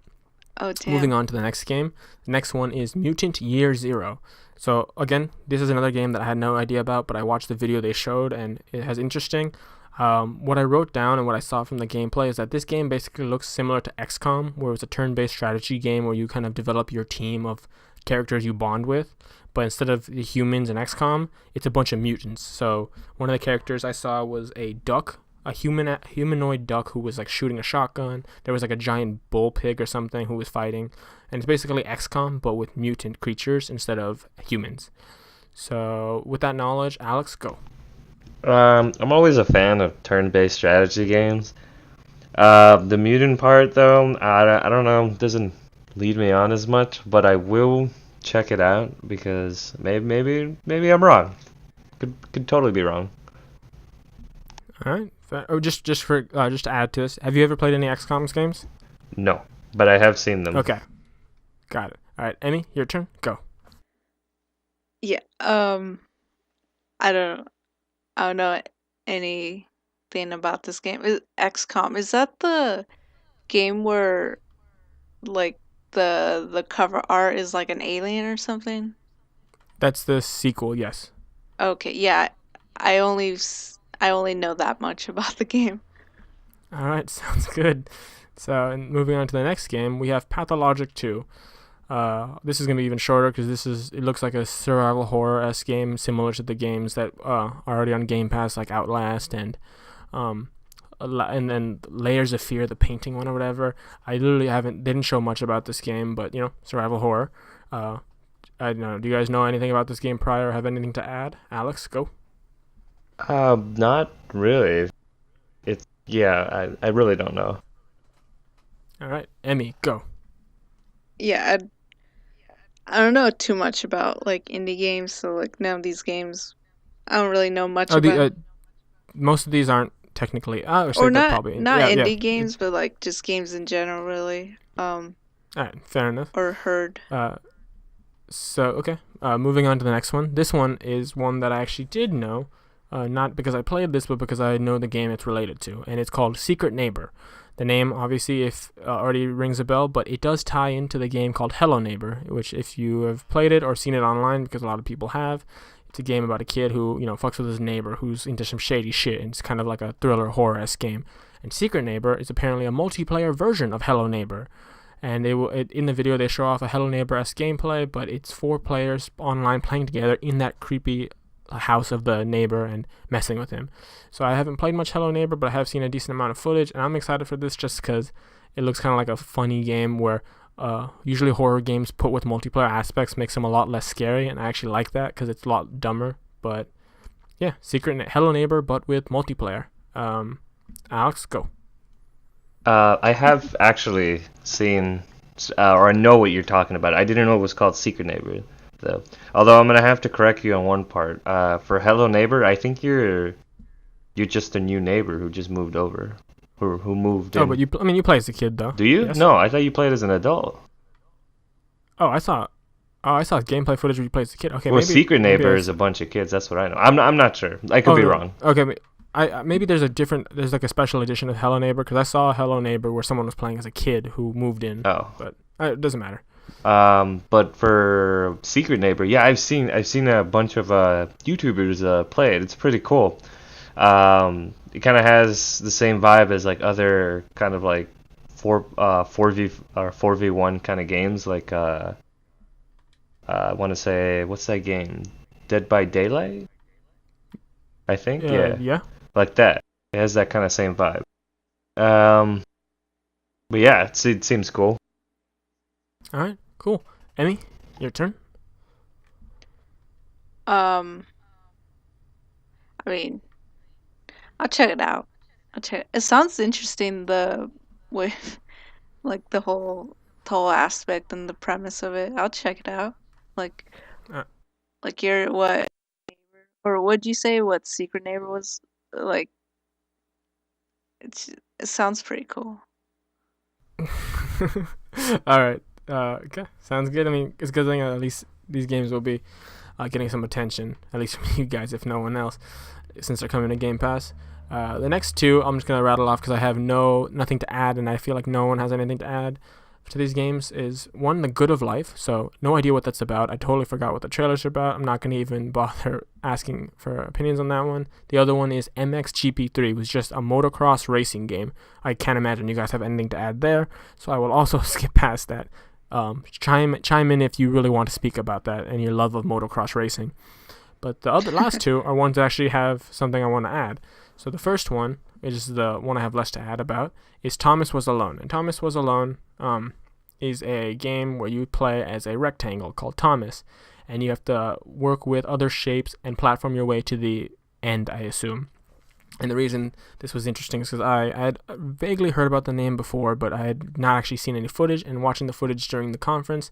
Oh moving damn. on to the next game. The next one is Mutant Year Zero. So again, this is another game that I had no idea about, but I watched the video they showed, and it has interesting. What I wrote down and what I saw from the gameplay is that this game basically looks similar to XCOM, where it's a turn-based strategy game where you kind of develop your team of characters you bond with. But instead of the humans in XCOM, it's a bunch of mutants. So one of the characters I saw was a duck, a humanoid duck who was like shooting a shotgun. There was like a giant bull pig or something who was fighting, and it's basically XCOM but with mutant creatures instead of humans. So with that knowledge, Alex, go. I'm always a fan of turn-based strategy games. The mutant part, though, I don't know, doesn't lead me on as much, but I will check it out because maybe I'm wrong. Could totally be wrong. All right. Oh, just to add to this, have you ever played any XCOM's games? No, but I have seen them. Okay, got it. All right, Emmy, your turn. Go. Yeah. I don't I don't know anything about this game. Is XCOM, is that the game where like the cover art is like an alien or something? That's the sequel. Yes. Okay, yeah. I only know that much about the game. All right, sounds good. So, and moving on to the next game, we have Pathologic 2. This is gonna be even shorter because it looks like a survival horror esque game, similar to the games that are already on Game Pass, like Outlast and um, and then Layers of Fear, the painting one or whatever. I literally didn't show much about this game, but survival horror. Uh, I don't know. Do you guys know anything about this game prior? Or have anything to add? Alex, go. Not really. It's yeah, I really don't know. All right, Emmy, go. Yeah, I don't know too much about like indie games, so like none of these games I don't really know much Oh, the about. most of these aren't technically. Oh, Or actually, they're probably. not Yeah, yeah. indie games, but like just games in general really. All right, fair enough. Or heard. Uh, So, okay, moving on to the next one. This one is one that I actually did know, not because I played this, but because I know the game it's related to, and it's called Secret Neighbor. The name, obviously, if already rings a bell, but it does tie into the game called Hello Neighbor, which, if you have played it or seen it online, because a lot of people have, it's a game about a kid who fucks with his neighbor who's into some shady shit, and it's kind of like a thriller horror-esque game. And Secret Neighbor is apparently a multiplayer version of Hello Neighbor, and in the video they show off a Hello Neighbor-esque gameplay, but it's four players online playing together in that creepy house of the neighbor and messing with him. So I haven't played much Hello Neighbor, but I have seen a decent amount of footage, and I'm excited for this just because it looks kind of like a funny game where usually horror games put with multiplayer aspects makes them a lot less scary, and I actually like that because it's a lot dumber. But yeah, Hello Neighbor, but with multiplayer. Alex, go. I have actually seen, or I know what you're talking about. I didn't know it was called Secret Neighbor, though. Although I'm gonna have to correct you on one part. For Hello Neighbor, I think you're just a new neighbor who just moved over, who moved Oh, but in. you play as a kid though. Do you? Yes. No, I thought you played as an adult. Oh, I saw gameplay footage where you played as a kid. Okay, Well, Secret maybe Neighbor I. is a bunch of kids. That's what I know. I'm not sure. I could Oh be no. wrong. Okay, maybe there's like a special edition of Hello Neighbor because I saw Hello Neighbor where someone was playing as a kid who moved in, Oh. but it doesn't matter. But for Secret Neighbor, yeah, I've seen a bunch of YouTubers play it. It's pretty cool. It kind of has the same vibe as like other kind of like 4v or 4v1 kind of games. Like I want to say, what's that game? Dead by Daylight, I think. Yeah, Yeah. like that. It has that kind of same vibe. Um, but yeah, it seems cool. All right. Cool. Emmy, your turn. Um, I mean, I'll check it out. It sounds interesting. The with like the whole aspect and the premise of it. I'll check it out. Like Uh, like your what or what'd you say? What Secret Neighbor was like? It sounds pretty cool. All right. Okay. Sounds good. I mean, it's good thing at least these games will be getting some attention, at least from you guys, if no one else, since they're coming to Game Pass. The next two I'm just gonna rattle off because I have nothing to add, and I feel like no one has anything to add to these games. Is one, The Good of Life. So no idea what that's about. I totally forgot what the trailers are about. I'm not gonna even bother asking for opinions on that one. The other one is MXGP3, was just a motocross racing game. I can't imagine you guys have anything to add there, so I will also skip past that. Chime in if you really want to speak about that and your love of motocross racing. But the last two are ones that actually have something I want to add. So the first one, which is the one I have less to add about, is Thomas Was Alone. And Thomas Was Alone is a game where you play as a rectangle called Thomas, and you have to work with other shapes and platform your way to the end, I assume. And the reason this was interesting is because I had vaguely heard about the name before, but I had not actually seen any footage, and watching the footage during the conference,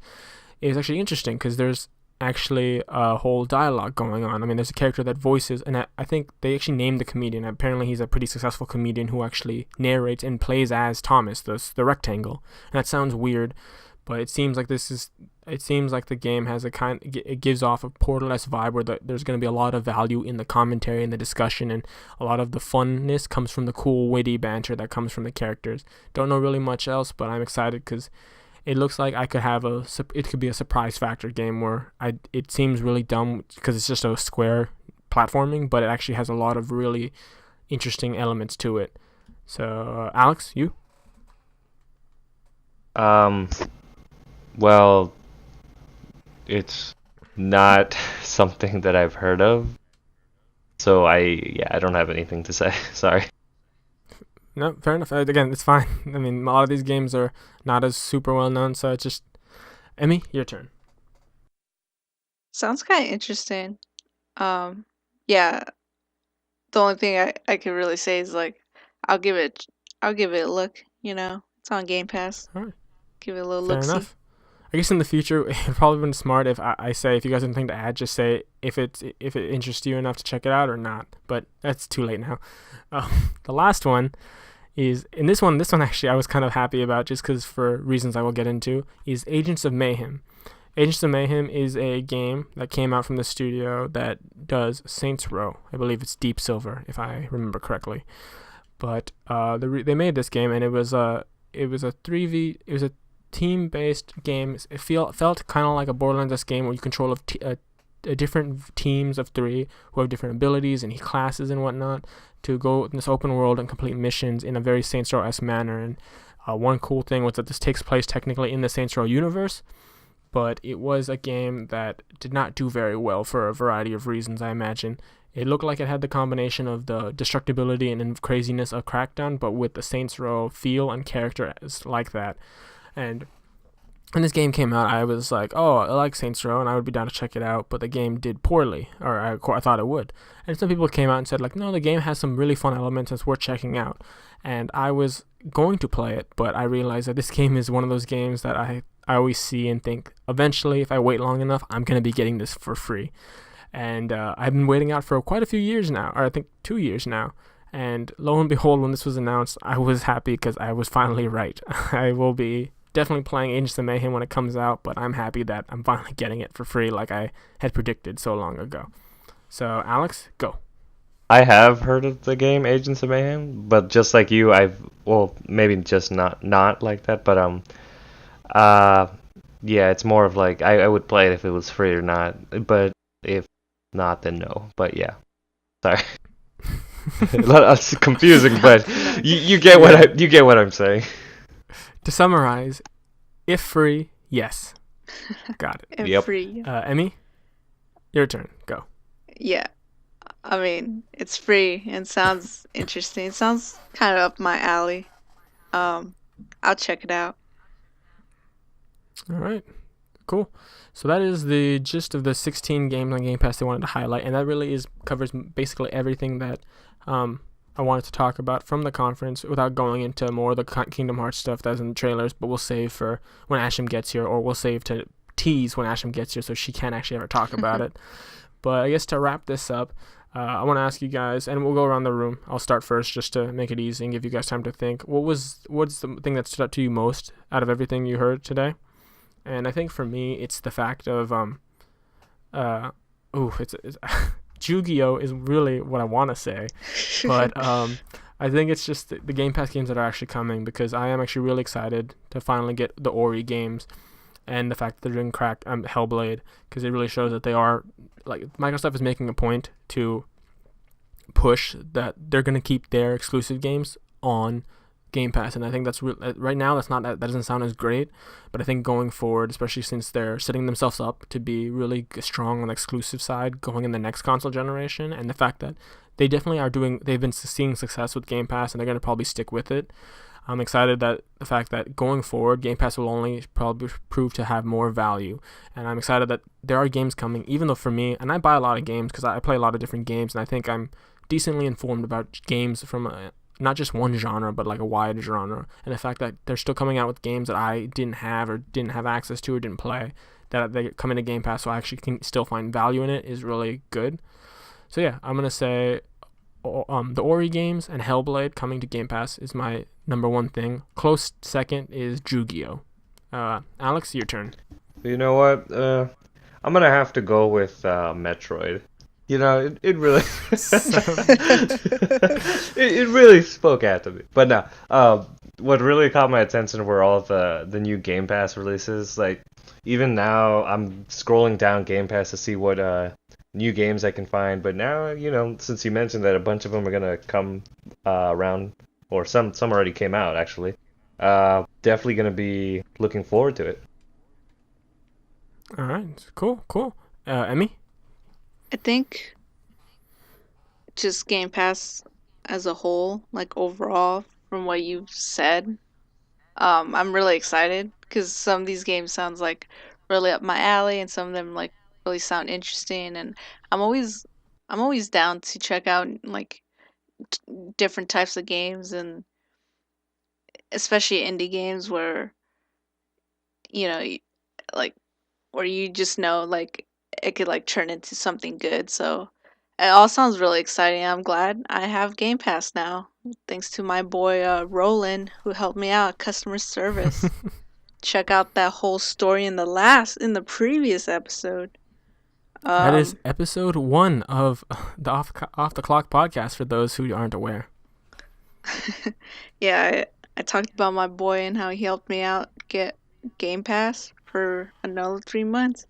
it was actually interesting because there's actually a whole dialogue going on. I mean, there's a character that voices, and I think they actually named the comedian. Apparently, he's a pretty successful comedian who actually narrates and plays as Thomas, the rectangle. And that sounds weird, but it seems like the game has it gives off a Portal-esque vibe where there's going to be a lot of value in the commentary and the discussion, and a lot of the funness comes from the cool, witty banter that comes from the characters. Don't know really much else, but I'm excited because it looks like it could be a surprise factor game where it seems really dumb because it's just a square platforming, but it actually has a lot of really interesting elements to it. So, Alex, you? Well, it's not something that I've heard of, so I don't have anything to say. Sorry. No, fair enough. Again, it's fine. I mean, a lot of these games are not as super well known, so it's just Emmy, your turn. Sounds kind of interesting. Yeah. The only thing I could really say is like I'll give it I'll give it a look. It's on Game Pass. All right, Give it a little fair look see. enough. I guess in the future, it would probably been smart if I say, if you guys have anything to add, just say if it interests you enough to check it out or not. But that's too late now. The last one is, in this one actually I was kind of happy about, just because for reasons I will get into, is Agents of Mayhem. Agents of Mayhem is a game that came out from the studio that does Saints Row. I believe it's Deep Silver, if I remember correctly. But they made this game, and it was a 3v. It was a team-based game. It felt kind of like a Borderlands game where you control different teams of three who have different abilities and classes and whatnot to go in this open world and complete missions in a very Saints Row-esque manner. And one cool thing was that this takes place technically in the Saints Row universe, but it was a game that did not do very well for a variety of reasons, I imagine. It looked like it had the combination of the destructibility and craziness of Crackdown, but with the Saints Row feel and character as like that. And when this game came out, I was like, oh, I like Saints Row, and I would be down to check it out, but the game did poorly, or I thought it would. And some people came out and said, like, no, the game has some really fun elements, and it's worth checking out. And I was going to play it, but I realized that this game is one of those games that I always see and think, eventually, if I wait long enough, I'm going to be getting this for free. And I've been waiting out for quite a few years now, or I think 2 years now. And lo and behold, when this was announced, I was happy because I was finally right. I will be definitely playing Agents of Mayhem when it comes out, but I'm happy that I'm finally getting it for free like I had predicted so long ago. So, Alex, go. I have heard of the game Agents of Mayhem, but just like you, maybe just not like that, but yeah, it's more of like I would play it if it was free or not, but if not, then no. But yeah, sorry. It's confusing, but you get what I'm saying. To summarize, if free, yes. Got it. And Yep. free. Emmy, your turn. Go. Yeah. I mean, it's free and sounds interesting. It sounds kind of up my alley. I'll check it out. All right. Cool. So that is the gist of the 16 games on Game Pass they wanted to highlight, and that really covers basically everything that I wanted to talk about from the conference without going into more of the Kingdom Hearts stuff that's in the trailers, but we'll save for when Asham gets here, or we'll save to tease when Asham gets here so she can't actually ever talk about it. But I guess to wrap this up, I want to ask you guys, and we'll go around the room. I'll start first just to make it easy and give you guys time to think. What's the thing that stood out to you most out of everything you heard today? And I think for me, it's the fact of it's Yu-Gi-Oh is really what I want to say, but I think it's just the Game Pass games that are actually coming, because I am actually really excited to finally get the Ori games, and the fact that they're doing Hellblade, because it really shows that they are, like, Microsoft is making a point to push that they're going to keep their exclusive games on Game Pass, and I think that's right now that doesn't sound as great, but I think going forward, especially since they're setting themselves up to be really strong on the exclusive side going in the next console generation, and the fact that they definitely they've been seeing success with Game Pass, and they're going to probably stick with it. I'm excited that the fact that going forward, Game Pass will only probably prove to have more value, and I'm excited that there are games coming, even though for me, and I buy a lot of games because I play a lot of different games, and I think I'm decently informed about games from not just one genre, but like a wide genre. And the fact that they're still coming out with games that I didn't have access to or didn't play, that they come into Game Pass so I actually can still find value in it, is really good. So yeah, I'm going to say the Ori games and Hellblade coming to Game Pass is my number one thing. Close second is Yu-Gi-Oh! Alex, your turn. You know what? I'm going to have to go with Metroid. You know, it really it really spoke out to me. But no, what really caught my attention were all the new Game Pass releases. Like, even now, I'm scrolling down Game Pass to see what new games I can find. But now, you know, since you mentioned that a bunch of them are gonna come around, or some already came out actually, definitely gonna be looking forward to it. All right, cool. Emmy? I think just Game Pass as a whole, like overall, from what you've said, I'm really excited because some of these games sounds like really up my alley, and some of them like really sound interesting, and I'm always down to check out like different types of games, and especially indie games where you know like where you just know like it could like turn into something good. So it all sounds really exciting. I'm glad I have Game Pass now, thanks to my boy Roland, who helped me out customer service. Check out that whole story in the previous episode. That is episode 1 of the Off the Clock podcast, for those who aren't aware. Yeah, I talked about my boy and how he helped me out get Game Pass for another 3 months.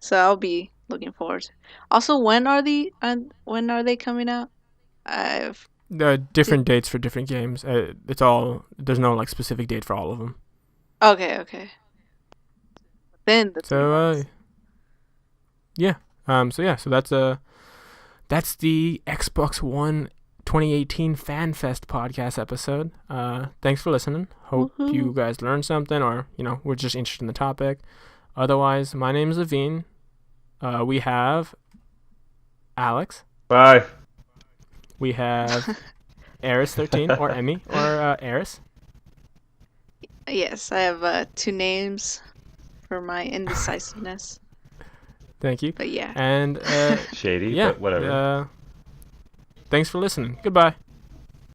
So I'll be looking forward to it. Also, when are they coming out? The different dates for different games. There's no like specific date for all of them. Okay. Then the 3 months. Yeah. So that's the Xbox One 2018 FanFest podcast episode. Thanks for listening. Hope you guys learned something, or we're just interested in the topic. Otherwise, my name is Aveen. We have Alex. Bye. We have Eris13 or Emmy or Eris. Yes, I have 2 names for my indecisiveness. Thank you. But yeah. And shady, yeah, but whatever. Thanks for listening. Goodbye.